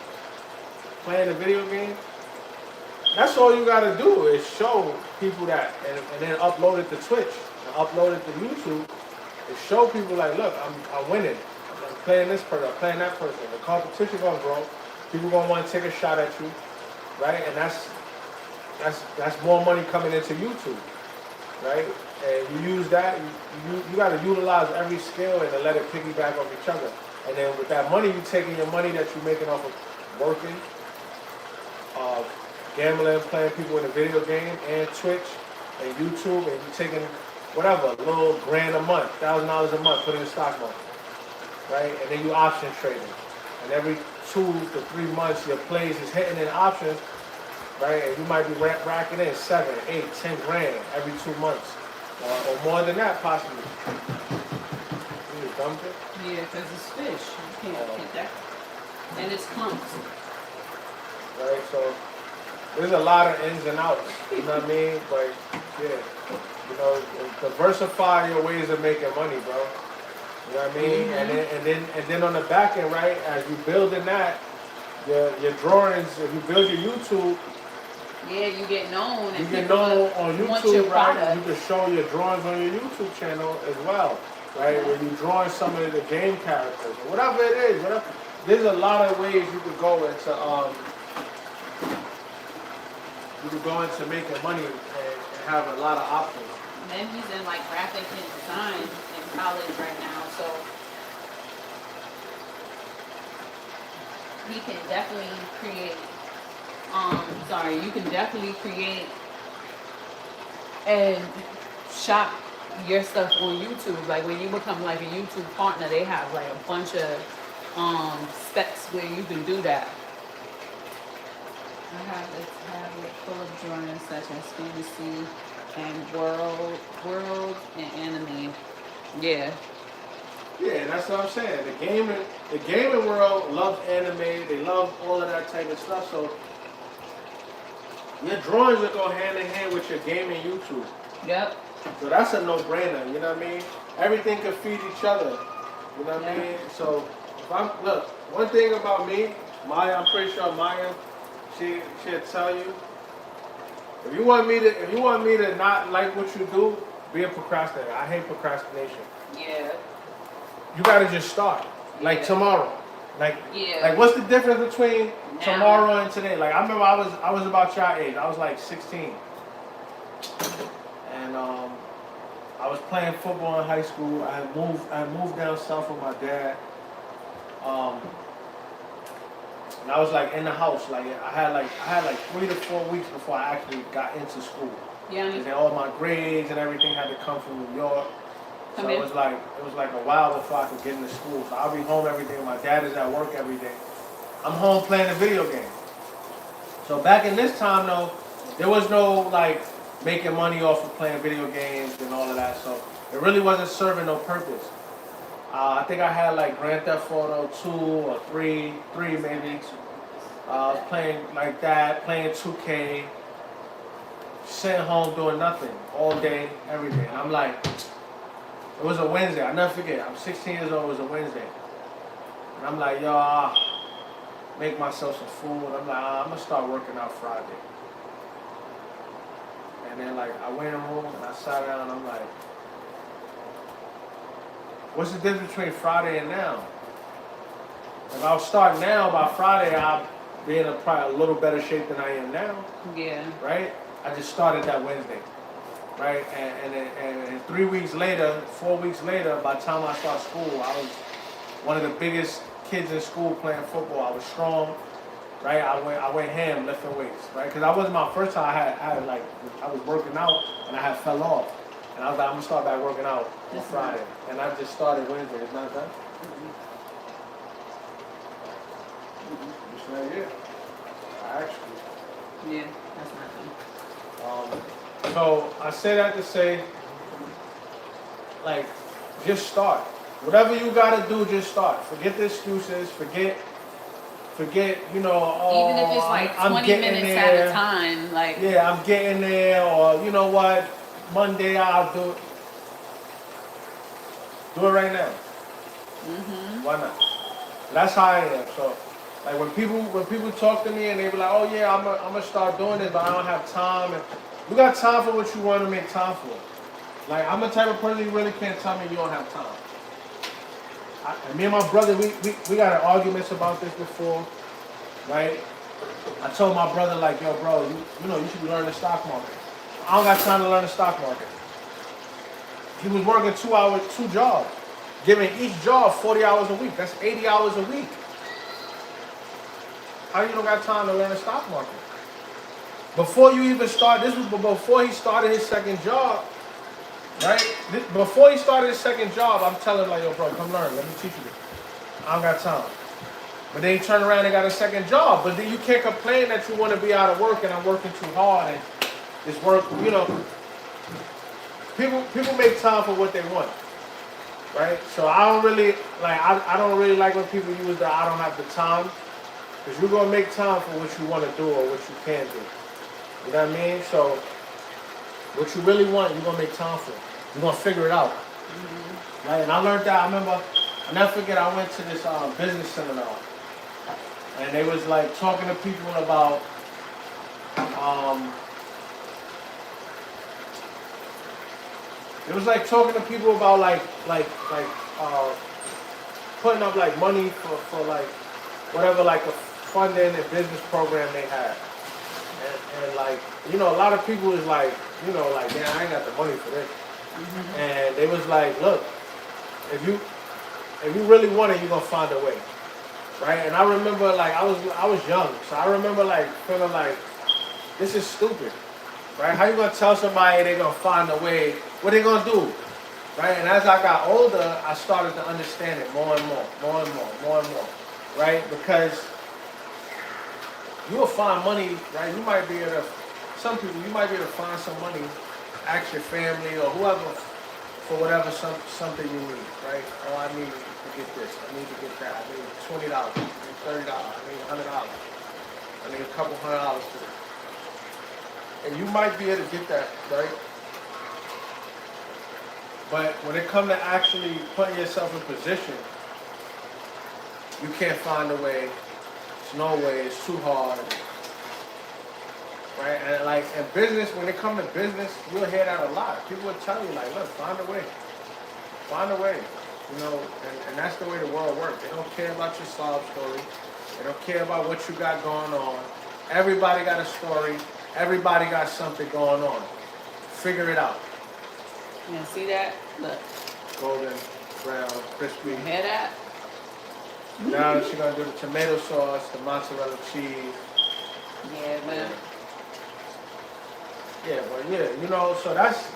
playing a video game, that's all you gotta do is show people that, and then upload it to Twitch and upload it to YouTube, and show people like, look, I'm winning. I'm playing this person, I'm playing that person. The competition gonna grow. People gonna want to take a shot at you, right? And that's more money coming into YouTube, right? And you use that, you got to utilize every skill and then let it piggyback off each other. And then with that money, you're taking your money that you're making off of working, gambling, playing people in a video game, and Twitch, and YouTube, and you're taking whatever, a little grand a month, $1,000 a month, put in the stock market, right? And then you option trading. And every 2 to 3 months, your plays is hitting in options, right? And you might be racking in 7, 8, 10 grand every 2 months. Or more than that, possibly. You just dumped it? Yeah, because it's fish. You can't get that. And it's clumps. Right, so there's a lot of ins and outs, you know what I mean? But yeah, diversify your ways of making money, bro. You know what I mean? Mm-hmm. And then on the back end, right, as you building that, your drawings, if you build your YouTube, yeah, you get known. You get known on YouTube, right? You can show your drawings on your YouTube channel as well, right? Where you drawing some of the game characters or whatever it is. There's a lot of ways you could go into making money and have a lot of options. And then he's in like graphic and design in college right now, so he can definitely create. You can definitely create and shop your stuff on YouTube. Like when you become like a YouTube partner, they have like a bunch of specs where you can do that. I have this tablet full of drawings such as fantasy and world and anime. Yeah. Yeah, that's what I'm saying. The gaming world loves anime. They love all of that type of stuff. So your drawings will go hand in hand with your gaming YouTube. Yep. So that's a no-brainer, you know what I mean? Everything can feed each other, you know what I mean? So, look, one thing about me, Maya, I'm pretty sure Maya, she'll tell you, if you want me to not like what you do, be a procrastinator. I hate procrastination. Yeah. You gotta just start, like tomorrow. Like yeah. What's the difference between tomorrow and today? Like I remember I was about your age. I was like 16, and I was playing football in high school. I moved down south with my dad, and I was like in the house. Like I had like 3 to 4 weeks before I actually got into school. Yeah. And then all my grades and everything had to come from New York. So it was like a while before I could get into school. So I'll be home every day. My dad is at work every day. I'm home playing a video game. So back in this time though, there was no like making money off of playing video games and all of that. So it really wasn't serving no purpose. I think I had like Grand Theft Auto 2 or 3 maybe. I was playing like that, playing 2K, sitting home doing nothing all day, every day. And I'm like, it was a Wednesday. I'll never forget. I'm 16 years old. It was a Wednesday. And I'm like, yo, make myself some food. I'm like, I'm going to start working out Friday. And then, like, I went in the room and I sat down and I'm like, what's the difference between Friday and now? If I'll start now, by Friday, I'll be in probably a little better shape than I am now. Yeah. Right? I just started that Wednesday. Right? And 3 weeks later, 4 weeks later, by the time I started school, I was one of the biggest kids in school playing football. I was strong. Right? I went ham lifting weights. Right? Because that wasn't my first time. I was working out and I had fell off. And I was like, I'm going to start back working out on Friday. And I just started Wednesday. It's not done? It's not yet. Actually. Yeah, that's not done. So I say that to say, like, just start. Whatever you gotta do, just start. Forget the excuses. Forget. You know. Oh, Even if it's like I'm 20 getting minutes there. at a time, like. Yeah, I'm getting there, or you know what? Monday I'll do it. Do it right now. Why not? That's how I am. So, like when people talk to me and they be like, oh yeah, I'm gonna start doing it, but I don't have time. And you got time for what you want to make time for. Like I'm the type of person you really can't tell me you don't have time. And me and my brother, we got arguments about this before, right? I told my brother like, yo, bro, you know you should be learning the stock market. I don't got time to learn the stock market. He was working 2 jobs, giving each job 40 hours a week. That's 80 hours a week. How you don't got time to learn the stock market? Before you even start, this was before he started his second job, right? Before he started his second job, I'm telling him like, yo, bro, come learn. Let me teach you this. I don't got time. But then he turned around and got a second job. But then you can't complain that you want to be out of work and I'm working too hard and this work, you know. People make time for what they want, right? So I don't really like when people use the I don't have the time. Because you're going to make time for what you want to do or what you can do. You know what I mean? So, what you really want, you're going to make time for. You're going to figure it out. Right? And I learned that, I'll never forget, I went to this business seminar. And they was like talking to people about, it was like talking to people about putting up like money for like, whatever like a funding and business program they had. And like, you know, a lot of people is like, you know, like, man, I ain't got the money for this. And they was like, look, if you really want it, you're gonna find a way. Right? And I remember like I was young, so I remember like feeling like this is stupid. Right? How you gonna tell somebody they're gonna find a way? What they gonna do? Right? And as I got older, I started to understand it more and more. Right? Because you will find money, right? You might be able to, some people, you might be able to find some money, ask your family or whoever for whatever something you need, right? Oh, I need to get this, I need to get that, I need $20, I need $30, I need $100, I need a couple $100 for this. And you might be able to get that, right? But when it comes to actually putting yourself in position, you can't find a way. There's no way. It's too hard. Right? And like in business, when it comes to business, you'll hear that a lot. People will tell you like, look, find a way. Find a way. You know, and that's the way the world works. They don't care about your sob story. They don't care about what you got going on. Everybody got a story. Everybody got something going on. Figure it out. Yeah, see that? Look. Golden, brown, crispy. You hear that? Now she's gonna do the tomato sauce, the mozzarella cheese. Yeah, man. Yeah, but yeah, you know, so that's.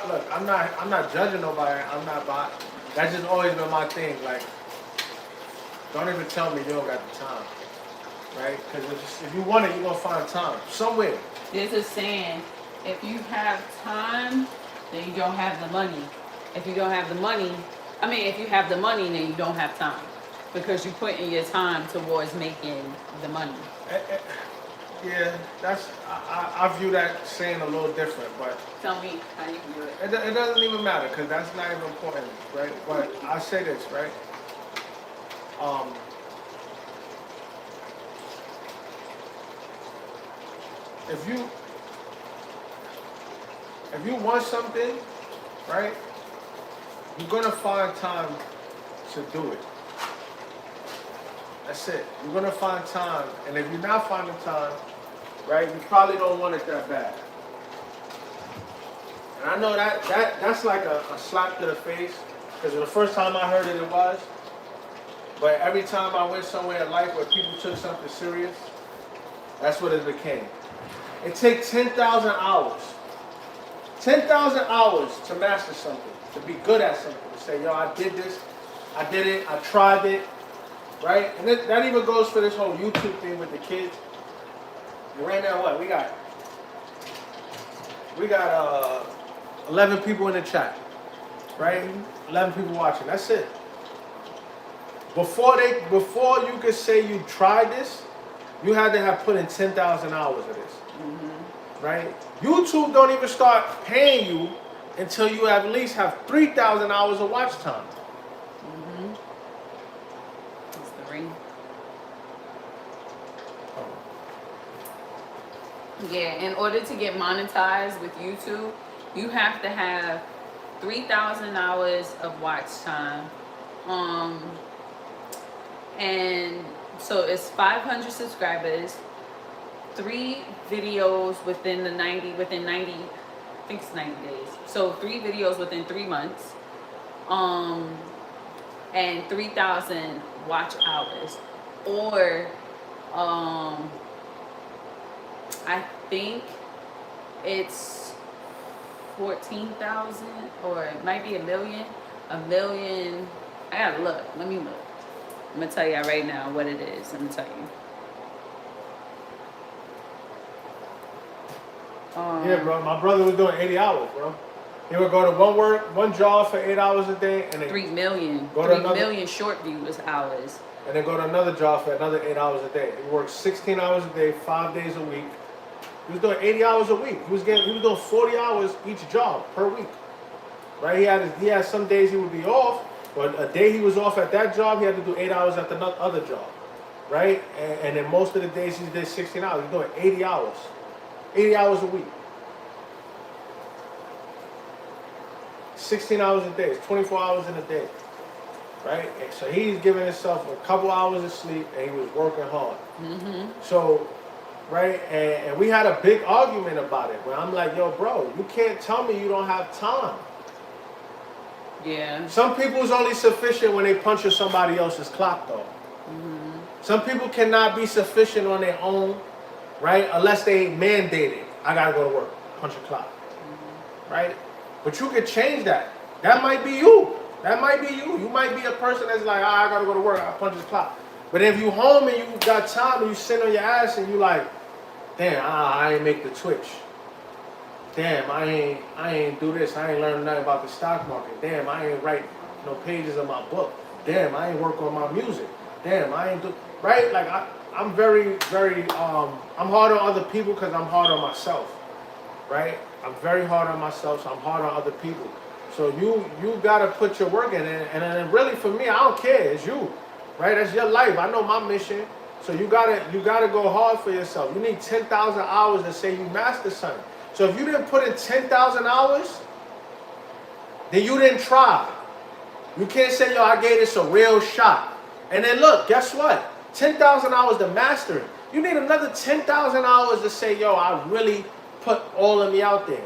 Look, I'm not judging nobody. I'm not. That's just always been my thing. Like, don't even tell me you don't got the time, right? Because if you want it, you're gonna find time somewhere. There's a saying, If you have time, then you don't have the money. If you don't have the money, if you have the money, then you don't have time. Because you put in your time towards making the money. Yeah, I view that saying a little different, but Tell me how you view it. it doesn't even matter because that's not even important, right? But I say this, right? If you want something, right, you're gonna find time to do it. That's it. You're gonna find time, and if you're not finding time, right, you probably don't want it that bad. And I know that's like a slap to the face, because the first time I heard it, it was. But every time I went somewhere in life where people took something serious, that's what it became. It takes 10,000 hours. 10,000 hours to master something, to be good at something, to say, yo, I did this, I did it, I tried it, right? And that even goes for this whole YouTube thing with the kids. And right now, what? We got 11 people in the chat, right? 11 people watching, that's it. Before you could say you tried this, you had to have put in 10,000 hours of this. Right? YouTube don't even start paying you until you at least have 3,000 hours of watch time. That's the ring. Yeah, in order to get monetized with YouTube, you have to have 3,000 hours of watch time. And so it's 500 subscribers, 3 videos within 90, I think it's 90 days. So 3 videos within 3 months, and 3,000 watch hours, or I think it's 14,000, or it might be a million. I gotta look. Let me look. I'm gonna tell y'all right now what it is. I'm gonna tell you. Yeah, bro. My brother was doing 80 hours, bro. He would go to one job for 8 hours a day, and then 3 million. Go to 3 another- million short views hours. and then go to another job for another 8 hours a day. He worked 16 hours a day, 5 days a week. He was doing 80 hours a week. He was doing 40 hours each job per week. Right? He had some days he would be off, but a day he was off at that job, he had to do 8 hours at the other job. Right? And then most of the days he did 16 hours. He's doing 80 hours. 80 hours a week. 16 hours a day. It's 24 hours in a day. Right? And so he's giving himself a couple hours of sleep, and he was working hard. So, right? And we had a big argument about it, where I'm like, yo, bro, you can't tell me you don't have time. Yeah. Some people's only sufficient when they punch somebody else's clock, though. Some people cannot be sufficient on their own, right? Unless they mandated, I gotta go to work, punch a clock, right? But you could change that. That might be you. That might be you. You might be a person that's like, I gotta go to work, I punch this clock. But if you home and you got time and you sit on your ass and you like, damn, I ain't make the Twitch. Damn, I ain't do this. I ain't learn nothing about the stock market. Damn, I ain't write no pages of my book. Damn, I ain't work on my music. Damn, I ain't do, right? Like I'm very, very, I'm hard on other people because I'm hard on myself, right? I'm very hard on myself, so I'm hard on other people. So you gotta put your work in, and really for me, I don't care. It's you, right? That's your life. I know my mission. So you gotta go hard for yourself. You need 10,000 hours to say you master something. So if you didn't put in 10,000 hours, then you didn't try. You can't say, yo, I gave this a real shot. And then look, guess what? 10,000 hours to master it. You need another 10,000 hours to say, yo, I really put all of me out there.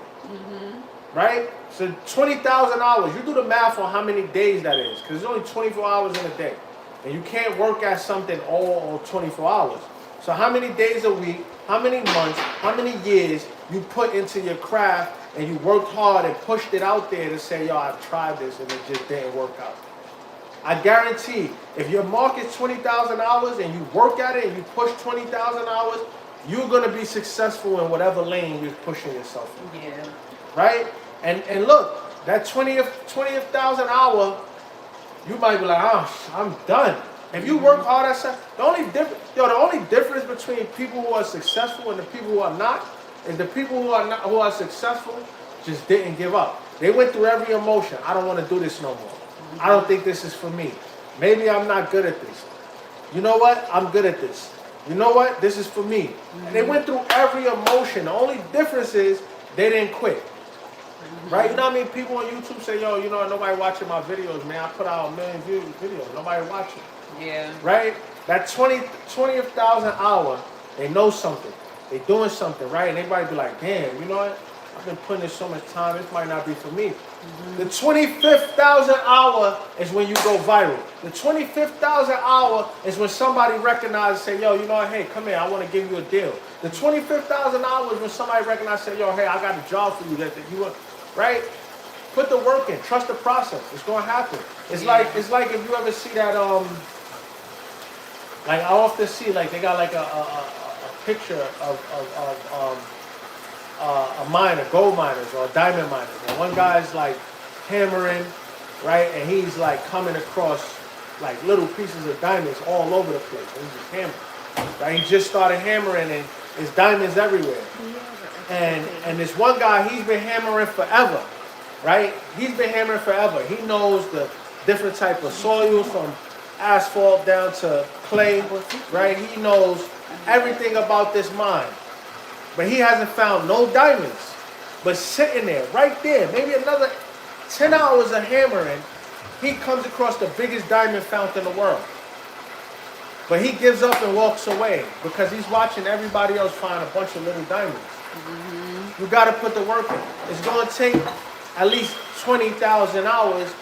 Right? So 20,000 hours. You do the math on how many days that is, because there's only 24 hours in a day. And you can't work at something all 24 hours. So how many days a week, how many months, how many years you put into your craft and you worked hard and pushed it out there to say, yo, I've tried this and it just didn't work out. I guarantee if your mark is 20,000 hours and you work at it and you push 20,000 hours, you're gonna be successful in whatever lane you're pushing yourself in. Yeah. Right? And look, that 20th thousand hour, you might be like, oh, I'm done. If you work hard at something, the only difference between people who are successful and the people who are not is the people who are successful just didn't give up. They went through every emotion. I don't want to do this no more. I don't think this is for me. Maybe I'm not good at this. You know what? I'm good at this. You know what? This is for me. And they went through every emotion. The only difference is they didn't quit. Right? You know what I mean? People on YouTube say, yo, you know, nobody watching my videos, man. I put out 1 million views videos. Nobody watching. Yeah. Right? That 20th thousand hour, they know something. They doing something, right? And everybody be like, damn, you know what? I've been putting in so much time. This might not be for me. The 25th thousand hour is when you go viral. The 25th thousand hour is when somebody recognizes, say, yo, you know what? Hey, come here. I want to give you a deal. The 25th thousand hour is when somebody recognizes, say, yo, hey, I got a job for you that you want, right? Put the work in. Trust the process. It's going to happen. It's like if you ever see that, like I often see, like they got like a picture of a miner, gold miners or diamond miners. And one guy's like hammering, right? And he's like coming across like little pieces of diamonds all over the place. And he's just hammering, right? He just started hammering and there's diamonds everywhere. And this one guy, he's been hammering forever, right? He's been hammering forever. He knows the different type of soil from asphalt down to clay, right? He knows everything about this mine. But he hasn't found no diamonds. But sitting there, right there, maybe another 10 hours of hammering, he comes across the biggest diamond fountain in the world. But he gives up and walks away because he's watching everybody else find a bunch of little diamonds. You got to put the work in. It's going to take at least 20,000 hours.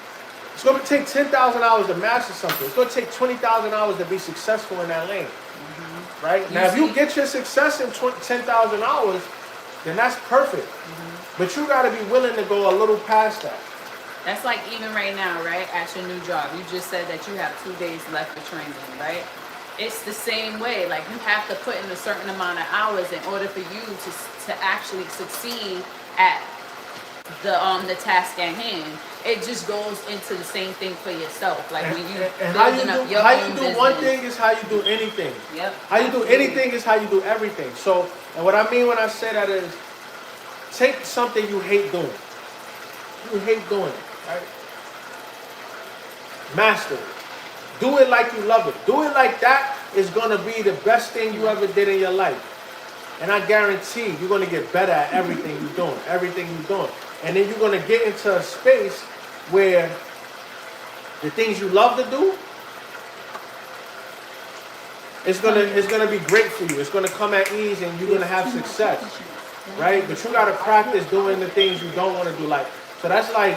It's going to take 10,000 hours to master something. It's going to take 20,000 hours to be successful in that lane. Right? Now, if you get your success in 10,000 hours, then that's perfect. But you got to be willing to go a little past that. That's like even right now, right? At your new job, you just said that you have 2 days left for training, right? It's the same way. Like you have to put in a certain amount of hours in order for you to actually succeed at the task at hand. It just goes into the same thing for yourself. Like when you building up your own business. One thing is how you do anything. Yep. How you do anything is how you do everything. So, and what I mean when I say that is, take something you hate doing. You hate doing it, right? Master it. Do it like you love it. Do it like that is going to be the best thing you ever did in your life. And I guarantee you're going to get better at everything you're doing. Everything you're doing. And then you're going to get into a space where the things you love to do, it's gonna be great for you. It's gonna come at ease and you're gonna have success. Right? But you gotta practice doing the things you don't want to do. Like, so that's like,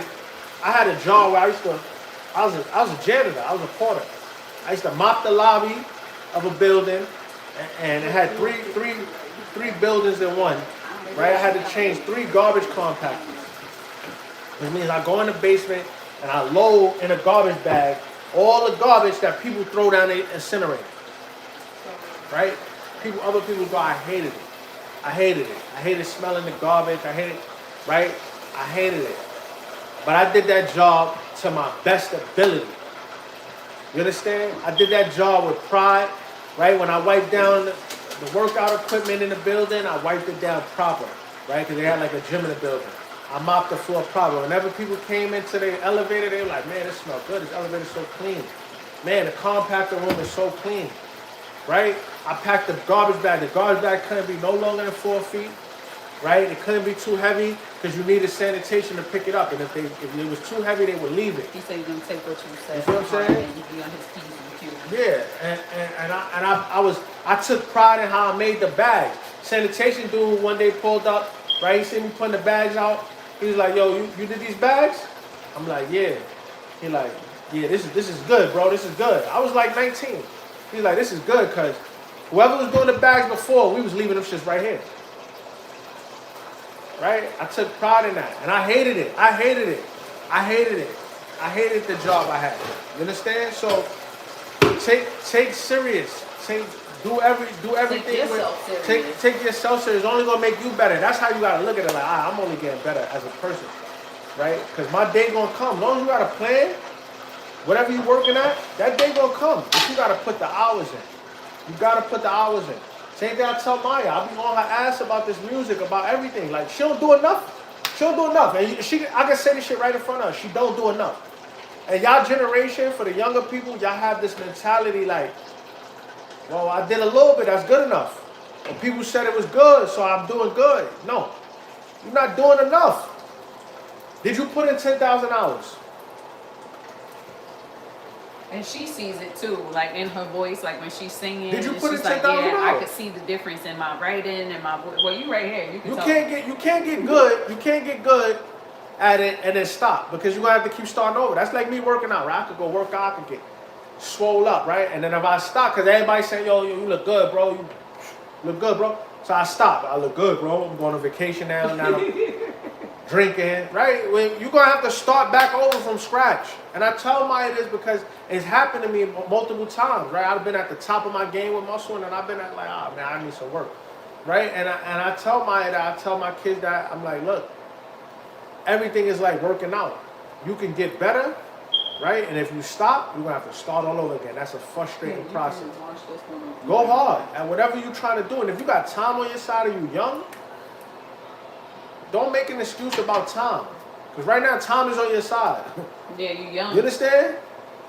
I had a job where I was a janitor, I was a porter. I used to mop the lobby of a building, and it had three buildings in one. Right? I had to change 3 garbage compactors. Which means I go in the basement and I load in a garbage bag all the garbage that people throw down the incinerator. Right? Other people go, I hated it. I hated it. I hated smelling the garbage. I hated it. Right? I hated it. But I did that job to my best ability. You understand? I did that job with pride. Right? When I wiped down the workout equipment in the building, I wiped it down proper. Right? Because they had like a gym in the building. I mopped the floor proper. Whenever people came into the elevator, they were like, man, this smells good. This elevator's so clean. Man, the compactor room is so clean. Right? I packed the garbage bag. The garbage bag couldn't be no longer than 4 feet. Right? It couldn't be too heavy because you needed sanitation to pick it up. And if it was too heavy, they would leave it. He said he's gonna take what you said. You see what I'm saying? And be on his P's and Q's. Yeah, I took pride in how I made the bags. Sanitation dude one day pulled up, right? He seen me putting the bags out. He was like, yo, you did these bags? I'm like, yeah. He like, yeah, this is good, bro. This is good. I was like 19. He's like, this is good because whoever was doing the bags before, we was leaving them shits right here. Right? I took pride in that. And I hated it. I hated it. I hated it. I hated the job I had. You understand? So take serious. do everything. Take yourself serious. Take yourself serious. It's only gonna make you better. That's how you gotta look at it. Like, I'm only getting better as a person, right? Because my day gonna come. As long as you got a plan, whatever you working at, that day gonna come. But you gotta put the hours in. You gotta put the hours in. Same thing I tell Maya. I'll be on her ass about this music, about everything. Like, she don't do enough. She don't do enough. And I can say this shit right in front of her. She don't do enough. And y'all generation, for the younger people, y'all have this mentality like, well, I did a little bit, that's good enough. And people said it was good, so I'm doing good. No, you're not doing enough. Did you put in 10,000 hours? And she sees it too, like in her voice, like when she's singing. Did you put she's in like, 10,000 yeah, I hours? could see the difference in my writing and my voice. Well, you right here, you can You talk. can't get good. You can't get good at it and then stop, because you're gonna have to keep starting over. That's like me working out, right? I could go work out, I could get swole up, right? And then if I stop, because everybody's saying, yo, you look good, bro. You look good, bro. So I stop. I look good, bro. I'm going on vacation now. Now I'm drinking, right? When you're gonna have to start back over from scratch. And I tell Maya this because it's happened to me multiple times, right? I've been at the top of my game with muscle, and I've been at like, man, I need some work, right? And I tell Maya that, I tell my kids that, I'm like, look, everything is like working out. You can get better, right? And if you stop, you're gonna have to start all over again. That's a frustrating process. Go hard at whatever you're trying to do. And if you got time on your side or you young, don't make an excuse about time. Because right now, time is on your side. Yeah, you young. You understand?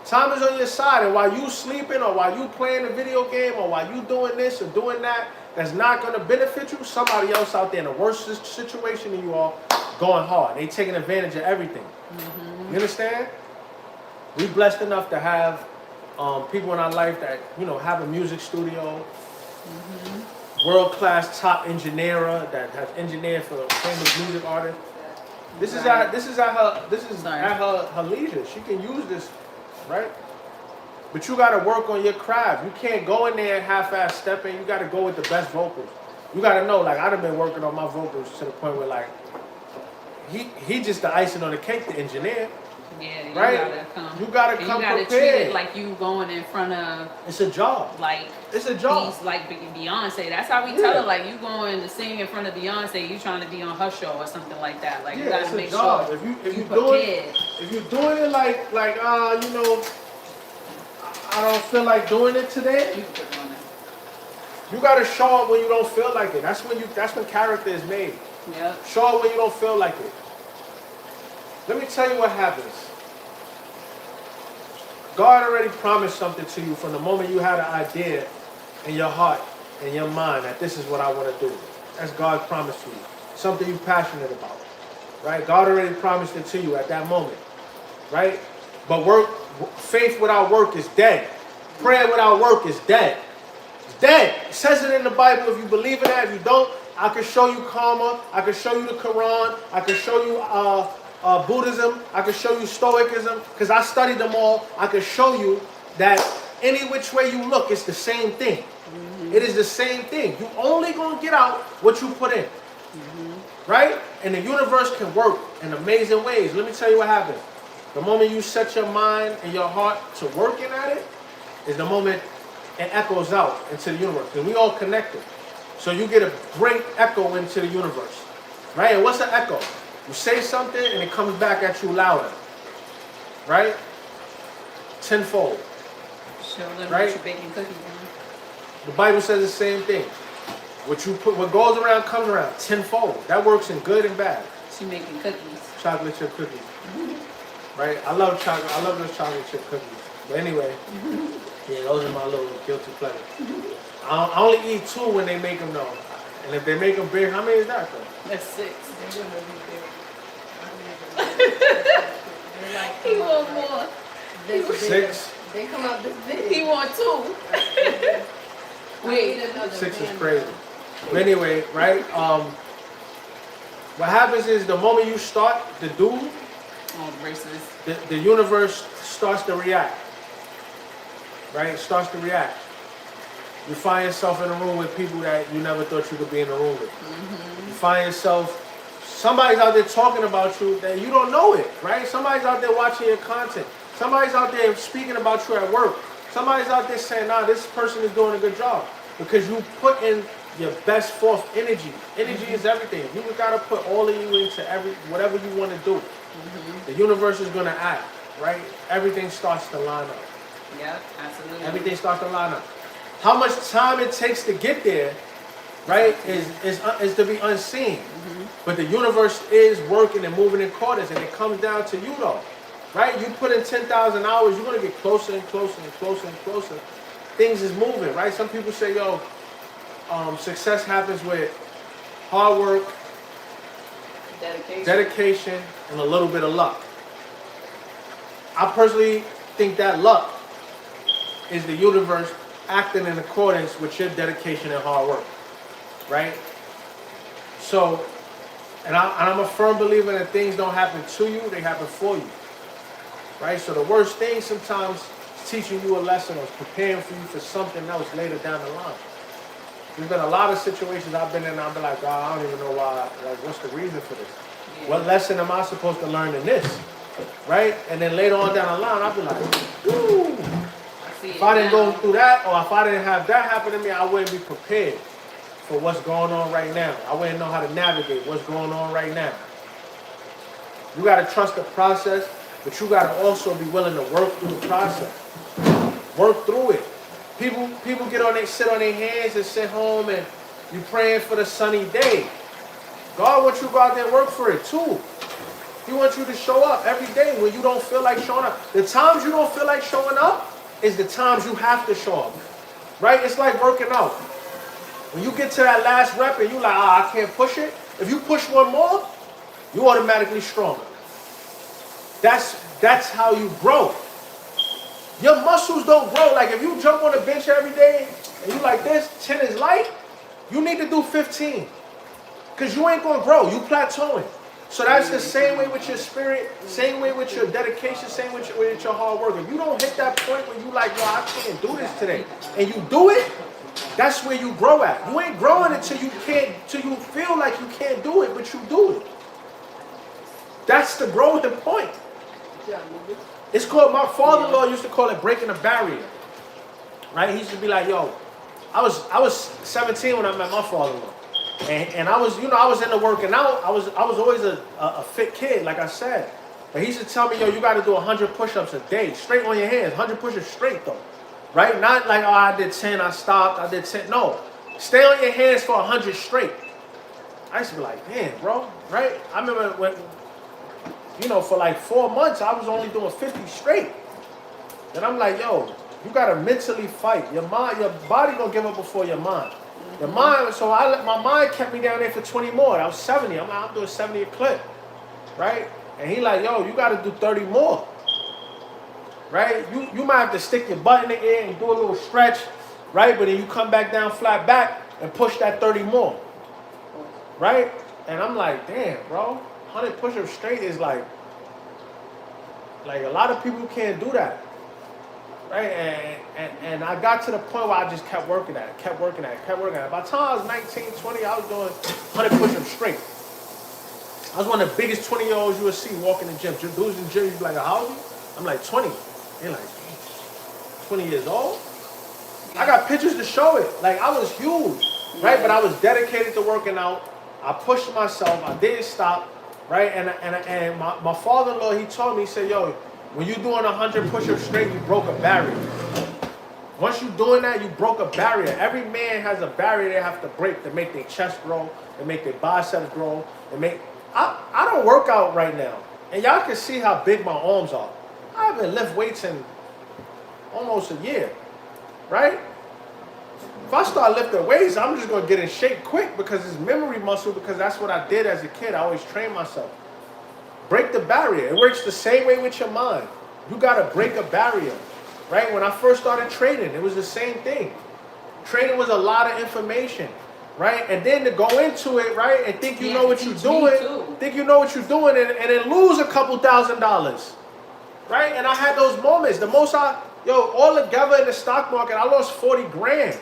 Time is on your side. And while you sleeping or while you playing a video game or while you doing this or doing that, that's not going to benefit you, somebody else out there in a worse situation than you are going hard. They taking advantage of everything. You understand? We blessed enough to have people in our life that, you know, have a music studio, world-class top engineer that has engineered for famous music artists. This is at her leisure. She can use this, right? But you gotta work on your craft. You can't go in there and half-ass stepping. You gotta go with the best vocals. You gotta know, like, I've been working on my vocals to the point where, like, he just the icing on the cake, the engineer. Yeah, you right? gotta come. You gotta and come you gotta prepared. treat it like you going in front of, It's a job. like, It's a job. these, like Beyonce. That's how we tell her, like, you going to sing in front of Beyonce, you trying to be on her show or something like that. Like, you Yeah, gotta it's a make job. sure If you you doing prepared. if you're doing it like you know, I don't feel like doing it today. You can put it on there. You gotta show up when you don't feel like it. That's when character is made. Yep. Show up when you don't feel like it. Let me tell you what happens. God already promised something to you from the moment you had an idea in your heart, in your mind, that this is what I want to do. That's God's promise to you. Something you're passionate about. Right? God already promised it to you at that moment. Right? But faith without work is dead. Prayer without work is dead. It's dead. It says it in the Bible. If you believe in that, if you don't, I can show you karma. I can show you the Quran. I can show you Buddhism. I can show you Stoicism, because I studied them all. I can show you that any which way you look, it's the same thing. It is the same thing. You only gonna get out what you put in, right? And the universe can work in amazing ways. Let me tell you what happens. The moment you set your mind and your heart to working at it, is the moment it echoes out into the universe. And we all connected, so you get a great echo into the universe, right? And what's an echo? You say something and it comes back at you louder, right? Tenfold. Show them Right? what you're baking cookies on. The Bible says the same thing. What goes around comes around tenfold. That works in good and bad. She making cookies. Chocolate chip cookies, right? I love chocolate. I love those chocolate chip cookies. But anyway, yeah, those are my little guilty pleasures. I only eat 2 when they make them though. And if they make them big, how many is that though? That's 6. They're gonna be big. He want more. This big. 6. They come out this big. He want 2. Wait. 6 is crazy. But anyway, right? What happens is the moment you start to do, Oh, racist. the universe starts to react. Right? It starts to react. You find yourself in a room with people that you never thought you could be in a room with. You find yourself, somebody's out there talking about you that you don't know it, right? Somebody's out there watching your content. Somebody's out there speaking about you at work. Somebody's out there saying, nah, this person is doing a good job. because you put in your best forth energy. Energy is everything. You gotta put all of you into whatever you want to do. The universe is gonna act, right? Everything starts to line up. Yep, absolutely. Everything starts to line up. How much time it takes to get there, right, is to be unseen. But the universe is working and moving in accordance, and it comes down to you though, right? You put in 10,000 hours, you're gonna get closer and closer and closer and closer. Things is moving, right? Some people say, yo, success happens with hard work, dedication, and a little bit of luck. I personally think that luck is the universe acting in accordance with your dedication and hard work, right? So, and I'm a firm believer that things don't happen to you, they happen for you, right? So the worst thing sometimes is teaching you a lesson or preparing for you for something else later down the line. There's been a lot of situations I've been in and I've been like, I don't even know why, like, what's the reason for this? Yeah. What lesson am I supposed to learn in this, right? And then later on down the line, I'll be like, ooh. If I didn't go through that, or if I didn't have that happen to me, I wouldn't be prepared for what's going on right now. I wouldn't know how to navigate what's going on right now. You got to trust the process, but you got to also be willing to work through the process. Work through it. People sit on their hands and sit home and you praying for the sunny day. God wants you to go out there and work for it too. He wants you to show up every day when you don't feel like showing up. The times you don't feel like showing up is the times you have to show up. Right? It's like working out. When you get to that last rep and you're like, I can't push it. If you push one more, you automatically stronger. That's how you grow. Your muscles don't grow. Like if you jump on the bench every day and you like this, 10 is light, you need to do 15. Because you ain't going to grow. You plateauing. So that's the same way with your spirit, same way with your dedication, same way with your hard work. If you don't hit that point where you like, yo, I can't do this today, and you do it, that's where you grow at. You ain't growing until you feel like you can't do it, but you do it. That's the growth point. It's called, my father-in-law used to call it breaking a barrier. Right? He used to be like, yo, I was 17 when I met my father-in-law. And I was, I was into working out. I was always a fit kid, like I said. But he used to tell me, yo, you got to do 100 push-ups a day, straight on your hands, 100 push-ups straight, though. Right? Not like, oh, I did 10, I stopped, I did 10. No. Stay on your hands for 100 straight. I used to be like, damn, bro. Right? I remember when, for like 4 months, I was only doing 50 straight. And I'm like, yo, you got to mentally fight. Your body going to give up before your mind. The mind, so my mind kept me down there for 20 more. I was 70. I'm doing 70 a clip, right? And he like, yo, you got to do 30 more, right? You might have to stick your butt in the air and do a little stretch, right? But then you come back down flat back and push that 30 more, right? And I'm like, damn, bro, 100 push-ups straight is like a lot of people can't do that. Right, and I got to the point where I just kept working at it. By the time I was 19, 20, I was doing 100 push-ups straight. I was one of the biggest 20-year-olds you would see walking in the gym. Dudes in the gym, you be like, how old are you? I'm like 20. They're like, 20 years old? I got pictures to show it. Like, I was huge, right? But I was dedicated to working out. I pushed myself. I didn't stop, right? And my father-in-law, he told me, he said, yo, when you're doing 100 push-ups straight, you broke a barrier. Once you're doing that, you broke a barrier. Every man has a barrier they have to break to make their chest grow, to make their biceps grow. I don't work out right now. And y'all can see how big my arms are. I haven't lifted weights in almost a year, right? If I start lifting weights, I'm just going to get in shape quick because it's memory muscle, because that's what I did as a kid. I always trained myself. Break the barrier. It works the same way with your mind. You got to break a barrier, right? When I first started training, it was the same thing. Training was a lot of information, right? And then to go into it, right, and think you know what you're doing, and then lose a couple $1,000s, right? And I had those moments. The most all together in the stock market, I lost 40 grand.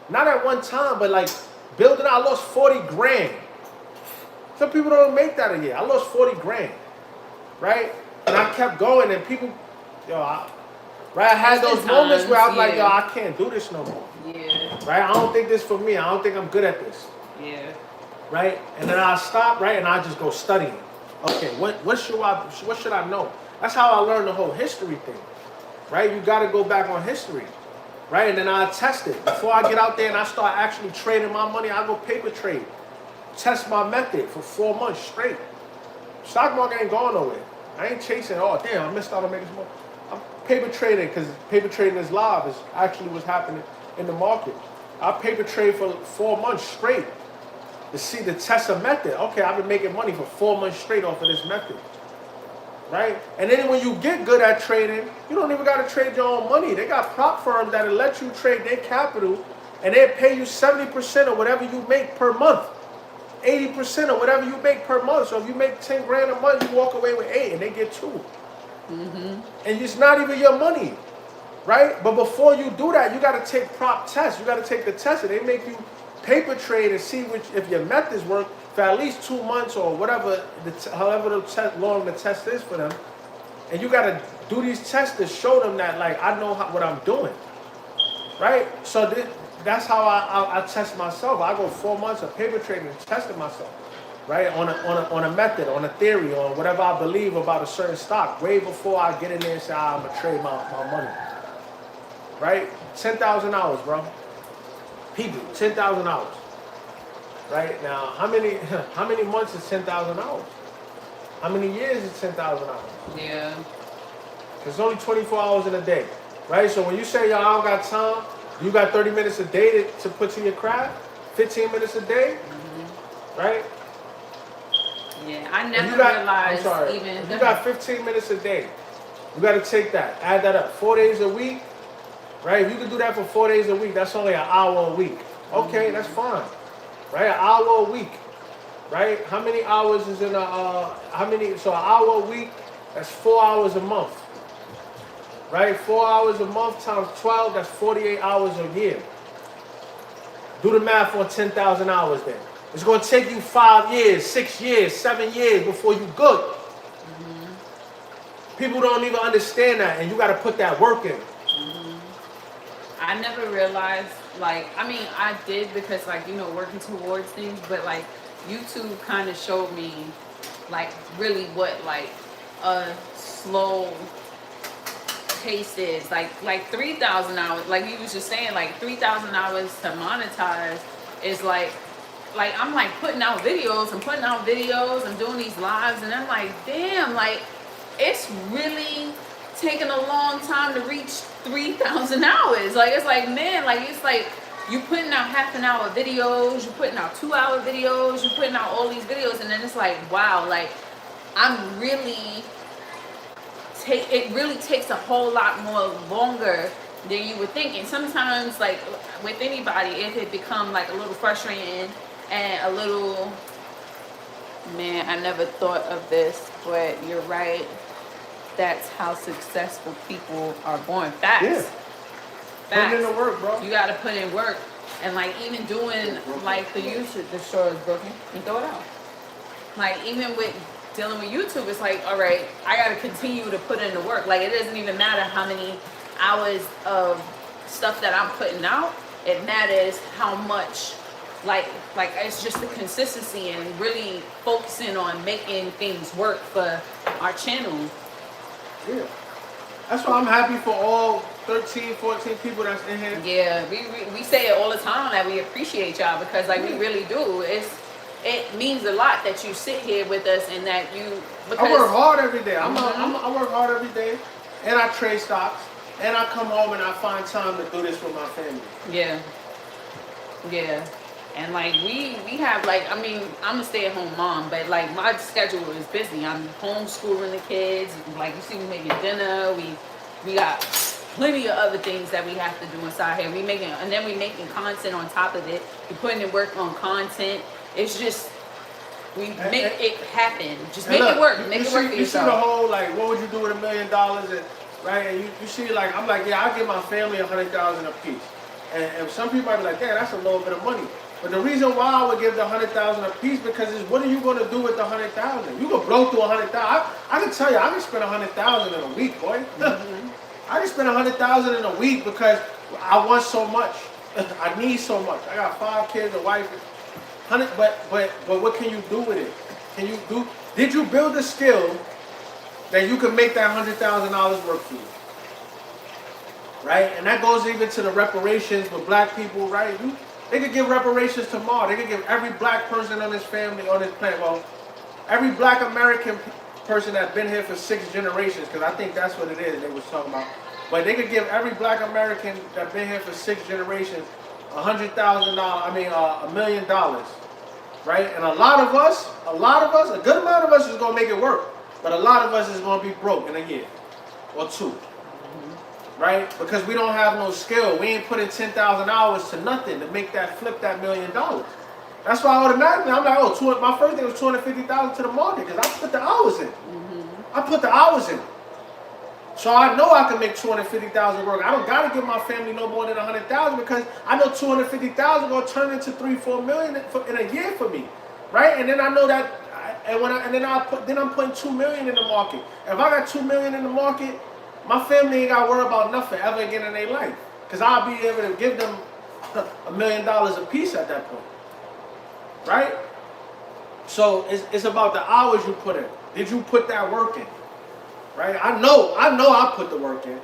Not at one time, but like building out, I lost 40 grand. Some people don't make that a year. I lost 40 grand, right? And I kept going, and people, I had those moments where I was like, yo, I can't do this no more. Yeah. right? I don't think this for me. I don't think I'm good at this, Yeah. right? And then I stop, right, and I just go studying. Okay, what should I know? That's how I learned the whole history thing, right? You got to go back on history, right? And then I test it before I get out there and I start actually trading my money. I go paper trade, test my method for 4 months straight. Stock market ain't going nowhere. I ain't chasing. Oh damn, I missed out on making some money. I'm paper trading because paper trading is live. Is actually what's happening in the market. I paper trade for 4 months straight to test a method. Okay, I've been making money for 4 months straight off of this method, right? And then when you get good at trading, you don't even got to trade your own money. They got prop firms that'll let you trade their capital, and they'll pay you 70% of whatever you make per month, 80% of whatever you make per month. So if you make 10 grand a month, you walk away with 8, and they get 2. And it's not even your money, right? But before you do that, you got to take prop tests. You got to take the test, and they make you paper trade and see if your methods work for at least 2 months or whatever, however long the test is for them. And you got to do these tests to show them that, like, I know what I'm doing, right? So that's how I test myself. I go 4 months of paper trading and testing myself, right? On a method, on a theory, on whatever I believe about a certain stock, way before I get in there and say, I'm going to trade my money, right? 10,000 hours, bro. People, 10,000 hours. Right now, how many months is 10,000 hours? How many years is 10,000 hours? Yeah. There's only 24 hours in a day, right? So when you say, yo, I don't got time, you got 30 minutes a day to put to your craft, 15 minutes a day, right? Yeah, I never realized even. If you got 15 minutes a day, you got to take that, add that up. 4 days a week, right? If you can do that for 4 days a week, that's only an hour a week. Okay, that's fine, right? An hour a week, right? How many hours is in so an hour a week, that's 4 hours a month, right? 4 hours a month times 12, that's 48 hours a year. Do the math on 10,000 hours then. It's going to take you 5 years, 6 years, 7 years before you good. People don't even understand that, and you got to put that work in. I never realized, like, I mean, I did because, like, you know, working towards things, but, like, YouTube kind of showed me, like, really what, like, a slow pace is. Like 3,000 hours, like you was just saying, like, 3,000 hours to monetize is, like, I'm, like, putting out videos, I'm doing these lives, and I'm like, damn, like, it's really taking a long time to reach 3,000 hours. Like, it's like, man, like, it's like you putting out half an hour videos, you're putting out 2 hour videos, you're putting out all these videos, and then it's like, wow, like, I'm really it really takes a whole lot more longer than you would think. And sometimes, like, with anybody, if it become like a little frustrating and a little, man, I never thought of this, but you're right. That's how successful people are born. Facts. Yeah. Facts. Put in the work, bro. You gotta put in work. And, like, even doing, like, the straw is broken, you throw it out. Like, even with dealing with YouTube, it's like, all right, I gotta continue to put in the work. Like, it doesn't even matter how many hours of stuff that I'm putting out. It matters how much, like it's just the consistency and really focusing on making things work for our channel. Yeah. That's why I'm happy for all 13, 14 people that's in here. Yeah, we say it all the time that we appreciate y'all because, like, we really do. It means a lot that you sit here with us and that you. Because I work hard every day. I work hard every day, and I trade stocks, and I come home and I find time to do this with my family. Yeah. Yeah. And, like, we have, like, I mean, I'm a stay-at-home mom, but, like, my schedule is busy. I'm homeschooling the kids. Like, you see me making dinner. We got plenty of other things that we have to do inside here. We making content on top of it. We're putting in work on content. It's just, we make it happen. Just make it work. Make it work for yourself. You see the whole, like, what would you do with $1 million? And, right? And you see, like, I'm like, yeah, I'll give my family $100,000 a piece. And some people might be like, yeah, that's a little bit of money. But the reason why I would give the $100,000 a piece because is what are you going to do with the $100,000? You can blow through $100,000. I can tell you, I can spend $100,000 in a week, boy. I can spend $100,000 in a week because I want so much. I need so much. I got 5 kids, a wife, 100. But what can you do with it? Did you build a skill that you can make that $100,000 work for you? Right? And that goes even to the reparations with black people, right? They could give reparations tomorrow. They could give every black person on this family, on this planet, well, every black American person that's been here for 6 generations, because I think that's what it is they was talking about. But they could give every black American that's been here for 6 generations $100,000, $1 million, right? And a lot of us, a good amount of us is gonna make it work, but a lot of us is gonna be broke in a year or 2, right? Because we don't have no skill. We ain't putting 10,000 hours to nothing to make that flip that $1 million. That's why automatically I'm like, oh, my first thing was 250,000 to the market because I put the hours in. I put the hours in. So I know I can make 250,000 work. I don't gotta give my family no more than 100,000 because I know 250,000 gonna turn into 3-4 million in a year for me, right? And then I know that, then I'm putting 2 million in the market. If I got 2 million in the market, my family ain't gotta worry about nothing ever again in their life because I'll be able to give them $1 million a piece at that point, right? So it's about the hours you put in. Did you put that work in? Right? I know I put the work in.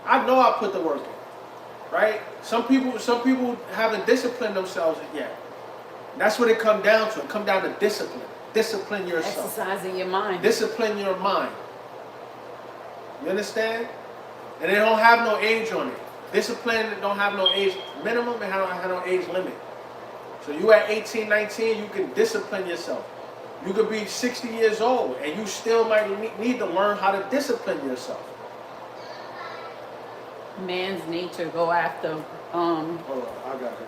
I know I put the work in. Right? Some people haven't disciplined themselves yet. That's what it comes down to. It comes down to discipline. Discipline yourself. Exercising your mind. Discipline your mind. You understand? And it don't have no age on it. Discipline don't have no age minimum and don't have no age limit. So you at 18, 19, you can discipline yourself. You could be 60 years old and you still might need to learn how to discipline yourself. Man's nature go after, Hold on, I got it.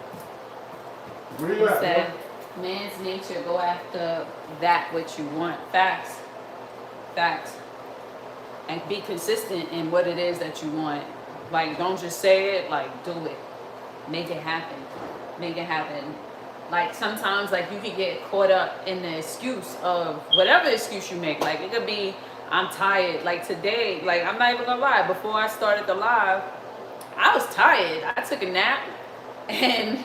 Where you at, said, man's nature go after that which you want. Facts. And be consistent in what it is that you want. Like, don't just say it, like, do it. Make it happen. Like, sometimes, like, you can get caught up in the excuse of whatever excuse you make. Like, it could be, I'm tired. Like, today, like, I'm not even gonna lie. Before I started the live, I was tired. I took a nap, and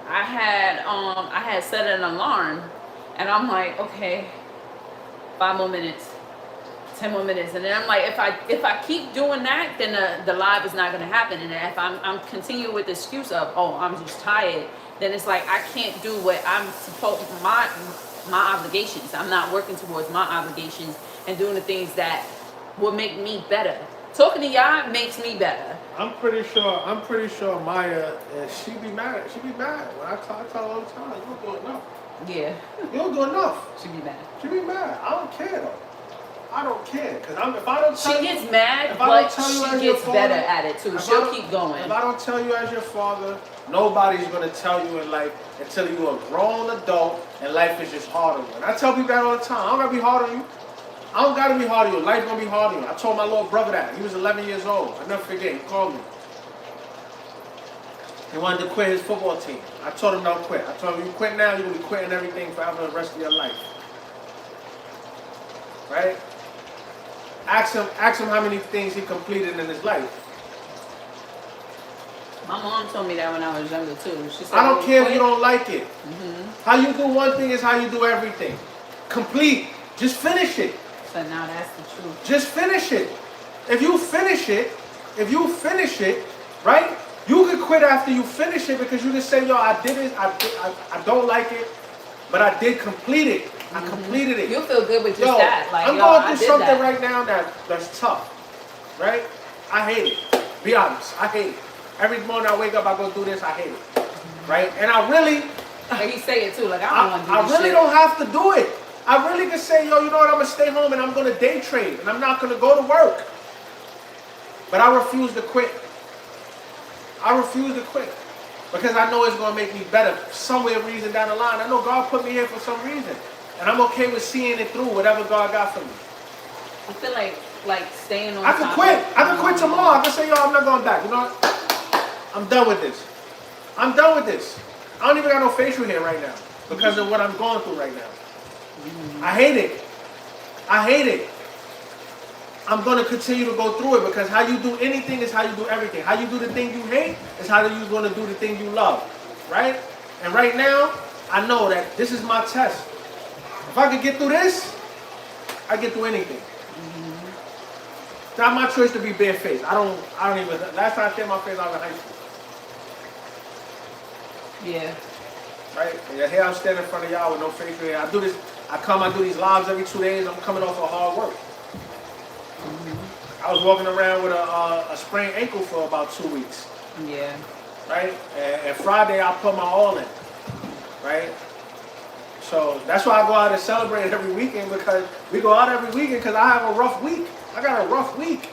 I had set an alarm, and I'm like, okay, 5 more minutes, 10 more minutes, and then I'm like, if I keep doing that, then the live is not gonna happen. And if I'm continuing with the excuse of, oh, I'm just tired, then it's like I can't do what I'm supposed, my obligations. I'm not working towards my obligations and doing the things that will make me better. Talking to y'all makes me better. I'm pretty sure Maya, she be mad. She be mad when I tell her all the time, you don't do enough. Yeah. You don't do enough. She be mad. She be mad. I don't care though. I don't care because if I don't tell She you, gets mad, if I don't but tell you she as your gets father, better at it too. if I She'll don't- keep going. If I don't tell you as your father, nobody's gonna tell you in life until you're a grown adult and life is just hard on you. And I tell people that all the time. I don't gotta be hard on you. I don't gotta be hard on you. Life's gonna be hard on you. I told my little brother that. He was 11 years old. I never forget. He called me. He wanted to quit his football team. I told him don't quit. I told him you quit now, you're gonna be quitting everything forever the rest of your life. Right? Ask him how many things he completed in his life. My mom told me that when I was younger too. She said, I don't care if quit. you don't like it. How you do one thing is how you do everything. Complete. Just finish it. So now that's the truth. Just finish it. If you finish it, right? You can quit after you finish it because you can say, yo, I did it, I don't like it, but I did complete it. I completed it. You'll feel good with just Yo, that. Like, I'm yo, going I through did something that. right now that's tough, right? I hate it. Be honest, I hate it. Every morning I wake up, I go do this, I hate it, right? And I really, Like he say it too. Like, I don't want to do I this really shit. don't have to do it. I really can say, yo, you know what? I'm gonna stay home and I'm gonna day trade and I'm not gonna go to work. But I refuse to quit. I refuse to quit because I know it's gonna make me better somewhere reason down the line. I know God put me here for some reason, and I'm okay with seeing it through whatever God got for me. I feel like staying on I can top quit. of- I can quit tomorrow. I can say, yo, I'm not going back. You know what? I'm done with this. I'm done with this. I don't even got no facial hair right now because of what I'm going through right now. I hate it. I hate it. I'm going to continue to go through it because how you do anything is how you do everything. How you do the thing you hate is how you're going to do the thing you love, right? And right now, I know that this is my test. If I could get through this, I get through anything. It's not my choice to be barefaced. I don't even, last time I shaved my face, I was in high school. Yeah. Right? And here I'm standing in front of y'all with no facial hair. I do these lives every 2 days. I'm coming off of hard work. I was walking around with a sprained ankle for about 2 weeks. Yeah. Right? And Friday I put my all in. Right? So that's why I go out and celebrate every weekend, because we go out every weekend because I have a rough week. I got a rough week.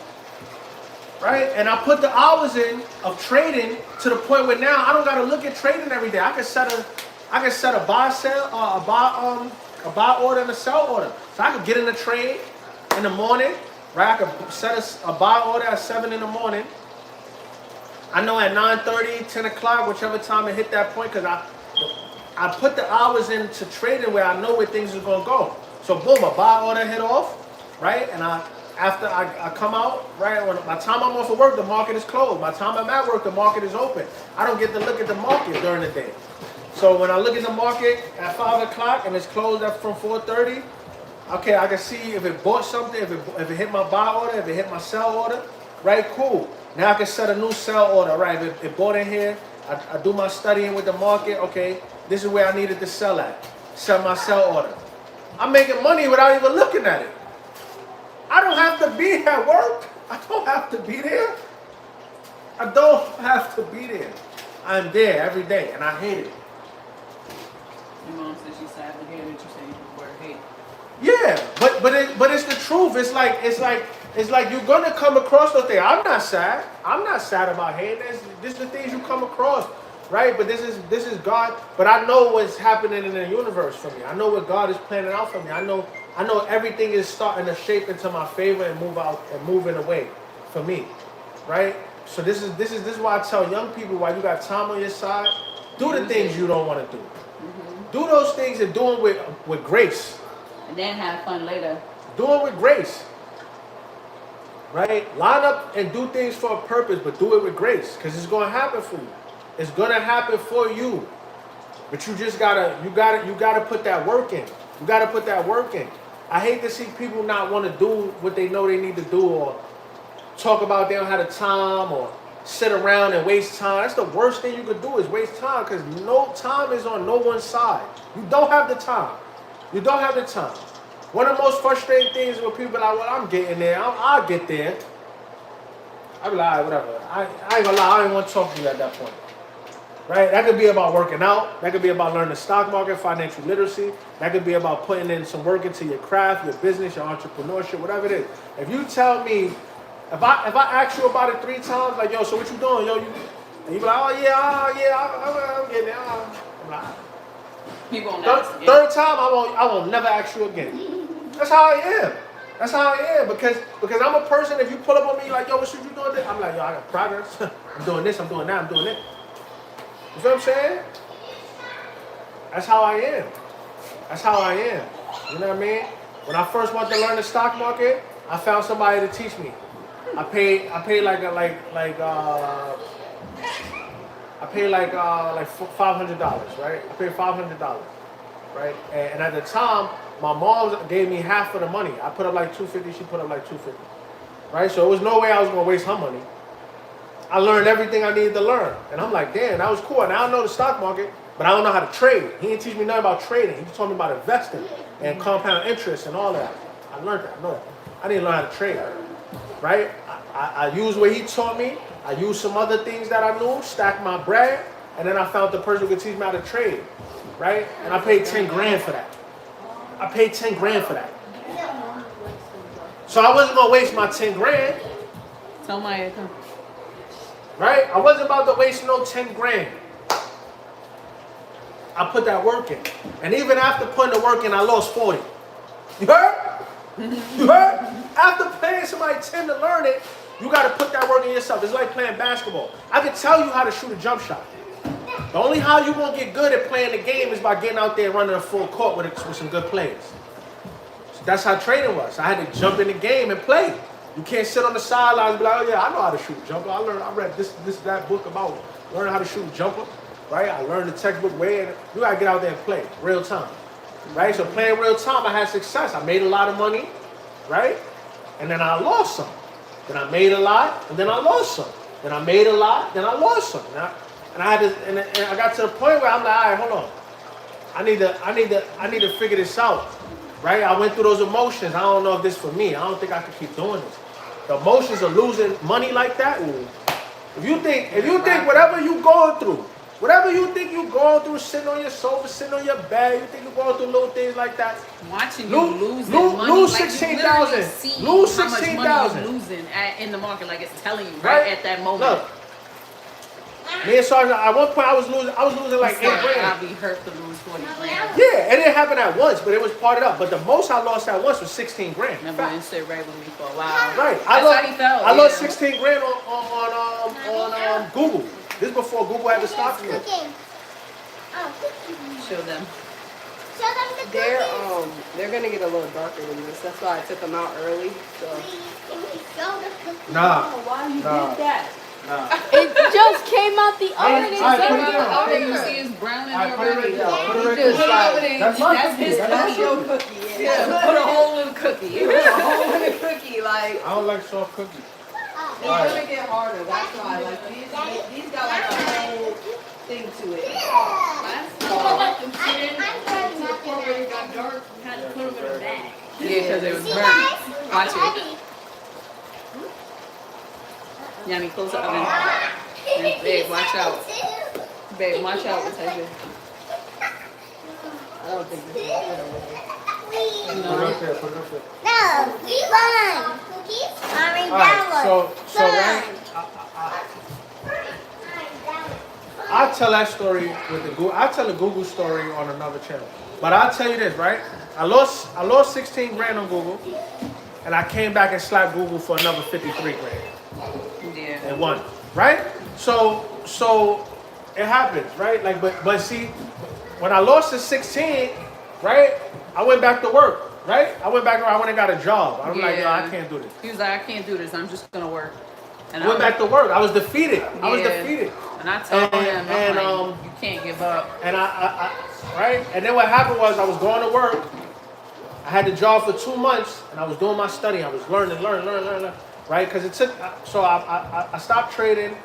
Right? And I put the hours in of trading to the point where now I don't gotta look at trading every day. I can set a buy sell, a buy order and a sell order. So I could get in a trade in the morning, right? I could set a buy order at 7 in the morning. I know at 9:30, 10 o'clock, whichever time it hit that point, because I put the hours into trading where I know where things are gonna go. So boom, a buy order hit off, right? And after I come out, right, by the time I'm off of work, the market is closed. By the time I'm at work, the market is open. I don't get to look at the market during the day. So when I look at the market at 5 o'clock and it's closed up from 4:30, okay, I can see if it bought something, if it hit my buy order, if it hit my sell order, right, cool. Now I can set a new sell order, right? If it bought in here, I do my studying with the market, okay, this is where I needed to sell at. Sell my sell order. I'm making money without even looking at it. I don't have to be at work. I don't have to be there. I don't have to be there. I'm there every day, and I hate it. Your mom said she's sad to hear that you say you were hate. Yeah, but it's the truth. It's like you're gonna come across those things. I'm not sad. I'm not sad about hating. This is the things you come across, right? But this is God. But I know what's happening in the universe for me. I know what God is planning out for me. I know everything is starting to shape into my favor and move in a way for me, right? So this is why I tell young people, while you got time on your side, do the things you don't want to do. Do those things and do it with grace. And then have fun later. Do it with grace. Right? Line up and do things for a purpose, but do it with grace, because it's going to happen for you. It's going to happen for you. But you just gotta put that work in. You gotta put that work in. I hate to see people not want to do what they know they need to do, or talk about they don't have the time, or sit around and waste time. That's the worst thing you could do, is waste time, because no time is on no one side. You don't have the time. You don't have the time. One of the most frustrating things is when people are like, well, I'm getting there. I'll get there. I be like, all right, whatever. I ain't gonna lie, I ain't want to talk to you at that point. Right? That could be about working out. That could be about learning the stock market, financial literacy. That could be about putting in some work into your craft, your business, your entrepreneurship, whatever it is. If you tell me, if I ask you about it 3 times, like, yo, so what you doing? Yo, and you be like, oh yeah, I'm getting there. I'm like, People on that. third time, I won't never ask you again. That's how I am. That's how I am, because I'm a person. If you pull up on me like, yo, what should you doing? I'm like, yo, I got progress. I'm doing this. I'm doing that. I'm doing it. You feel what I'm saying? That's how I am. That's how I am. You know what I mean? When I first wanted to learn the stock market, I found somebody to teach me. I paid like $500, right? I paid $500, right? And at the time, my mom gave me half of the money. I put up like $250. She put up like $250, right? So it was no way I was gonna waste her money. I learned everything I needed to learn, and I'm like, damn, that was cool. Now I know the stock market, but I don't know how to trade. He didn't teach me nothing about trading. He just told me about investing and compound interest and all that. I learned that. I know that. I didn't learn how to trade, right? I used what he taught me. I used some other things that I knew, stacked my bread, and then I found the person who could teach me how to trade, right? And I paid 10 grand for that. I paid 10 grand for that. So I wasn't gonna waste my 10 grand. Tell Maya, come. Right? I wasn't about to waste no 10 grand. I put that work in. And even after putting the work in, I lost 40. You heard? You heard? After paying somebody 10 to learn it, you got to put that work in yourself. It's like playing basketball. I can tell you how to shoot a jump shot. The only how you won't get good at playing the game is by getting out there and running a full court with some good players. So that's how trading was. I had to jump in the game and play. You can't sit on the sidelines and be like, oh yeah, I know how to shoot a jumper. I read that book about learning how to shoot a jumper, right? I learned the textbook way, and you gotta get out there and play real time, right? So playing real time, I had success. I made a lot of money, right? And then I lost some. Then I made a lot, and then I lost some. Then I made a lot, then I lost some. And I got to the point where I'm like, all right, hold on. I need to figure this out, right? I went through those emotions. I don't know if this is for me. I don't think I can keep doing this. The emotions of losing money like that. Ooh. If you think whatever you going through, whatever you think you going through, sitting on your sofa, sitting on your bed, you think you're going through little things like that. Watching you losing money, lose like 16,000. Lose 16,000. Losing in the market, like it's telling you right at that moment. Look, me and Sergeant, at one point I was losing like 8 grand. I'll be hurt to lose 40 grand. Yeah, it didn't happen at once, but it was parted up. But the most I lost at once was 16 grand. Remember, it sit right with me for a while. Right, I lost 16 grand on Google. This is before Google had to stop me. Show them. They're gonna get a little darker than this. That's why I took them out early. So. Nah. Why you did that? It just came out the oven. All you see is brown and already. That's your cookie. Yeah, put a hole in the cookie. Put a hole in the cookie, like. I don't like soft cookies. It's gonna get harder. That's why. Like these got like a whole thing to it. Last time I let them sit in until the point where it got dark, you had to put them in a bag. Yeah, because it was burnt. Watch it. Yummy, close the oven. And babe, watch out. Babe, watch out. What's that? I don't think this is good. Put it up there, put it up there. No, we won. Cookies? Alright, so right, I'll tell that story with the Google. I'll tell the Google story on another channel. But I'll tell you this, right? I lost 16 grand on Google, and I came back and slapped Google for another 53 grand. Yeah. And won, right? So it happens, right? Like, but see, when I lost the 16, right? I went back to work, right? I went and got a job. I'm like, yo, I can't do this. He was like, I can't do this. I'm just gonna work. And I went back to work. I was defeated. I was Yeah. defeated. And I told him, I'm like, and you can't give up. And I right? And then what happened was I was going to work. I had the job for 2 months, and I was doing my study. I was learning, right? Because it took. So I stopped trading.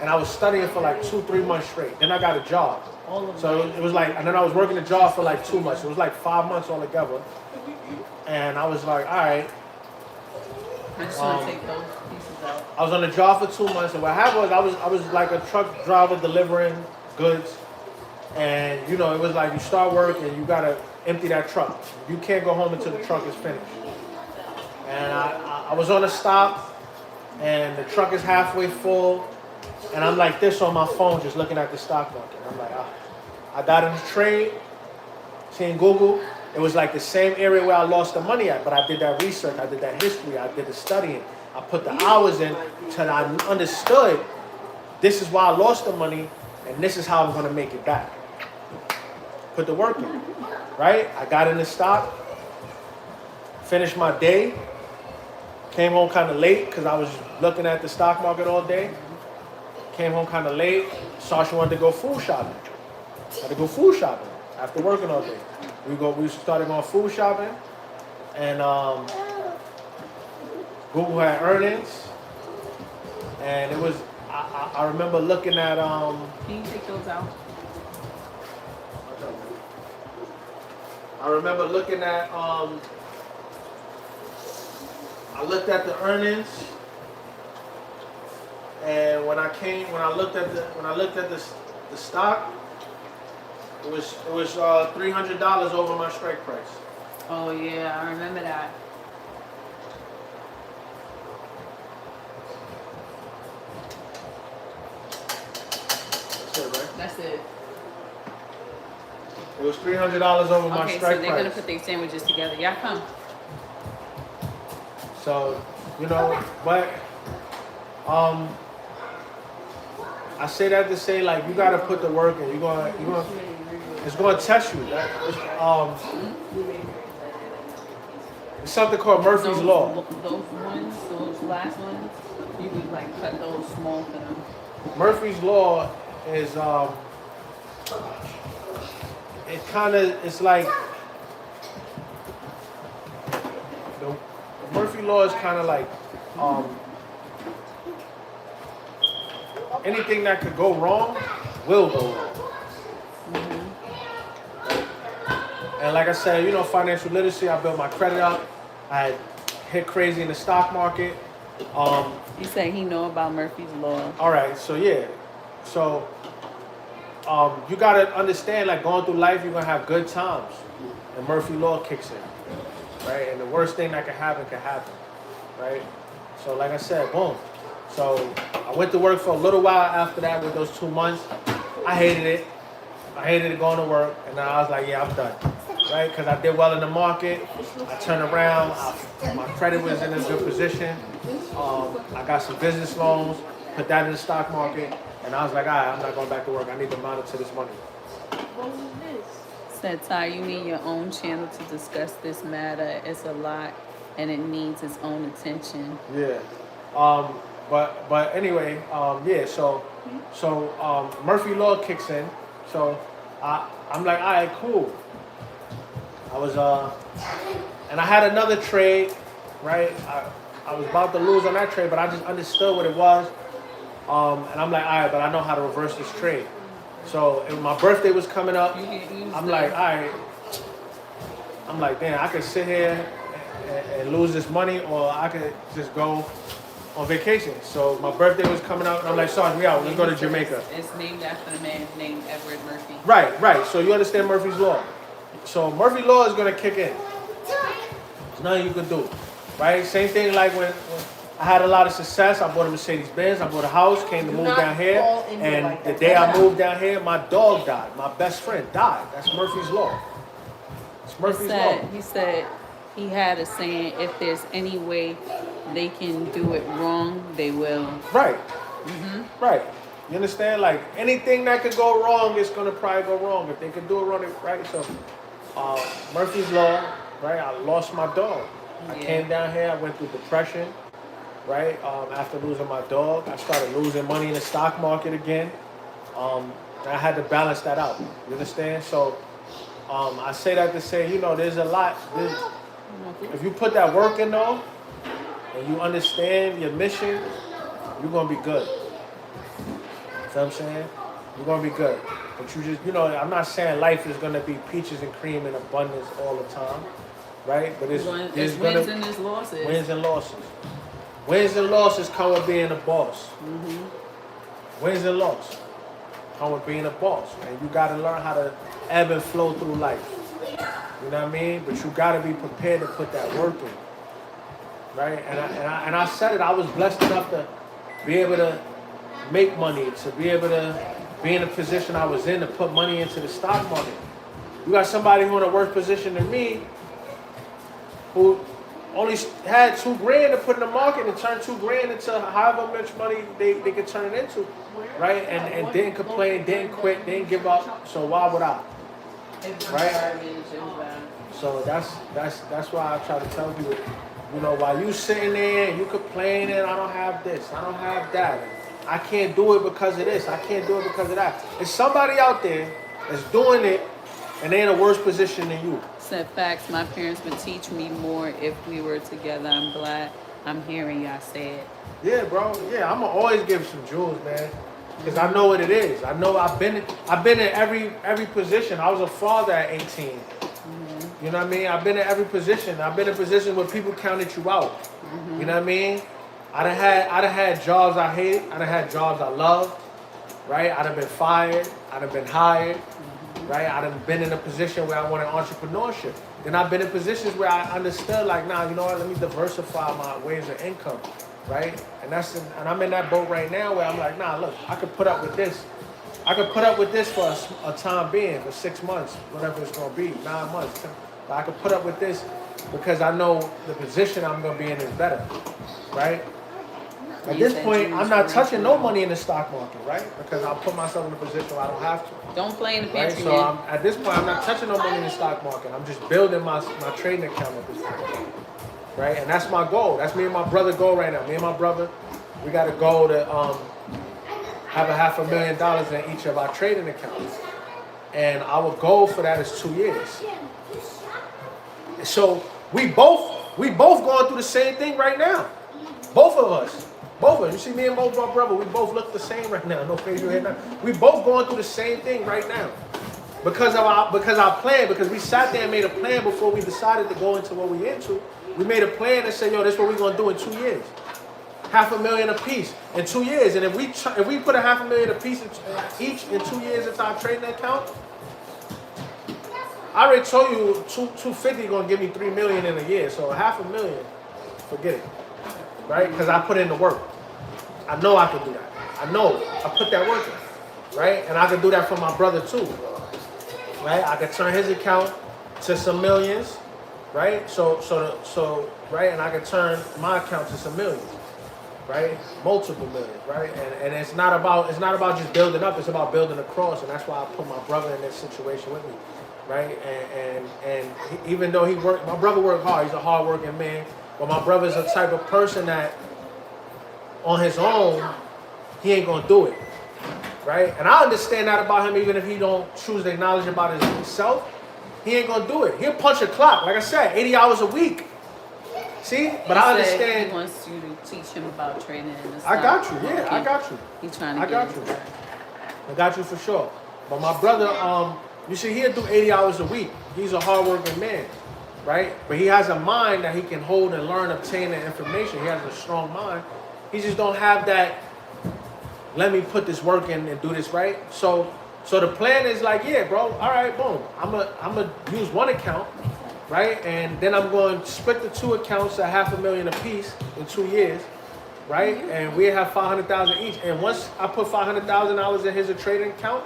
And I was studying for like 2-3 months straight. Then I got a job. So it was like, and then I was working the job for like 2 months. It was like 5 months altogether. And I was like, all right. I just want to take those pieces out. I was on the job for 2 months, and what happened was I was like a truck driver delivering goods, and you know it was like you start work and you gotta empty that truck. You can't go home until the truck is finished. And I was on a stop, and the truck is halfway full, and I'm like this on my phone, just looking at the stock market. I'm like, I got in the trade, seeing Google. It was like the same area where I lost the money at, but I did that research, I did that history, I did the studying. I put the hours in till I understood this is why I lost the money, and this is how I'm gonna make it back. Put the work in, right? I got in the stock, finished my day, came home kind of late because I was looking at the stock market all day. Came home kind of late, saw she wanted to go food shopping. Had to go food shopping after working all day. We started going food shopping, and Google had earnings, and it was. I remember looking at Can you take those out? I remember looking at I looked at the earnings, and when I looked at the stock, it was $300 over my strike price. Oh yeah, I remember that. That's it, right? That's it. It was $300 over my Okay, so strike they're gonna price. put these sandwiches together. Yeah, come. So, you know, but I say that to say, like, you gotta put the work in. It's gonna test you. It's something called Murphy's Law. Those last ones, you would like cut those small for them. Murphy's Law is it kind of, it's like the Murphy Law is kind of like anything that could go wrong will go wrong. And like I said, you know, financial literacy, I built my credit up. I had hit crazy in the stock market. You say he know about Murphy's Law. All right, so yeah. So you got to understand, like, going through life, you're going to have good times. And Murphy Law kicks in, right? And the worst thing that can happen, right? So like I said, boom. So I went to work for a little while after that with those 2 months. I hated it. I hated it going to work. And then I was like, yeah, I'm done. Right? Because I did well in the market. I turned around. My credit was in a good position. I got some business loans, put that in the stock market. And I was like, all right, I'm not going back to work. I need to monitor this money. What was this? Said Ty, you need your own channel to discuss this matter. It's a lot and it needs its own attention. Yeah. But anyway, yeah, so Murphy Law kicks in. So I'm like, all right, cool. I was and I had another trade, right? I was about to lose on that trade, but I just understood what it was. And I'm like, all right, but I know how to reverse this trade. So if my birthday was coming up, I'm like, all right. I'm like, damn, I could sit here and lose this money, or I could just go on vacation. So my birthday was coming up, and I'm like, Sarge, we out. Let's go to Jamaica. It's named after the man named Edward Murphy. Right. So you understand Murphy's Law. So Murphy Law is going to kick in. There's nothing you can do. Right? Same thing like when I had a lot of success. I bought a Mercedes-Benz. I bought a house, came to move down here. And the day I moved down here, my dog died. My best friend died. That's Murphy's Law. It's Murphy's Law. He said he had a saying, if there's any way they can do it wrong, they will. Right. Right. You understand? Like, anything that could go wrong, it's going to probably go wrong. If they can do it wrong, right? So, Murphy's Law, right? I lost my dog. I came down here. I went through depression, right? After losing my dog, I started losing money in the stock market again. And I had to balance that out. You understand? So, I say that to say, you know, there's a lot. If you put that work in, though, and you understand your mission, you're going to be good. You know what I'm saying? You're going to be good. But you just, you know, I'm not saying life is going to be peaches and cream in abundance all the time, right? But it's wins and there's losses. Wins and losses. Wins and losses come with being a boss. Wins and losses come with being a boss. And you got to learn how to ebb and flow through life. You know what I mean? But you got to be prepared to put that work in, right? And I said it. I was blessed enough to be able to make money, to be able to be in a position I was in, to put money into the stock market. You got somebody who in a worse position than me, who only had $2,000 to put in the market and turned $2,000 into however much money they could turn it into, right? And didn't complain, didn't quit, didn't give up. So why would I? Right? So that's why I try to tell people, you know, while you sitting there and you complaining, I don't have this, I don't have that, I can't do it because of this, I can't do it because of that. There's somebody out there that's doing it and they in a worse position than you. Said facts, my parents would teach me more if we were together. I'm glad I'm hearing y'all say it. Yeah, bro. Yeah, I'm gonna always give some jewels, man. Because I know what it is. I know I've been in every position. I was a father at 18. You know what I mean? I've been in every position. I've been in positions where people counted you out. You know what I mean? I done had jobs I hated. I done had jobs I loved. Right? I done been fired. I done been hired. Right? I done been in a position where I wanted entrepreneurship. Then I've been in positions where I understood, like, nah, you know what? Let me diversify my ways of income. Right? And I'm in that boat right now where I'm like, nah, look, I could put up with this. I could put up with this for a time being, for 6 months, whatever it's going to be, 9 months. But I could put up with this because I know the position I'm going to be in is better. Right? At this point, I'm not touching no money in the stock market, right? Because I'll put myself in a position where I don't have to. Don't play in the Right? pantry, So man. at this point, I'm not touching no money in the stock market. I'm just building my trading account at this point. right? And that's my goal. That's me and my brother goal right now. Me and my brother, we got a goal to have $500,000 in each of our trading accounts. And our goal for that is 2 years. So we both going through the same thing right now. Both of us. You see me and my brother, we both look the same right now. No facial hair now. We both going through the same thing right now. Because our plan, because we sat there and made a plan before we decided to go into what we into. We made a plan and said, yo, this is what we're gonna do in 2 years. $500,000 a piece in 2 years. And if we put $500,000 a piece each in 2 years into our trading account, I already told you 250 gonna give me $3 million in a year. So $500,000, forget it, right? Because I put in the work. I know I can do that. I know I put that work in, right? And I can do that for my brother too, right? I can turn his account to some millions, right? So right, and I can turn my account to some millions, right? Multiple millions, right? And it's not about just building up. It's about building across, and that's why I put my brother in this situation with me. Right, and even though my brother worked hard. He's a hard-working man. But my brother's the type of person that, on his own, he ain't gonna do it. Right, and I understand that about him. Even if he don't choose to acknowledge about himself, he ain't gonna do it. He'll punch a clock. Like I said, 80 hours a week. See, but I understand. He wants you to teach him about trading and stuff. I got you. Yeah, I got you. He's trying to I got you. I got you for sure. But my brother, you see, he'll do 80 hours a week. He's a hard-working man, right? But he has a mind that he can hold and learn, obtain that information. He has a strong mind. He just don't have that, let me put this work in and do this right. So the plan is like, yeah, bro, all right, boom. I'm gonna use one account, right? And then I'm going to split the two accounts at $500,000 a piece in 2 years, right? And we have $500,000 each. And once I put $500,000 in his trading account,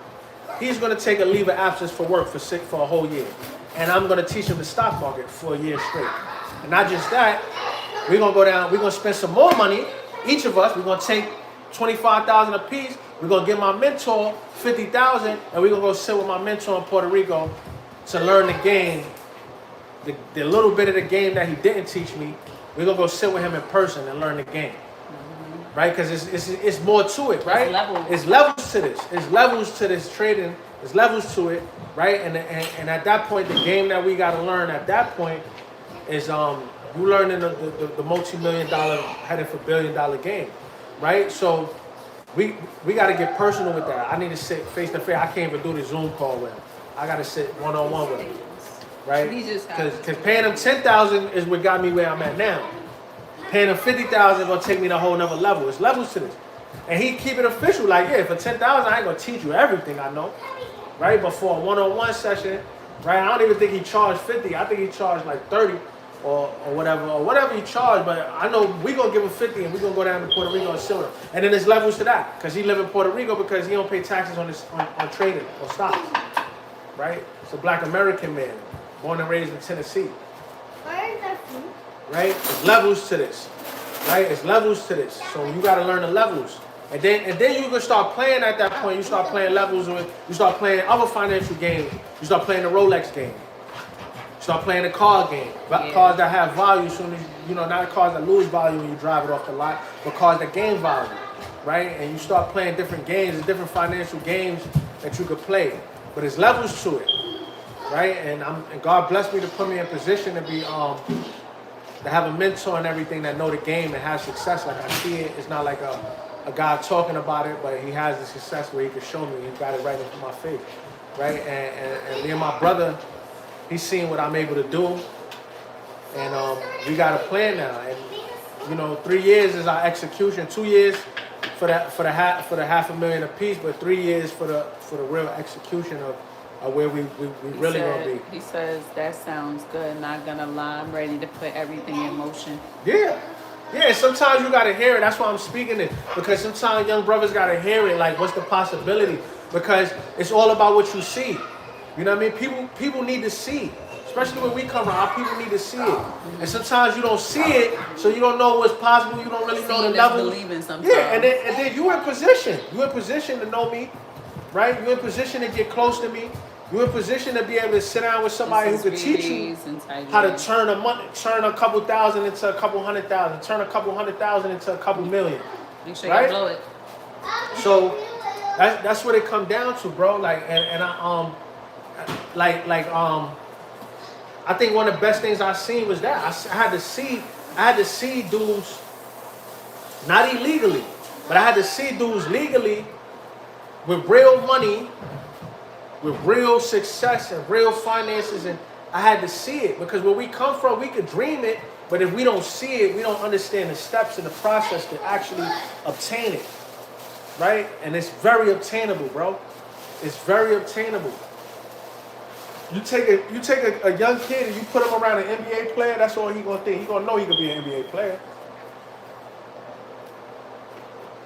he's going to take a leave of absence for work for a whole year. And I'm going to teach him the stock market for a year straight. And not just that, we're going to go down, we're going to spend some more money, each of us. We're going to take $25,000 a piece. We're going to give my mentor $50,000, and we're going to go sit with my mentor in Puerto Rico to learn the game, the little bit of the game that he didn't teach me. We're going to go sit with him in person and learn the game. Right, because it's more to it, right? It's levels to this. It's levels to this trading. There's levels to it, right? And at that point, the game that we got to learn at that point is you learning the multi-million-dollar heading for billion-dollar game, right? So we got to get personal with that. I need to sit face to face. I can't even do the Zoom call with him. I got to sit one-on-one with him, right? Because paying him $10,000 is what got me where I'm at now. Paying him $50,000 gonna take me to a whole nother level. It's levels to this. And he keep it official, like, yeah, for $10,000, I ain't gonna teach you everything I know. Right? But for a one-on-one session, right? I don't even think he charged 50. I think he charged like 30 or whatever he charged. But I know we gonna give him 50 and we gonna go down to Puerto Rico and sell him. And then there's levels to that. Because he live in Puerto Rico because he don't pay taxes on trading or stocks. Right? It's a black American man, born and raised in Tennessee. Right? There's levels to this. Right? It's levels to this. So you got to learn the levels. And then you can start playing at that point. You start playing levels with, you start playing other financial games. You start playing the Rolex game. You start playing the car game. Cars that have value soon as, not cars that lose value when you drive it off the lot, but cars that gain value. Right? And you start playing different games, there's different financial games that you could play. But there's levels to it. Right? And God blessed me to put me in position to be to have a mentor and everything that know the game and have success. Like I see it, it's not like a guy talking about it, but he has the success where he can show me. He got it right into my face, right? And me and my brother, he's seen what I'm able to do, and we got a plan now. And 3 years is our execution. 2 years for the $500,000 a piece, but 3 years for the real execution of where we really gonna be. He says that sounds good. Not gonna lie, I'm ready to put everything in motion. Yeah. Sometimes you gotta hear it. That's why I'm speaking it, because sometimes young brothers gotta hear it. Like, what's the possibility? Because it's all about what you see. You know what I mean? People need to see, especially when we come around. People need to see it, and sometimes you don't see it, so you don't know what's possible. You don't really know the level. Believing sometimes. Yeah, and then you in position. You in position to know me, right? You in position to get close to me. You're in a position to be able to sit down with somebody who could teach you how to turn a couple thousand into a couple 100,000, turn a couple 100,000 into a couple million. Make sure right? you blow it. So that's what it come down to, bro. Like, and I I think one of the best things I seen was that I had to see dudes, not illegally, but I had to see dudes legally with real money, with real success and real finances, and I had to see it because where we come from, we could dream it, but if we don't see it, we don't understand the steps in the process to actually obtain it, right? And it's very obtainable, bro. It's very obtainable. You take a young kid and you put him around an NBA player, that's all he gonna think. He gonna know he could be an NBA player.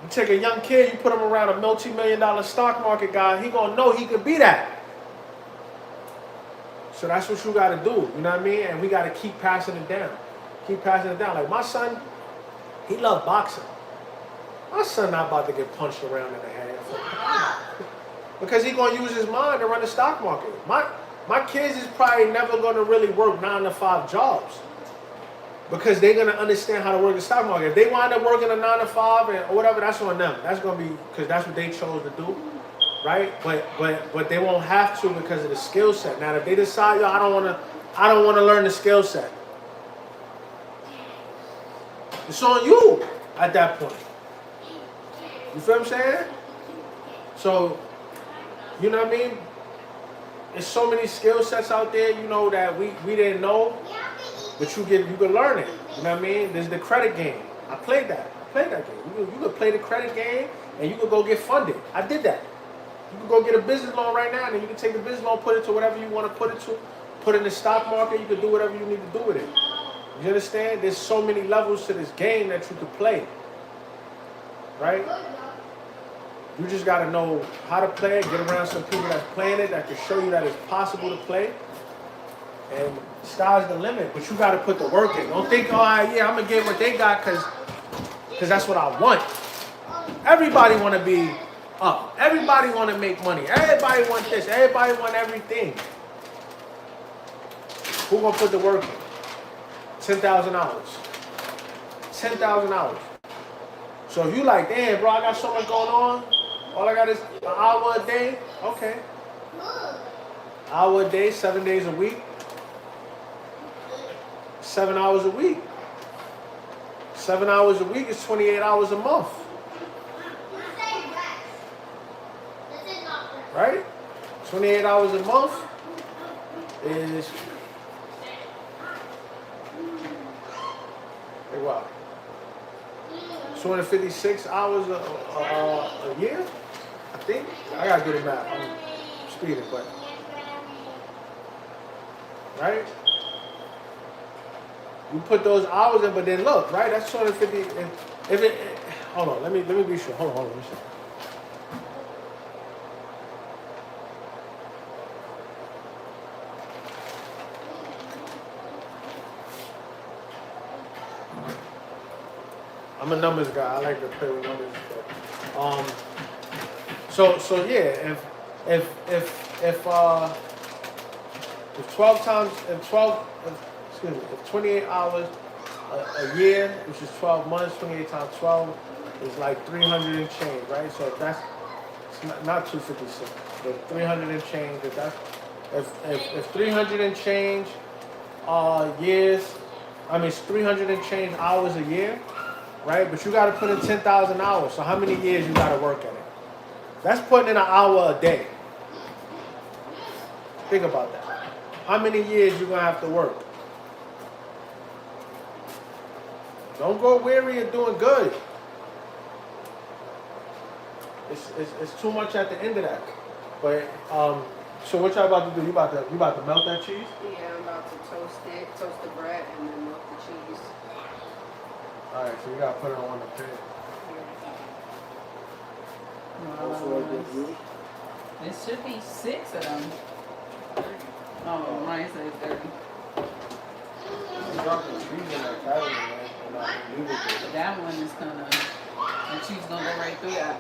You take a young kid, you put him around a multi-million-dollar stock market guy, he gonna know he could be that. So that's what you gotta do, you know what I mean? And we gotta keep passing it down. Keep passing it down. Like my son, he loved boxing. My son not about to get punched around in the head. Because he gonna use his mind to run the stock market. My kids is probably never gonna really work 9-to-5 jobs. Because they're gonna understand how to work the stock market. If they wind up working a 9-to-5 or whatever, that's on them. That's gonna be because that's what they chose to do, right? But they won't have to because of the skill set. Now, if they decide, yo, I don't wanna learn the skill set, it's on you at that point. You feel what I'm saying? So, you know what I mean? There's so many skill sets out there, you know, that we didn't know. But you can learn it. You know what I mean? There's the credit game. I played that game. You could play the credit game and you could go get funded. I did that. You can go get a business loan right now and then you can take the business loan, put it to whatever you want to put it to. Put it in the stock market, you can do whatever you need to do with it. You understand? There's so many levels to this game that you could play. Right? You just got to know how to play it, get around some people that's playing it, that can show you that it's possible to play. And sky's the limit, but you got to put the work in. Don't think, oh, yeah, I'm going to get what they got because that's what I want. Everybody want to be up. Everybody want to make money. Everybody want this. Everybody want everything. Who going to put the work in? 10,000 hours. 10,000 hours. So if you like, damn, bro, I got so much going on. All I got is an hour a day. Okay. Hour a day, 7 days a week. 7 hours a week. 7 hours a week is 28 hours a month. Right? 28 hours a month is what? 256 hours a year? I think. I gotta do the math. I'm speeding, but right? You put those hours in, but then look, right? That's 250. If it, hold on, let me be sure. Hold on, let me see. I'm a numbers guy. I like to play with numbers. But, so yeah, if 28 hours a year, which is 12 months, 28 times 12 is like 300 and change, right? So if that's not 256, but 300 and change. If 300 and change years, I mean it's 300 and change hours a year, right? But you got to put in 10,000 hours. So how many years you got to work at it? That's putting in an hour a day. Think about that. How many years you gonna have to work? Don't go weary of doing good. It's too much at the end of that. But so what y'all about to do? You about to melt that cheese? Yeah, I'm about to toast the bread, and then melt the cheese. All right, so you gotta put it on the pan. There should be 6 of them. Oh, mine says 30. Drop the cheese in that cabinet, man, and leave it there. That one is kind of, the cheese gonna go right through that.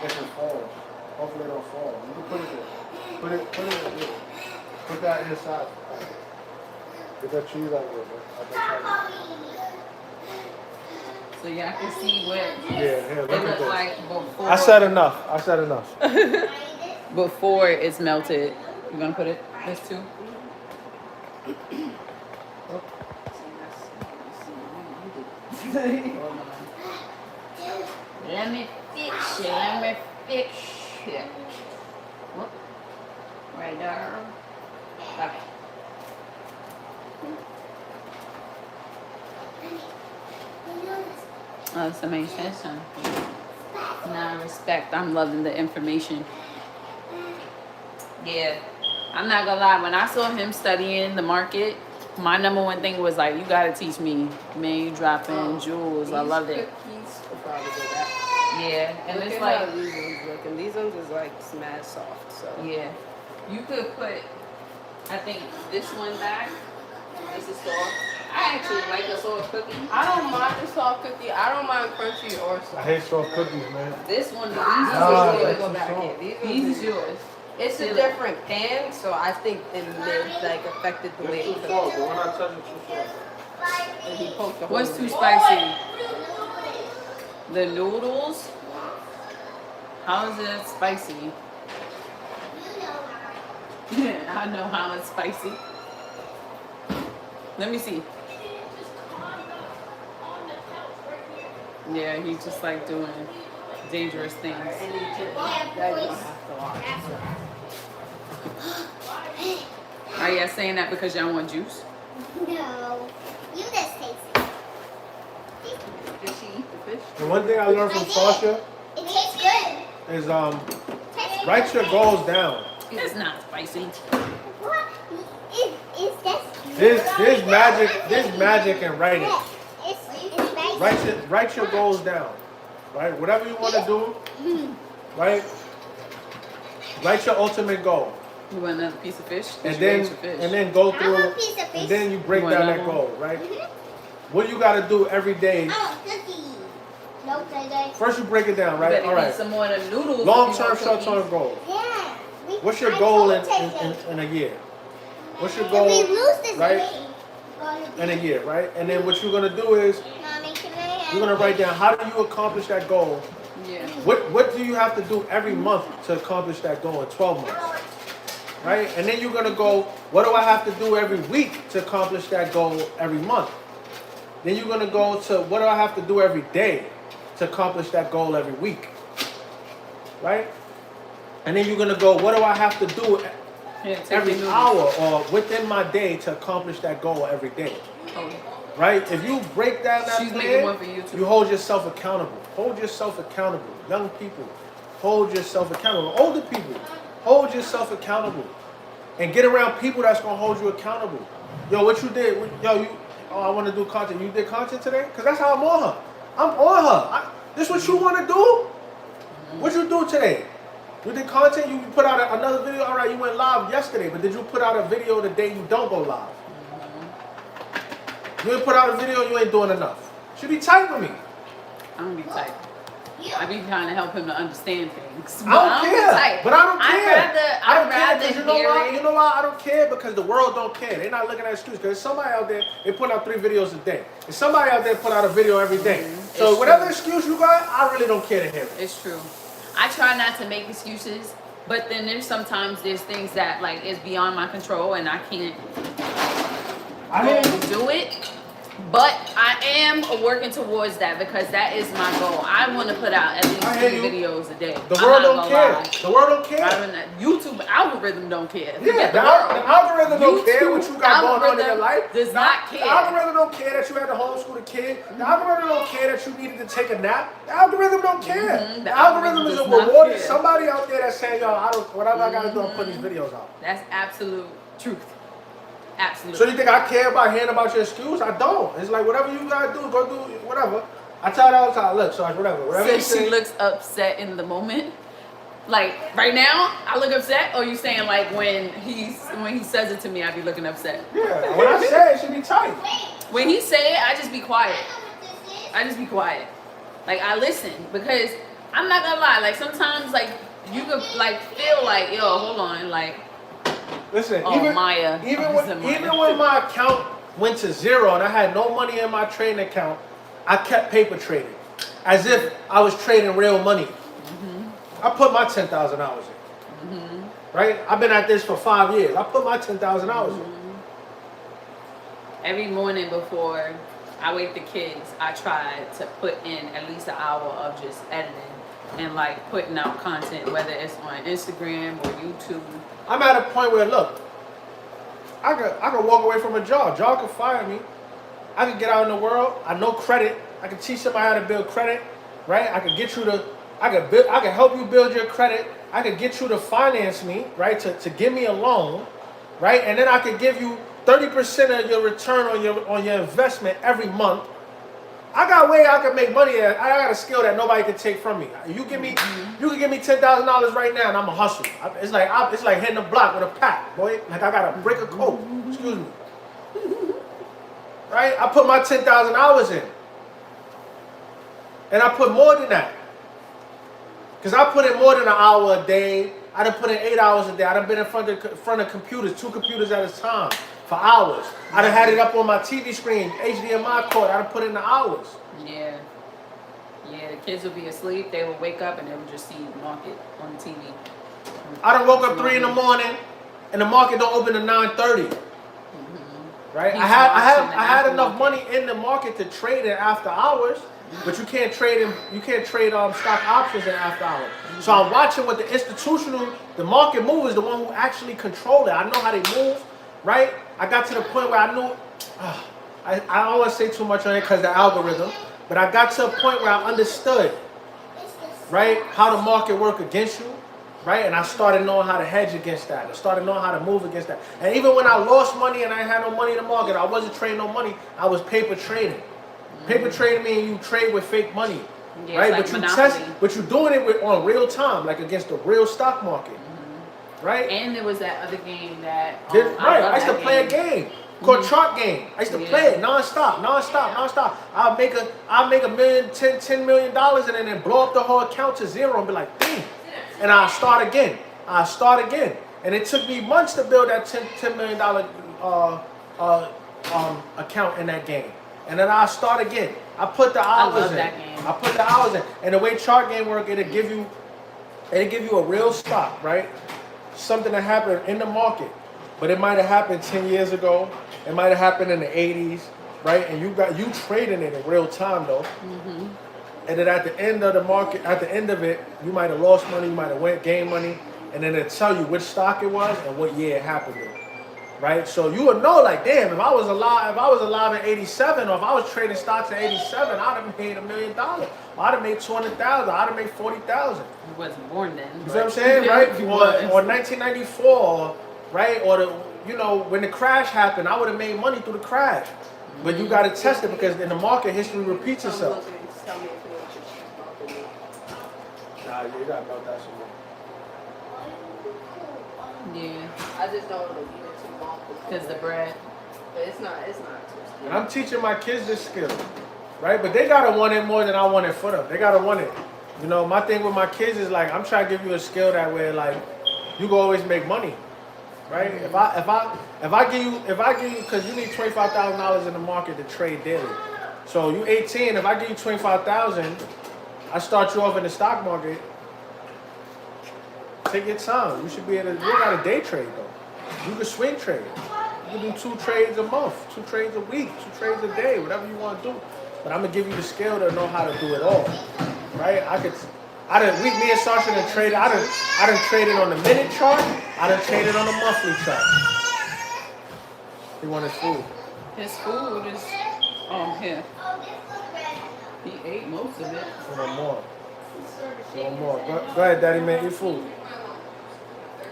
If it falls. Hopefully they don't fall. You can put it there. Put it in there. Put that inside. Get that cheese out of there, man. So y'all can see what Yeah, here, it look at looks this. like before. I said enough. Before it's melted. You gonna put it this too? Let me fix it. Whoop. Right there. Okay. Oh, that's amazing. Now respect. I'm loving the information. Yeah. I'm not gonna lie, when I saw him studying the market, my number one thing was like, you gotta teach me. Man, you dropping jewels. I love it. Cookies will probably go back. Yeah. And Look it's at like, how these ones look, and these ones is like mad soft. So yeah. You could put, I think, this one back. This is soft. I actually like a soft cookie. I don't mind the soft cookie. I don't mind crunchy or soft. I hate soft cookies, man. This one, These Nah, ones that's go too back soft. in. these ones is yours. It's a different pan, so I think it like affected the way It's it too cooked. soft, but when I touch it, too soft. And he poked the hole What's in too it. spicy? The noodles? How is it spicy? I know how it's spicy. Let me see. Yeah, he's just like doing dangerous things. And he just, that you don't have to watch. Are y'all saying that because y'all want juice? No. You just taste it. Did she eat the fish? The one thing I learned from Sasha It tastes good. is Tastes write your good. goals down. It's not spicy. What? It's just There's magic in writing. Yeah, it's spicy. Write your goals down. Right? Whatever you want to do, right? Write your ultimate goal. You want another piece of fish? And You then ate your fish. go I through want a piece of fish. and then you break You want down that another goal, right? Mhm. What you gotta do every day. I want cookies. No, Day. First you break it down, You right? better All eat right. some more of them noodles. Long if you term, want short term cookies. goals. Yeah. What's your I goal told in Tay-Tay. a year? What's your If goal we lose this right? game, in a year, right? And then what you're gonna do is Mommy, can I have you're gonna write down how do you accomplish that goal. Yeah. What do you have to do every month to accomplish that goal in 12 months? Right? And then you're gonna go, what do I have to do every week to accomplish that goal every month? Then you're gonna go to what do I have to do every day to accomplish that goal every week? Right? And then you're gonna go, what do I have to do Here, take every the noodles. hour or within my day to accomplish that goal every day? Oh, Right? If you break down that she's making plan, one for you too. you hold yourself accountable. Hold yourself accountable. Young people, hold yourself accountable. Older people, hold yourself accountable. And get around people that's going to hold you accountable. Yo, what you did? I want to do content. You did content today? Because that's how I'm on her. I'm on her. This what you want to do? What you do today? You did content? You put out another video? All right, you went live yesterday, but did you put out a video the day you don't go live? You ain't put out a video, you ain't doing enough. Should be tight with me. I don't be tight. I be trying to help him to understand things. I don't be care. tight. But I don't care. I'd rather because you know hear why? it. You know why I don't care? Because the world don't care. They're not looking at excuses. Because somebody out there, they put out 3 videos a day. And somebody out there put out a video every day. So It's whatever true. excuse you got, I really don't care to hear it. It's true. I try not to make excuses, but then there's things that like is beyond my control and I can't do it. But I am working towards that because that is my goal. I want to put out at least I hear 3 you. videos a day. The I'm world not don't gonna care. lie. The world don't care. YouTube algorithm don't care. Yeah, Forget the algorithm don't care what you YouTube got going on in your algorithm life. does not care. The algorithm don't care that you had to homeschool a kid. The algorithm don't care that you needed to take a nap. The algorithm don't care. Mhm. The algorithm is does a not reward. care. Somebody out there that's saying, yo, whatever I gotta do, I'm putting these videos out. That's absolute truth. Absolute. So you think I care about hearing about your excuse? I don't. It's like whatever you gotta do, go do whatever. I tell her all the time, look, so whatever you Since say. she looks upset in the moment. Like right now, I look upset. Or you saying like when he says it to me, I be looking upset. Yeah, when I say it, she be tight. When he say it, I just be quiet. I just be quiet. Like I listen because I'm not gonna lie. Like sometimes like you could like feel like, yo, hold on, like, Listen, oh, Maya. even Is it Maya? even when my account went to zero and I had no money in my trading account, I kept paper trading, as if I was trading real money. I put my 10,000 hours in. Right? I've been at this for 5 years. I put my 10,000 hours in. Every morning before I wake the kids, I try to put in at least an hour of just editing and like putting out content, whether it's on Instagram or YouTube. I'm at a point where, look, I could walk away from a job. Job could fire me. I could get out in the world. I know credit. I could teach somebody how to build credit, right? I could get you to, I could help you build your credit. I could get you to finance me, right? To give me a loan, right? And then I could give you 30% of your return on your investment every month. I got a way I can make money. I got a skill that nobody can take from me. You can give me $10,000 right now, and I'm a hustle. It's like hitting a block with a pack, boy. Like I got a brick of coke. Excuse me. Right? I put my 10,000 hours in, and I put more than that. Cause I put in more than an hour a day. I done put in 8 hours a day. I done been in front of computers, 2 computers at a time for hours. I done had it up on my TV screen, HDMI cord. I done put in the hours. Yeah. Yeah, the kids would be asleep. They would wake up and they would just see the market on the TV. I done woke up 3 in the morning, and the market don't open at 9:30. Right? I had enough money in the market to trade in after hours, but you can't trade stock options in after hours. So I'm watching what the market mover is the one who actually control it. I know how they move, right? I got to the point where I knew. I don't want to say too much on it because the algorithm, but I got to a point where I understood, right, how the market work against you, right? And I started knowing how to hedge against that. I started knowing how to move against that. And even when I lost money and I had no money in the market, I wasn't trading no money. I was paper trading. Paper trading means you trade with fake money, Yeah, right? like But you Monopoly. but you're doing it on real time, like against the real stock market, right? And there was that other game that Right. I used to that play a game called Chart Game. I used to play it nonstop. I'll make $1 million, $10 million, and then blow up the whole account to zero and be like, dang. And I'll start again. And it took me months to build that $10 million account in that game. And then I'll start again. I put the hours in. that game. I put the hours in. And the way Chart Game work, it'll give you a real stock, right? Something that happened in the market. But it might have happened 10 years ago. It might have happened in the 80s, right? And you trading it in real time though. And then at the end of the market, at the end of it, you might have lost money, you might have gained money, and then it'll tell you which stock it was and what year it happened in. Right? So you would know, like, damn, if I was alive in 87, or if I was trading stocks in 87, I'd have made $1 million. I'd have made 200,000, I'd have made 40,000. You wasn't born then. You see what I'm saying? Right? Or 1994, right? Or when the crash happened, I would have made money through the crash. But you gotta test it because in the market history repeats itself. Tell me if you want your smoke. Nah, you gotta melt that some more. Yeah, I just don't want to eat it too long. because the bread. But it's not too sweet. And I'm teaching my kids this skill, right? But they gotta want it more than I want it for them. They gotta want it. My thing with my kids is like I'm trying to give you a skill that way, like you can always make money, right? If I give you, because you need $25,000 in the market to trade daily. So you 18. If I give you 25,000, I start you off in the stock market. Take your time. You should be able to. You got a day trade though. You can swing trade. You can do 2 trades a month, 2 trades a week, 2 trades a day, whatever you want to do. But I'm gonna give you the skill to know how to do it all, right? Me and Sasha done traded. I done traded on the minute chart. I done traded on the monthly chart. He want his food. His food is here. He ate most of it. One more. Go ahead, Daddy, man. Eat food.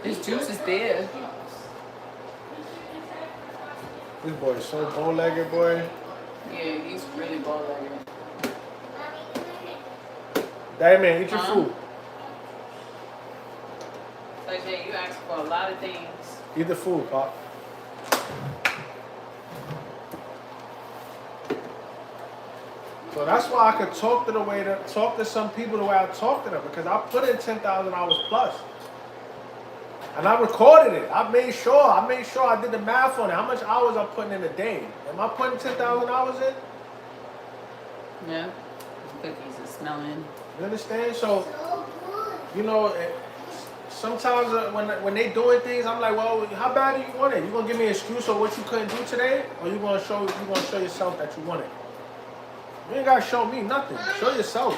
His juice is there. This boy is so bow-legged, boy. Yeah, he's really ball-legged. Daddy, man, eat your food. Like that, you asked for a lot of things. Eat the food, Pop. So that's why I could talk to some people the way I talk to them, because I put in 10,000 hours plus. And I recorded it. I made sure I did the math on it. How much hours I'm putting in a day? Am I putting 10,000 hours in? Yeah. Cookies are smelling. You understand? So, So good. you know, sometimes when they doing things, I'm like, well, how bad do you want it? You gonna give me an excuse of what you couldn't do today, or you gonna show yourself that you want it? You ain't gotta show me nothing. Show yourself.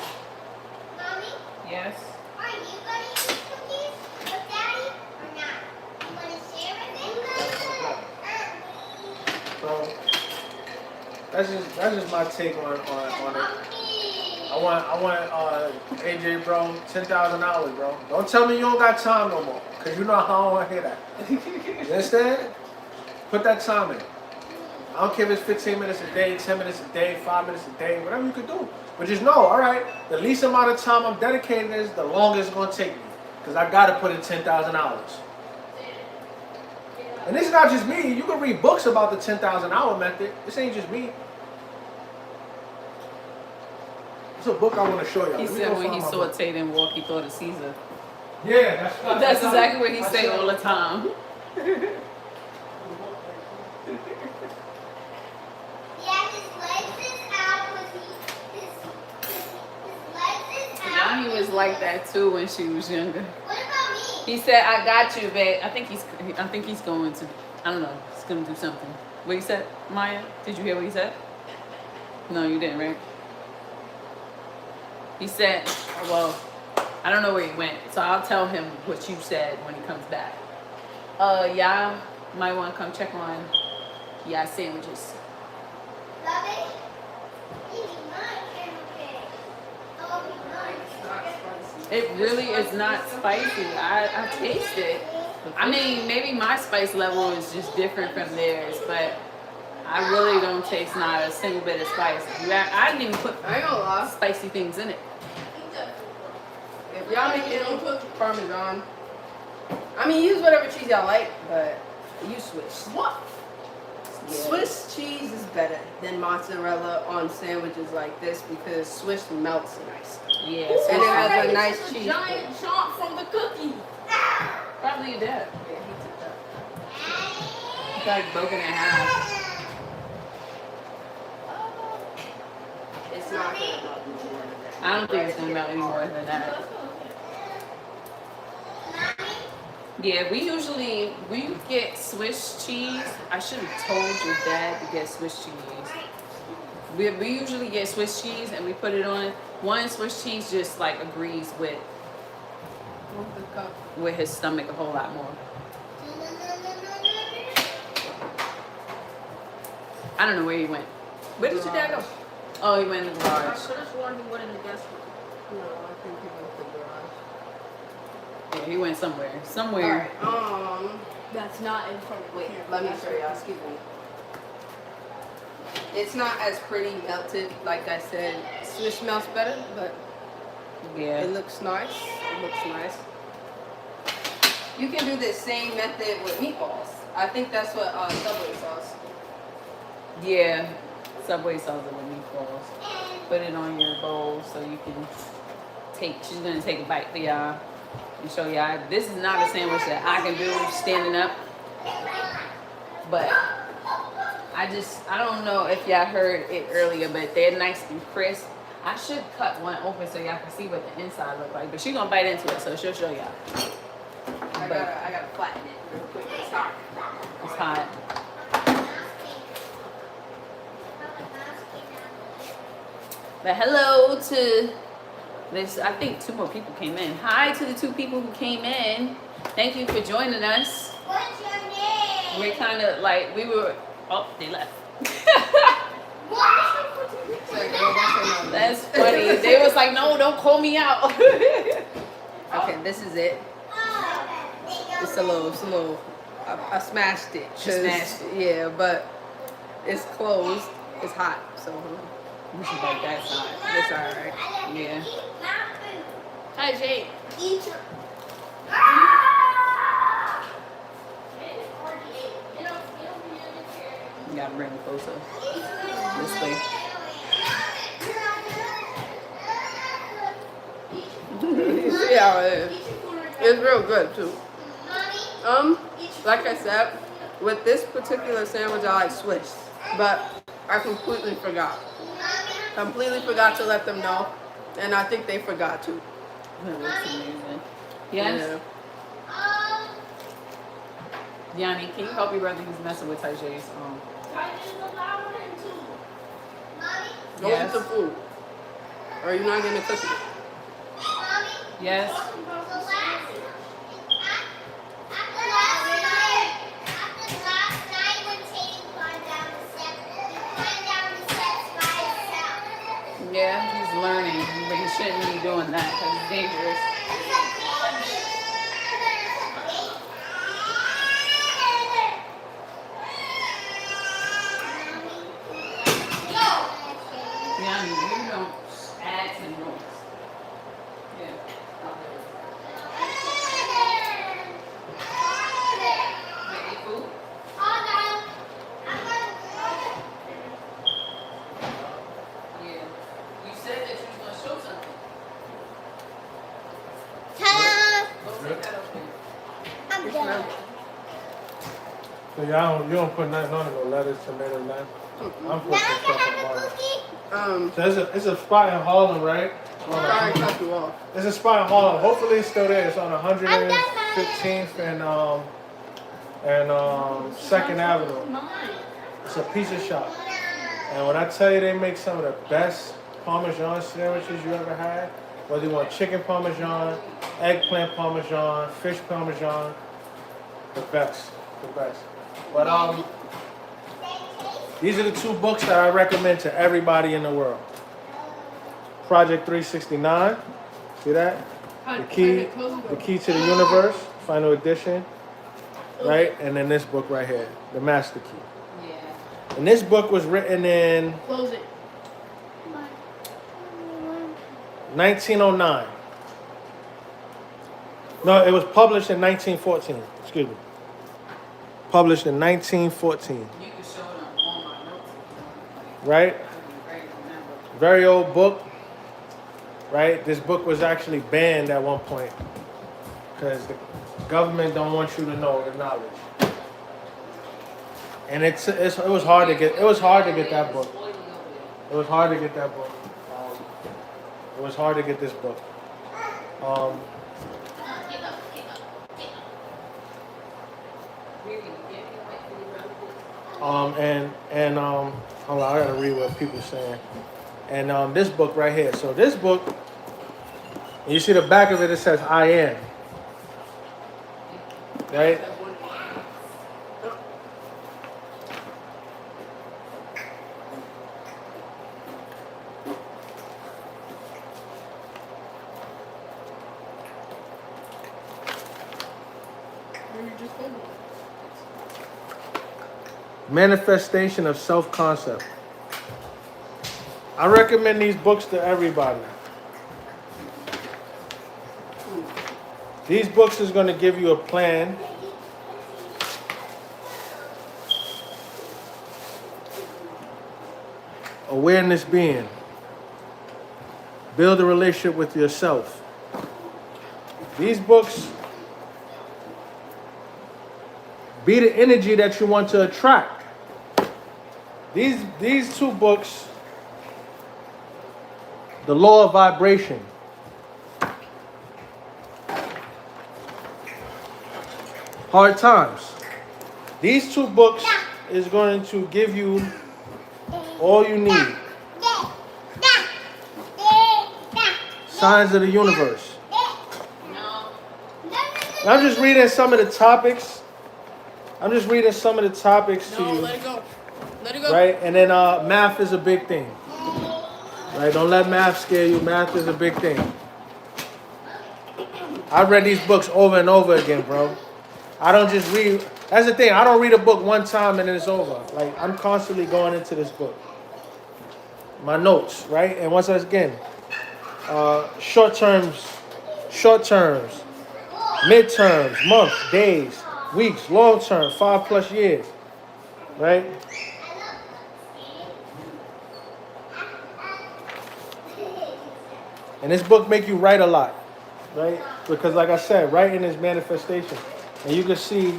Mommy, Yes. are you gonna eat cookies with Daddy or not? You wanna share with him? So that's just my take on it. I want AJ, bro, 10,000 hours, bro. Don't tell me you don't got time no more, cause you know how I don't want to hear that. You understand? Put that time in. I don't care if it's 15 minutes a day, 10 minutes a day, 5 minutes a day, whatever you could do. But just know, all right, the least amount of time I'm dedicating is the longest it's gonna take me, cause I gotta put in 10,000 hours. And this is not just me. You can read books about the 10,000 hour method. This ain't just me. It's a book I want to show y'all. He Let me said go when find he my saw book. Tatum walk, he thought of Caesar. Yeah, That's exactly what he say all the time. Yeah, his legs is out. His legs is out. Johnny was like that too when she was younger. What about me? He said, "I got you, babe." I think he's going to. I don't know. He's gonna do something. What he said, Maya? Did you hear what he said? No, you didn't, right? He said, "Well, I don't know where he went, so I'll tell him what you said when he comes back." Y'all might want to come check on y'all sandwiches. Love it? Eat mine, okay. Oh, mine. It really is not spicy. I taste it. I mean, maybe my spice level is just different from theirs, but I really don't taste not a single bit of spice. I didn't even put I ain't gonna lie. spicy things in it. If y'all make it on Parmesan, I mean, use whatever cheese y'all like, but use Swiss. What? Yeah. Swiss cheese is better than mozzarella on sandwiches like this because Swiss melts nice. Yeah, And so it has a Already nice took cheese. giant chomp from the cookie. probably your dad. Yeah, he took that. It's like broken in half. It's not gonna melt more than that. I don't think it's gonna melt any more than that. Yeah, when you get Swiss cheese, I should have told your dad to get Swiss cheese. We usually get Swiss cheese and we put it on. One Swiss cheese just like agrees with his stomach a whole lot more. I don't know where he went. Where did your dad go? Oh, he went in the I garage. could have sworn he went in the guest room. No, I think he went to the garage. Yeah, he went somewhere. Somewhere. Alright, That's not in front of wait, let me show y'all, excuse me. It's not as pretty melted, like I said. Swiss melts better, but Yeah. it looks nice. It looks nice. You can do this same method with meatballs. I think that's what Subway sauce. Yeah. Subway sauce with meatballs. Put it on your bowl so you can she's gonna take a bite for y'all and show y'all. This is not a sandwich that I can do standing up. But I don't know if y'all heard it earlier, but they're nice and crisp. I should cut one open so y'all can see what the inside look like. But she's gonna bite into it, so she'll show y'all. I gotta flatten it real quick. It's hot. It's hot. But hello to this. I think 2 more people came in. Hi to the 2 people who came in. Thank you for joining us. What's your name? We're kind of like oh, they left. What? Sorry, girl, don't say no. That's funny. They was like, no, don't call me out. Okay, this is it. It's a little. I smashed it. She smashed it. Yeah, but it's closed. It's hot, so We should like that side. it's alright. Yeah. Hi, Jake. Eat your. You gotta bring it closer. This way. Yeah, it is. It's real good too. Like I said, with this particular sandwich, I like Swiss, but I completely forgot. Completely forgot to let them know, and I think they forgot too. That looks amazing. Yes. Yanni, can you help your brother? He's messing with Tajay's Go eat the food, or you're not gonna cook it. Yes. Yeah, he's learning, but he shouldn't be doing that because it's dangerous. Yanni, you don't add to noise. Yeah. Make it food? Yeah. You said that you was gonna show something. Go take that up there. I'm done. So you don't put nothing on it, no lettuce, tomatoes, nothing? I'm putting Now some I can stuff have on a mine. cookie. So it's a spot in Harlem, right? Sorry, to cut you off. It's a spot in Harlem. Hopefully it's still there. It's on I'm done, 115th and 2nd Avenue. It's a pizza shop. And when I tell you they make some of the best Parmesan sandwiches you ever had, whether you want chicken Parmesan, eggplant Parmesan, fish Parmesan, the best. But these are the two books that I recommend to everybody in the world. Project 369, see that? The key to the universe, final edition, right? And then this book right here, the master key. Yeah. And this book was written in Close it. 1909. No, it was published in 1914. Excuse me. Published in 1914. You can show them all my notes. Right? I would be great to remember. Very old book. Right? This book was actually banned at one point because the government don't want you to know the knowledge. And it was hard to get. It was hard to get that book. It was hard to get that book. It was hard to get this book. Hold on, I gotta read what people saying. And this book right here. So this book, you see the back of it. It says "I am." Right. Manifestation of self-concept. I recommend these books to everybody. These books is going to give you a plan awareness being. Build a relationship with yourself. These books be the energy that you want to attract. These two books, The Law of Vibration, Hard Times. These two books is going to give you all you need. Signs of the universe. I'm just reading some of the topics. I'm just reading some of the topics to you. Let it go. Let it go. Right? And then math is a big thing. Right? Don't let math scare you. Math is a big thing. I've read these books over and over again, bro. I don't just read. That's the thing. I don't read a book one time and then it's over. Like, I'm constantly going into this book. My notes, right? And once again, short terms, midterms, months, days, weeks, long term, 5+ years, right? And this book make you write a lot. right? Because like I said, writing is manifestation. And you can see,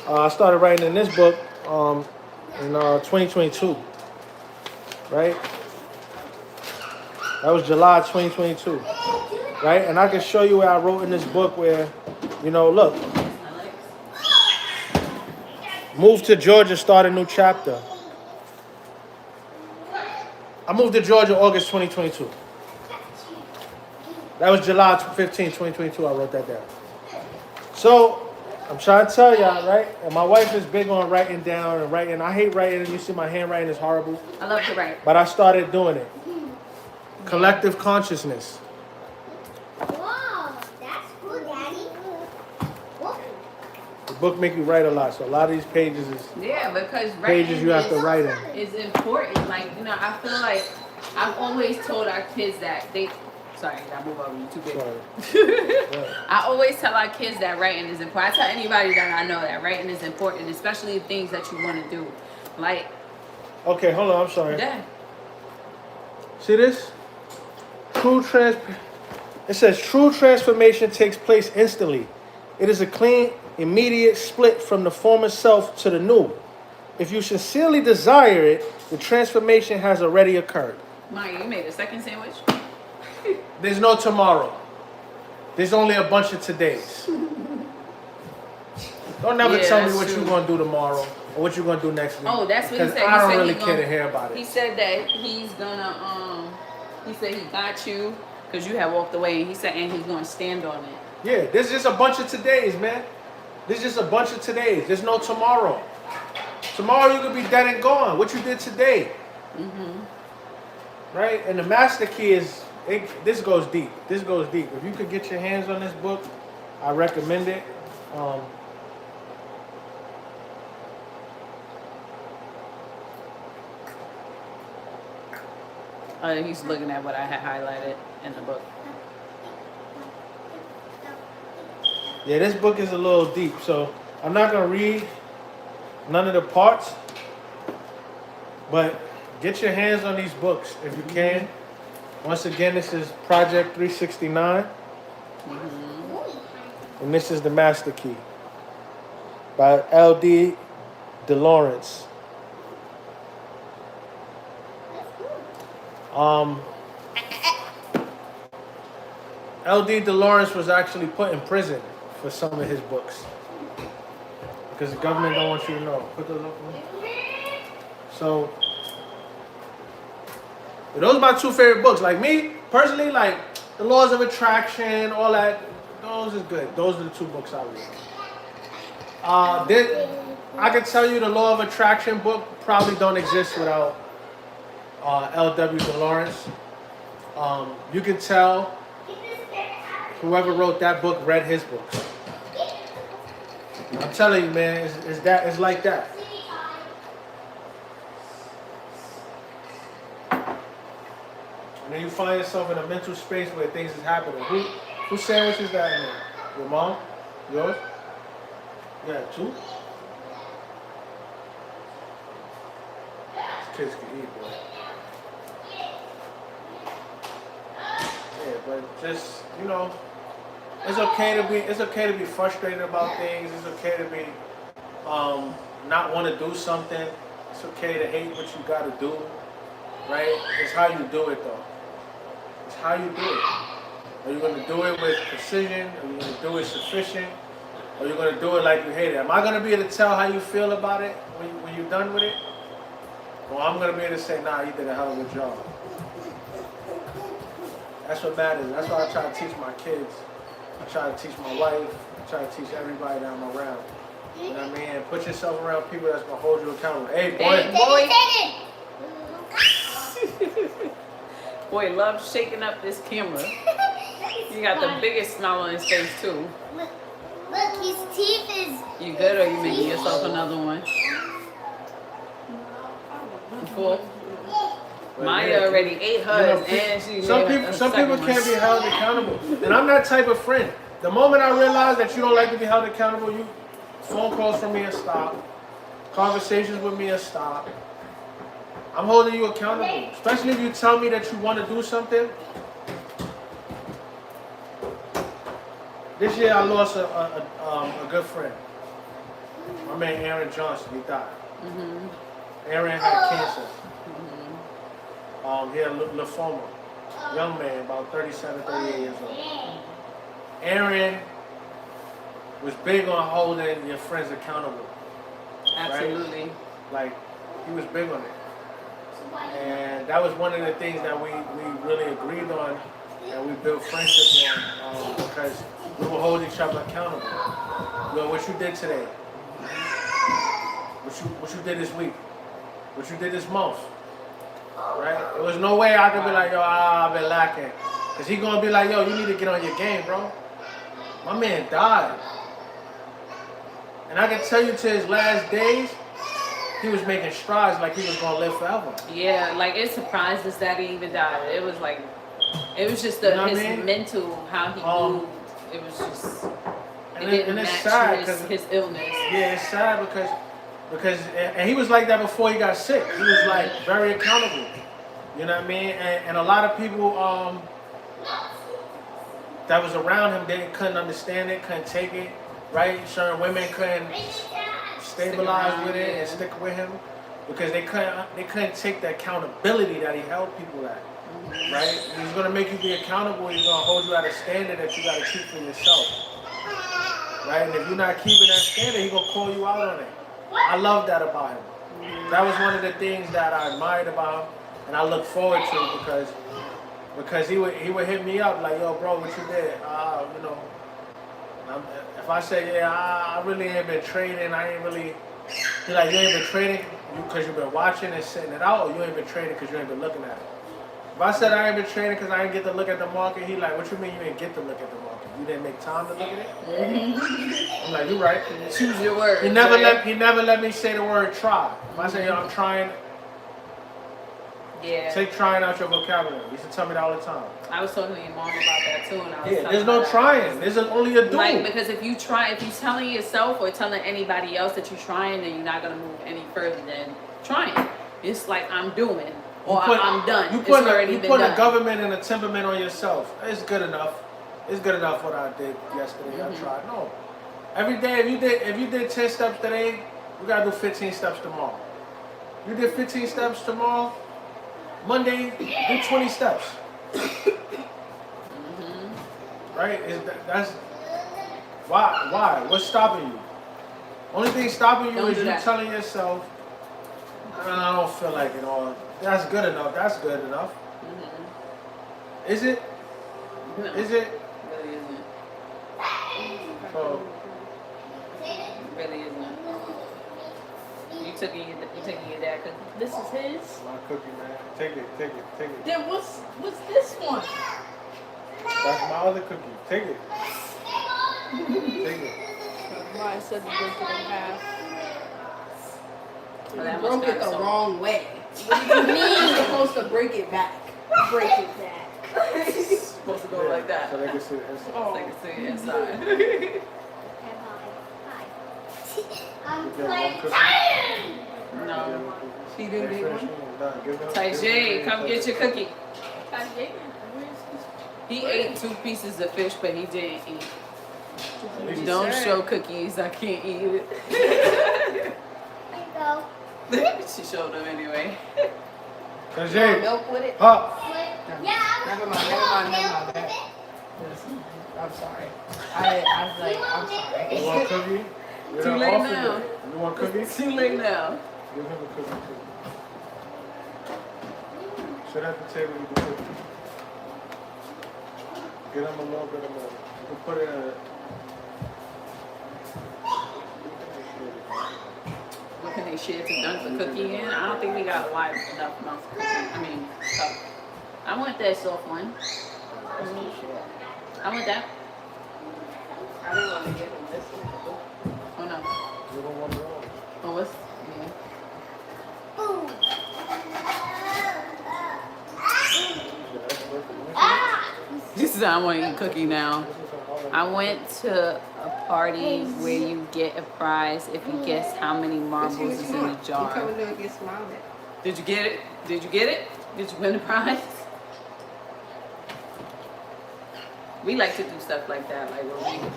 I started writing in this book in 2022, right? That was July 2022, right? And I can show you where I wrote in this book where, look, moved to Georgia, start a new chapter. I moved to Georgia August 2022. That was July 15, 2022, I wrote that down. So, I'm trying to tell y'all, right? And my wife is big on writing down and writing. I hate writing. You see my handwriting is horrible. I love to write. But I started doing it. Collective consciousness. Wow, that's good, Daddy. Whoa. The book make you write a lot. So a lot of these pages is Yeah, because pages writing you have to is, write in. is important. Like, I feel like I've always told our kids that sorry, I move over, you too big. Sorry. I always tell our kids that writing is important. I tell anybody that I know that writing is important, especially things that you want to do. Like, Okay, hold on. I'm sorry. yeah. See this? It says true transformation takes place instantly. It is a clean, immediate split from the former self to the new. If you sincerely desire it, the transformation has already occurred. Maya, you made a second sandwich? There's no tomorrow. There's only a bunch of todays. Don't never Yeah, tell me that's what true. you're going to do tomorrow or what you're going to do next week. Oh, that's what he Because said. I He don't said really he care gonna- to hear about He it. said that he's gonna, he said he got you because you had walked away, and he said, and he's gonna stand on it. Yeah, this is just a bunch of todays, man. This is just a bunch of todays. There's no tomorrow. Tomorrow you could be dead and gone. What you did today. Right? And the master key is, this goes deep. This goes deep. If you could get your hands on this book, I recommend it. He's looking at what I had highlighted in the book. Yeah, this book is a little deep, so I'm not going to read none of the parts, but get your hands on these books if you can. Once again, this is Project 369, and this is The Master Key by L.D. DeLawrence. L.D. DeLawrence was actually put in prison for some of his books because the government don't want you to know. Put those up for me. So, those are my two favorite books. Like me, personally, like The Laws of Attraction, all that, those is good. Those are the two books I read. I can tell you the Law of Attraction book probably don't exist without L.W. DeLawrence. You can tell whoever wrote that book read his books. I'm telling you, man, it's like that. And then you find yourself in a mental space where things is happening. Whose sandwich is that in there? Your mom? Yours? You got two? These kids can eat, boy. Yeah, but just, it's okay to be frustrated about things. It's okay to be not want to do something. It's okay to hate what you got to do, right? It's how you do it, though. It's how you do it. Are you going to do it with precision? Are you going to do it sufficient? Or are you going to do it like you hate it? Am I going to be able to tell how you feel about it when you're done with it? Or I'm going to be able to say, nah, you did a hell of a good job. That's what matters. That's what I try to teach my kids. I try to teach my wife. I try to teach everybody that I'm around. You know what I mean? Put yourself around people that's going to hold you accountable. Hey, Boy loves shaking up this camera. He got the biggest smile on his face too. Look, his teeth is. You good, or you making yourself another one? You full? Maya already ate hers, and she some made people a some second people one. can't be held accountable, and I'm that type of friend. The moment I realize that you don't like to be held accountable, phone calls from me are stop, conversations with me are stop. I'm holding you accountable, especially if you tell me that you want to do something. This year I lost a good friend. My man Aaron Johnson, he died. Aaron had cancer. He had lymphoma. Young man, about 37, 38 years old. Aaron was big on holding your friends accountable. Absolutely. Right? Like, he was big on it. And that was one of the things that we really agreed on and we built friendship on because we will hold each other accountable. Yo, what you did today? What you did this week? What you did this month? Right? There was no way I could be like, yo, I've been lacking. Because he going to be like, yo, you need to get on your game, bro. My man died. And I can tell you to his last days, he was making strides like he was going to live forever. Yeah, like it surprised us that he even died. It was like, it was just You know what his I mean? mental, how he moved. It was just, it And didn't it's match sad his illness. Yeah, it's sad because and he was like that before he got sick. He was like very accountable. You know what I mean? And a lot of people that was around him, they couldn't understand it, couldn't take it, right? Certain women couldn't stabilize with it and stick with him because they couldn't take the accountability that he held people at. Right? He's gonna make you be accountable. He's gonna hold you at a standard that you gotta keep for yourself. Right? And if you're not keeping that standard, he's gonna call you out on it. I love that about him. That was one of the things that I admired about him, and I look forward to because he would hit me up like, yo, bro, what you did? You know, if I say, yeah, I really ain't been trading. I ain't really. He like, you ain't been trading because you've been watching and sitting it out, or you ain't been trading because you ain't been looking at it. If I said I ain't been trading because I didn't get to look at the market, he like, what you mean you didn't get to look at the market? You didn't make time to look at it? I'm like, you're right. Choose your words. He never let me say the word try. If I say, yo, I'm trying, take trying out your vocabulary. He used to tell me that all the time. I was talking to your mom about that too, and I was There's no trying. There's only a doing. Like, because if you're telling yourself or telling anybody else that you're trying, then you're not gonna move any further than trying. It's like I'm doing. Or I'm done. You put a government and a temperament on yourself. It's good enough. It's good enough what I did yesterday. I tried. No. Every day, if you did 10 steps today, we gotta do 15 steps tomorrow. You did 15 steps tomorrow. Monday, do 20 steps. Right? That's why? What's stopping you? Only thing stopping you is you telling yourself, I don't feel like it all. That's good enough. That's good enough. Is it? No. Is it? Really isn't. So, Really isn't. You taking your dad because this is his? my cookie, man. Take it. Then what's this one? That's my other cookie. Take it. Take it. Mine said to break it in half. Well, You that broke must it not the so. wrong way. What do you mean you're supposed to break it back? Break it back. It's supposed to go like that. So they can see the inside. So they can see it inside. I'm You get one playing cookie? tired. No. She didn't get one. Tajay, come get your cookie. He ate 2 pieces of fish, but he didn't eat. Don't show cookies. I can't eat it. Here you go. She showed him anyway. Tajay, Milk with it? up. Yeah, Never mind. I'm sorry. I was like, I'm sorry. You want a cookie? You're Too not late offering now. it. You want cookies? It's too late now. Give him a cookie too. Sit at the table with the cookie. Get him a little bit of milk. You can put it in a... What can they share to dunk the cookie in? I don't think we got a wide enough mouth cookie. Cup. I want that soft one. I want that. I didn't want to give him this one. Oh no. You don't want it all. Oh, what's? Yeah. boom. Yeah, that's perfect. Ah! This is how I want to eat cookie now. I went to a party where you get a prize if you guess how many marbles is in the You jar. coming to get smiled at. Did you get it? Did you get it? Did you win the prize? We like to do stuff like that, like when we.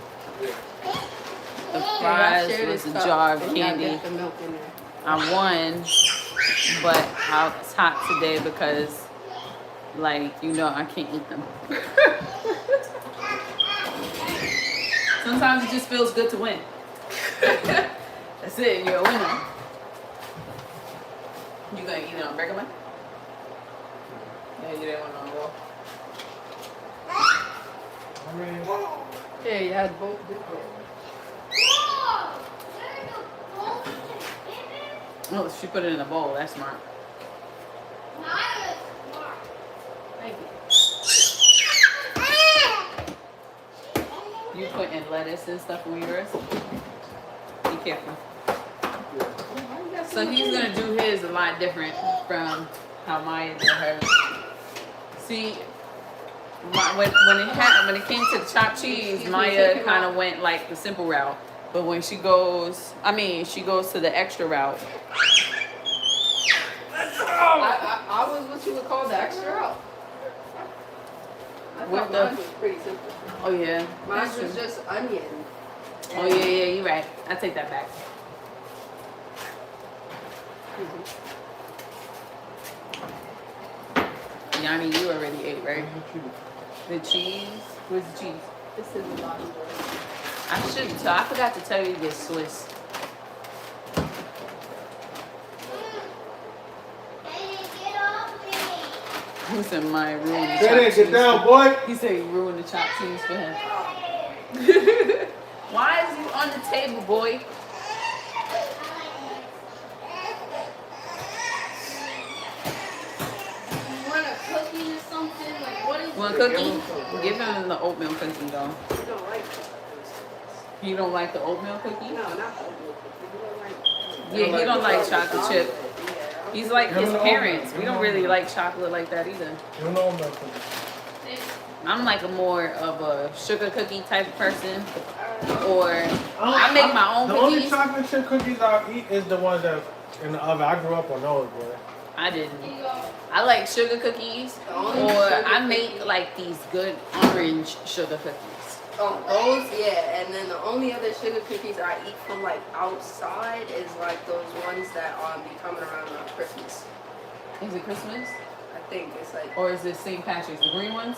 The Yeah, I fries shared was this a cup, jar of and y'all candy. get the milk in there. I won, but it's hot today because, like, you know, I can't eat them. Sometimes it just feels good to win. That's it, you're a winner. You gonna eat it on regular? Yeah, you didn't want to roll. I mean, Yeah, you had both different. Oh, she put it in a bowl. That's smart. Thank you. You put in lettuce and stuff on yours. Be careful. So he's gonna do his a lot different from how Maya did hers. See, when it came to the chopped cheese, Maya kind of went like the simple route. But when she goes to the extra route. I was what you would call the extra out. I With thought the- mine was pretty simple. Oh yeah. Mine That's was true. just onion. Oh yeah, you're right. I take that back. Yanni, you already ate, right? The cheese. Where's the cheese? This is a lot of work. I shouldn't. So I forgot to tell you to get Swiss. He said my ruined the get chopped in, cheese. get down, boy. He said you ruined the chopped cheese for him. Why is you on the table, boy? You want a cookie or something? Like, what is You want a cookie? Give him the oatmeal cookie, though. You don't like You don't like the oatmeal cookie? No, not the oatmeal cookie. You don't like Yeah, he don't like chocolate chip. Yeah. He's like Give his him the parents. oatmeal. We don't really like chocolate like that either. You know nothing. I'm like a more of a sugar cookie type of person. Or I make my own The only cookies. chocolate chip cookies I'll eat is the ones that in the oven. I grew up on those, boy. I didn't. I like sugar cookies. Or I make like these good orange sugar cookies. Oh, those, yeah. And then the only other sugar cookies I eat from like outside is like those ones that be coming around on Christmas. Is it Christmas? I think it's like, Or is it St. Patrick's? The green ones?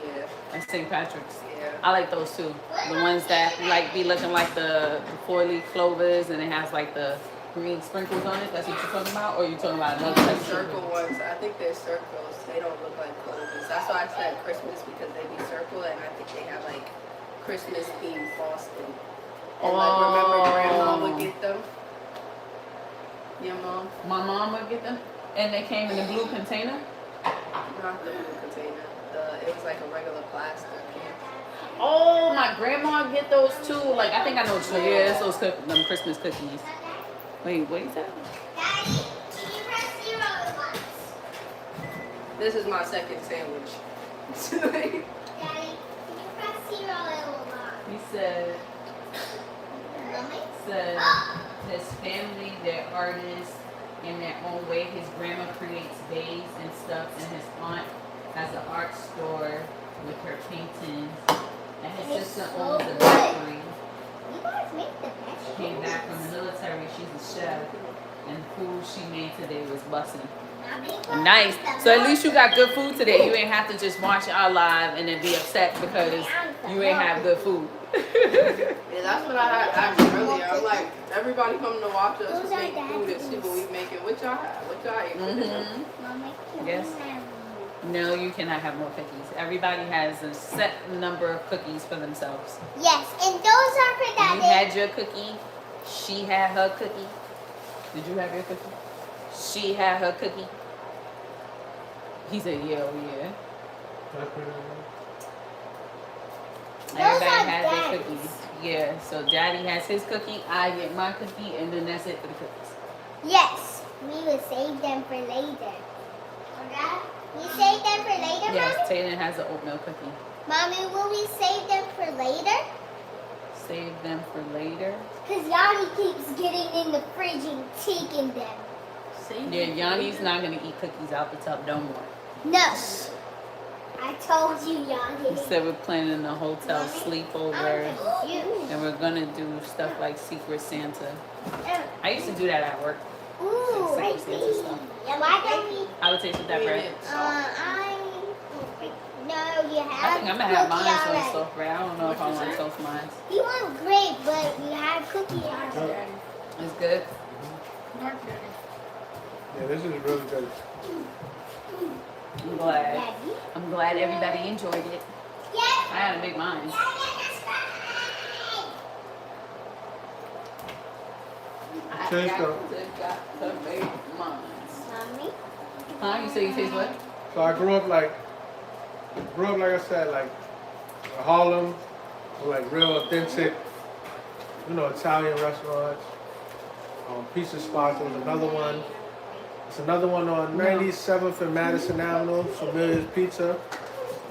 yeah, That's St. Patrick's. yeah. I like those too. The ones that like be looking like the 4-leaf clovers and it has like the green sprinkles on it. That's what you're talking about? Or are you talking about another type of Circle sugar? ones, I think they're circles. They don't look like clovers. That's why I said Christmas, because they be circle, and I think they have like Christmas themed frosting. And like, remember Grandma would get them? Your mom? My mom would get them. And they came in the blue container. Not the blue container. It was like a regular plastic. Oh, my grandma would get those too. Like I think I know what you're. Yeah, it's those them Christmas cookies. Wait, what is that? Daddy, can you press 0 at once? This is my second sandwich. Daddy, can you press 0 at once? He said Mommy? his family, they're artists in their own way. His grandma creates vase and stuff, and his aunt has an art store with her paintings. And his sister owns a bakery. You guys make the best. Came back from the military. She's a chef, and the food she made today was bussin'. Nice. So at least you got good food today. You ain't have to just watch our live and then be upset because you ain't have good food. Yeah, that's what I had asked earlier. I'm like, everybody coming to watch us just make food and see what we making. What y'all have? What y'all eat for dinner? Mommy, can Yes. we have No, you cannot have more cookies. Everybody has a set number of cookies for themselves. Yes, and those are for You Daddy. had your cookie. She had her cookie. Did you have your cookie? She had her cookie. He said, yeah, oh yeah. Everybody are has their Daddy's. cookies. Yeah, so Daddy has his cookie, I get my cookie, and then that's it for the cookies. Yes, we will save them for later. Okay? We save them for later, Yes, Mommy? Taylor has an oatmeal cookie. Mommy, will we save them for later? Save them for later. Because Yanni keeps getting in the fridge and taking them. Yeah, Yanni's not going to eat cookies out the tub no more. No. I told you, We Yanni. said we're planning a hotel sleepover, You. and we're gonna do stuff like Secret Santa. I used to do that at work. Ooh, Secret right Santa stuff. Why don't we? I would taste with that bread. No, you I have. think I'm gonna have cookie mine on already. soft bread. I don't know if I want to toast mine. You want grape, but you have cookie already. It's good. Yeah, this is really good. I'm glad. Daddy? I'm glad everybody enjoyed it. Yes. I had to make mine. I Taste got to make mine. Mommy? Huh? You say you taste what? So I grew up like I said, like in Harlem, like real authentic, Italian restaurants, pizza spots. There was another one. It's another one on 97th and Madison Avenue, Familiar's Pizza.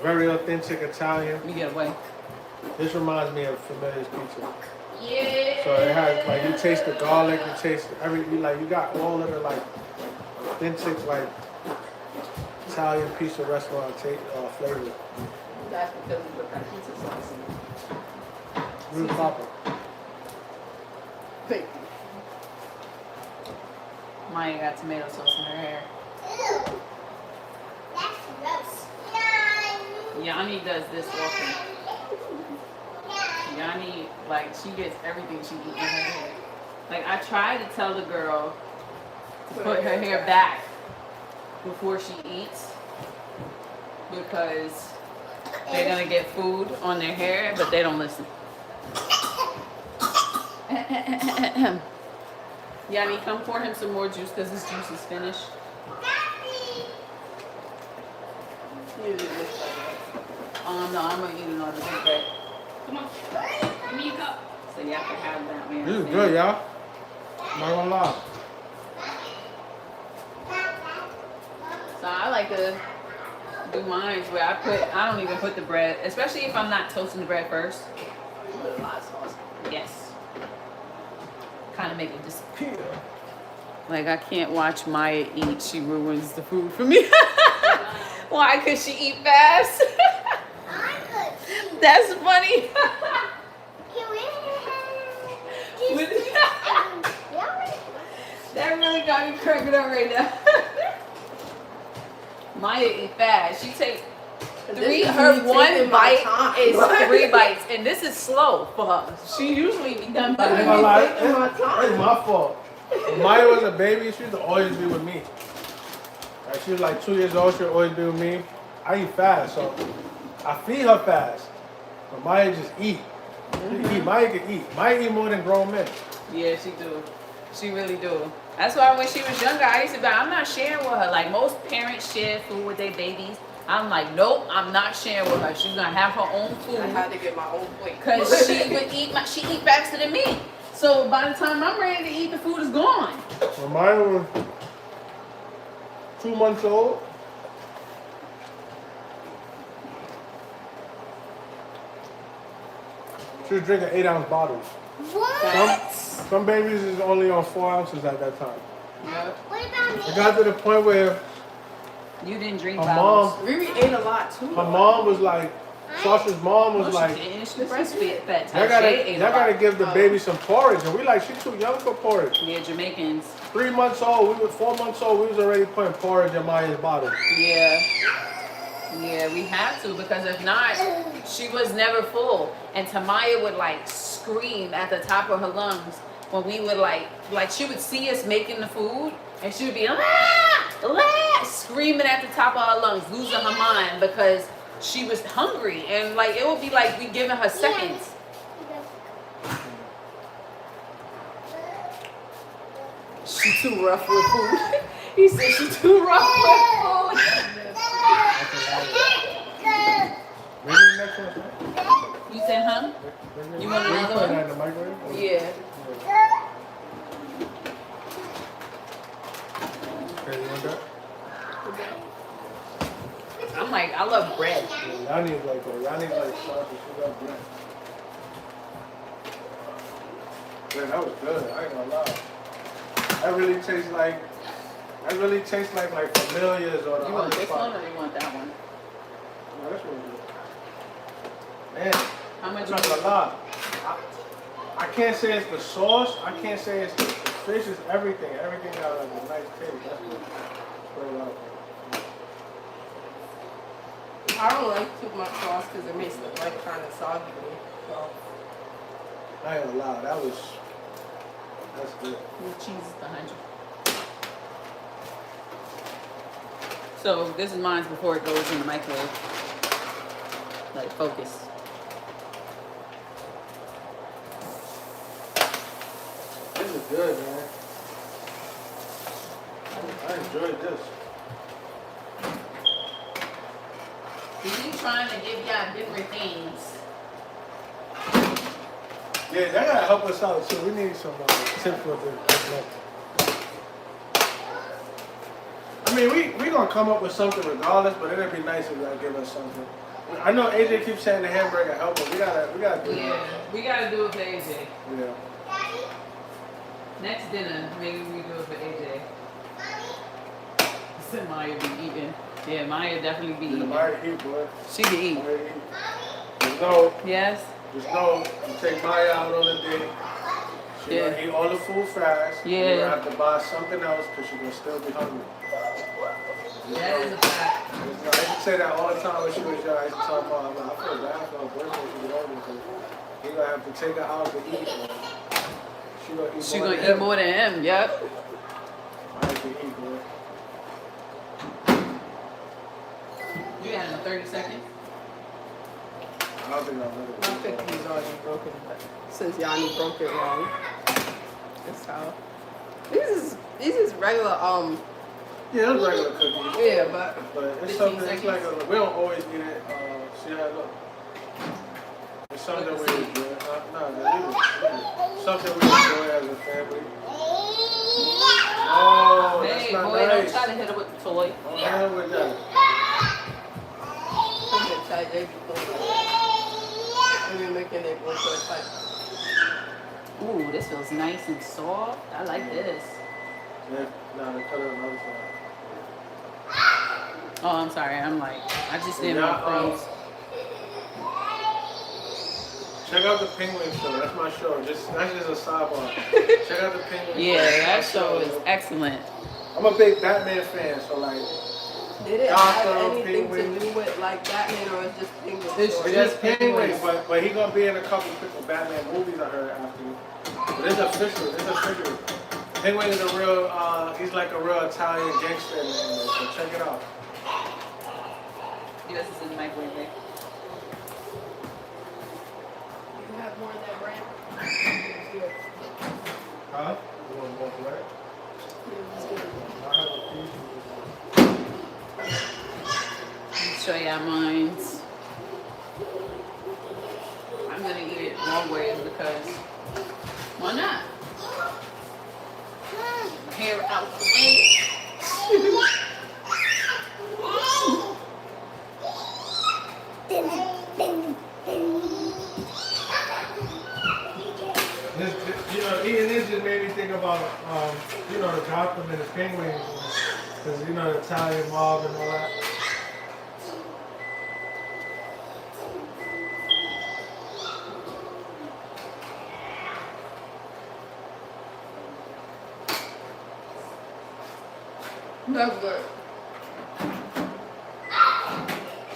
Very authentic Italian. You get away. This reminds me of Familiar's Pizza. Yeah. So it has like you taste the garlic, you taste you got all of the like authentic like Italian pizza restaurant flavor. That's because we put that pizza sauce in. Really proper. Thank Maya got tomato sauce in her hair. Ew. That's gross. Yanni does this often. Yanni, like, she gets everything she eats in her hair. Like, I try to tell the girl to put her hair back before she eats because they're gonna get food on their hair, but they don't listen. Yanni, come pour him some more juice because his juice is finished. you. No, I'm gonna eat it on the big bread. Come on, give me a cup. So y'all can have that, man. This is good, y'all. Not gonna lie. So I like to do mine where I don't even put the bread, especially if I'm not toasting the bread first. A lot of sauce. Yes. Kind of make it disappear. Like I can't watch Maya eat. She ruins the food for me. Why? Cause she eat fast. I could eat. That's funny. Can we With- Yeah. That really got me cracking up right now. Maya eat fast. She take three. Her one bite is 3 bites, and this is slow for her. She usually be done by I ain't gonna lie, it's my fault. When Maya was a baby, she used to always be with me. Like she was like 2 years old, she would always be with me. I eat fast, so I feed her fast. But Maya just eat. She eat. Maya can eat. Maya eat more than grown men. Yeah, she do. She really do. That's why when she was younger, I used to be, I'm not sharing with her. Like most parents share food with their babies. I'm like, nope, I'm not sharing with her. She's gonna have her own food. I had to get my own plate. Cause she would she eat faster than me. So by the time I'm ready to eat, the food is gone. When Maya was 2 months old, she was drinking 8-ounce bottles. What? Some babies is only on 4 ounces at that time. Yep. What about me? It got to the point where You didn't drink her bottles. mom, Riri ate a lot too. her mom was like, Sasha's mom was No, like, she didn't. She breastfed that time. y'all gotta, She ate y'all a lot. gotta give the baby some porridge. And we like, she's too young for porridge. Yeah, Jamaicans. 3 months old, 4 months old, we was already putting porridge in Maya's bottle. Yeah. Yeah, we have to because if not, she was never full. And Tamaya would like scream at the top of her lungs when we would like she would see us making the food and she would be screaming at the top of her lungs, losing her mind because she was hungry and like it would be like we giving her seconds. She too rough with food. He said she too rough with food. Bring me the next one. You said, huh? You want another put one? that in the microwave? Yeah. Okay, you want that? I'm like, I love bread. Yeah, y'all need like sausage. She love bread. Yeah, that was good. I ain't gonna lie. That really tastes like familiars or the You want other this one spot. or you want that one? No, this one's good. Man, How much I'm not gonna lie. I can't say it's the sauce. I can't say it's the fish. It's everything. Everything got like a nice taste. That's what straight up. I don't like too much sauce because it makes it like kind of soggy to me. So I ain't gonna lie. That's good. the cheese is behind you? So this is mine before it goes in the microwave. Like focus. This is good, man. I enjoyed this. We trying to give y'all different things. Yeah, that gotta help us out too. We need some tips with it. I mean, we gonna come up with something regardless, but it'd be nice if y'all give us something. I know AJ keeps saying the hamburger help, but we gotta do Yeah, we gotta do it for AJ. it. Yeah. Next dinner, maybe we do it for AJ. Said Maya be eating. Yeah, Maya definitely be Yeah, eating. Maya eat, boy. She can eat. Maya eat. Yes. Just know, you take Maya out on a date. She Yeah. gonna eat all the food fast. Yeah. You're gonna have to buy something else because she's gonna still be hungry. That is a fact. I used to say that all the time when she was young. I used to talk about her. I feel bad for her boyfriend when she get older because he's gonna have to take her out to eat. Man. She gonna eat more than him. More than him. Yep. I have to eat, boy. You got in 30 seconds. I don't think I'll let it. my cookies already broken, but since Yanni broke it wrong, that's how. These is regular Yeah, it's regular cookies. yeah, but But it's 15 something, it's seconds. like we don't always eat it. See how it look? It's something we enjoy. Something we enjoy as a family. Oh, that's Hey, not boy, don't nice. try to hit her with the toy. Don't hang with that. I'm gonna try they be making it go to a fight. Ooh, this feels nice and soft. I like this. Yeah, no, they cut it on the other side. Oh, I'm sorry. I'm like, I just did Yeah, my crumbs. Check out the Penguin show. That's my show. That's just a sidebar. Check out the Penguin Yeah, show. that That's show my is excellent. I'm a big Batman fan, so like, Did it have Gotham, anything Penguin. to do with like Batman or it's just Penguin? It's story? it's just Penguin. Penguin, but he gonna be in a couple of Batman movies I heard after. But it's official. It's official. Penguin is a real. He's like a real Italian gangster, so check it out. Yes, it's in the microwave. Babe. You have more than bread? Huh? You want more bread? I have a piece. Let me show y'all mines. I'm gonna eat it long ways because why not? Hair out the way. Eating this just made me think about, the Gotham and the Penguins, because the Italian mob and all that. That's good.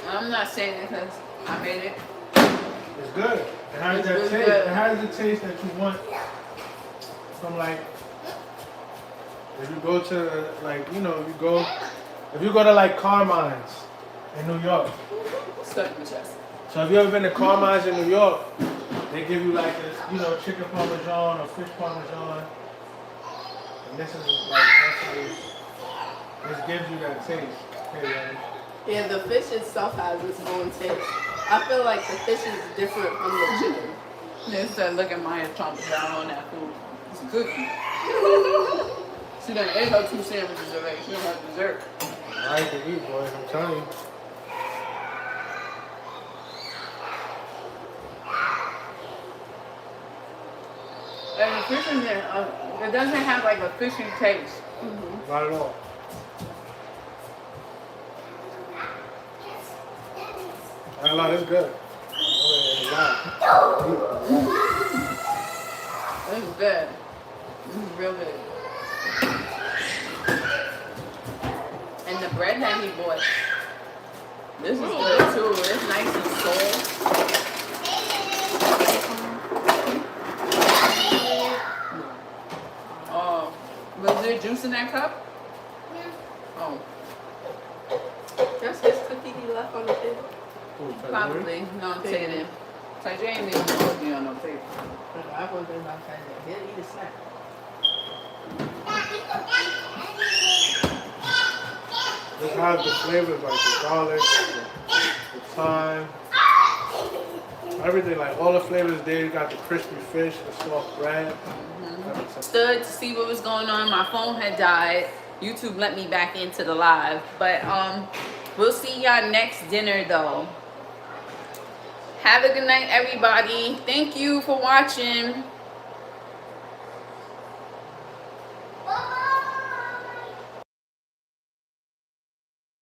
I'm not saying it because I made it. It's good. It has It's that really taste. good. It has the taste that you want from like if you go to if you go to like Carmine's in New York. Stuck in my chest. So have you ever been to Carmine's in New York? They give you like this, chicken parmesan or fish parmesan. And this is like this gives you that taste. Okay, Yeah, the fish itself has its own taste. I feel like the fish is different from the chicken. They said, look at Maya chomping down on that food. It's a cookie. She done ate her 2 sandwiches already. She don't have dessert. I like to eat, boy. I'm telling you. And the fish is it doesn't have like a fishy taste. Not at all. I love it's good. This is good. This is real good. And the bread that he bought. This is good too. It's nice and soft. Oh, was there juice in that cup? Yeah. Oh, That's his cookie he left on the table. probably. No, I'm saying it. Like, you ain't leaving the cookie on no table. I wasn't about to he'll eat a snack. This has the flavors like the garlic, the thyme, everything, like all the flavors there. You got the crispy fish, the soft bread. Stood to see what was going on. My phone had died. YouTube let me back into the live. But we'll see y'all next dinner though. Have a good night, everybody. Thank you for watching.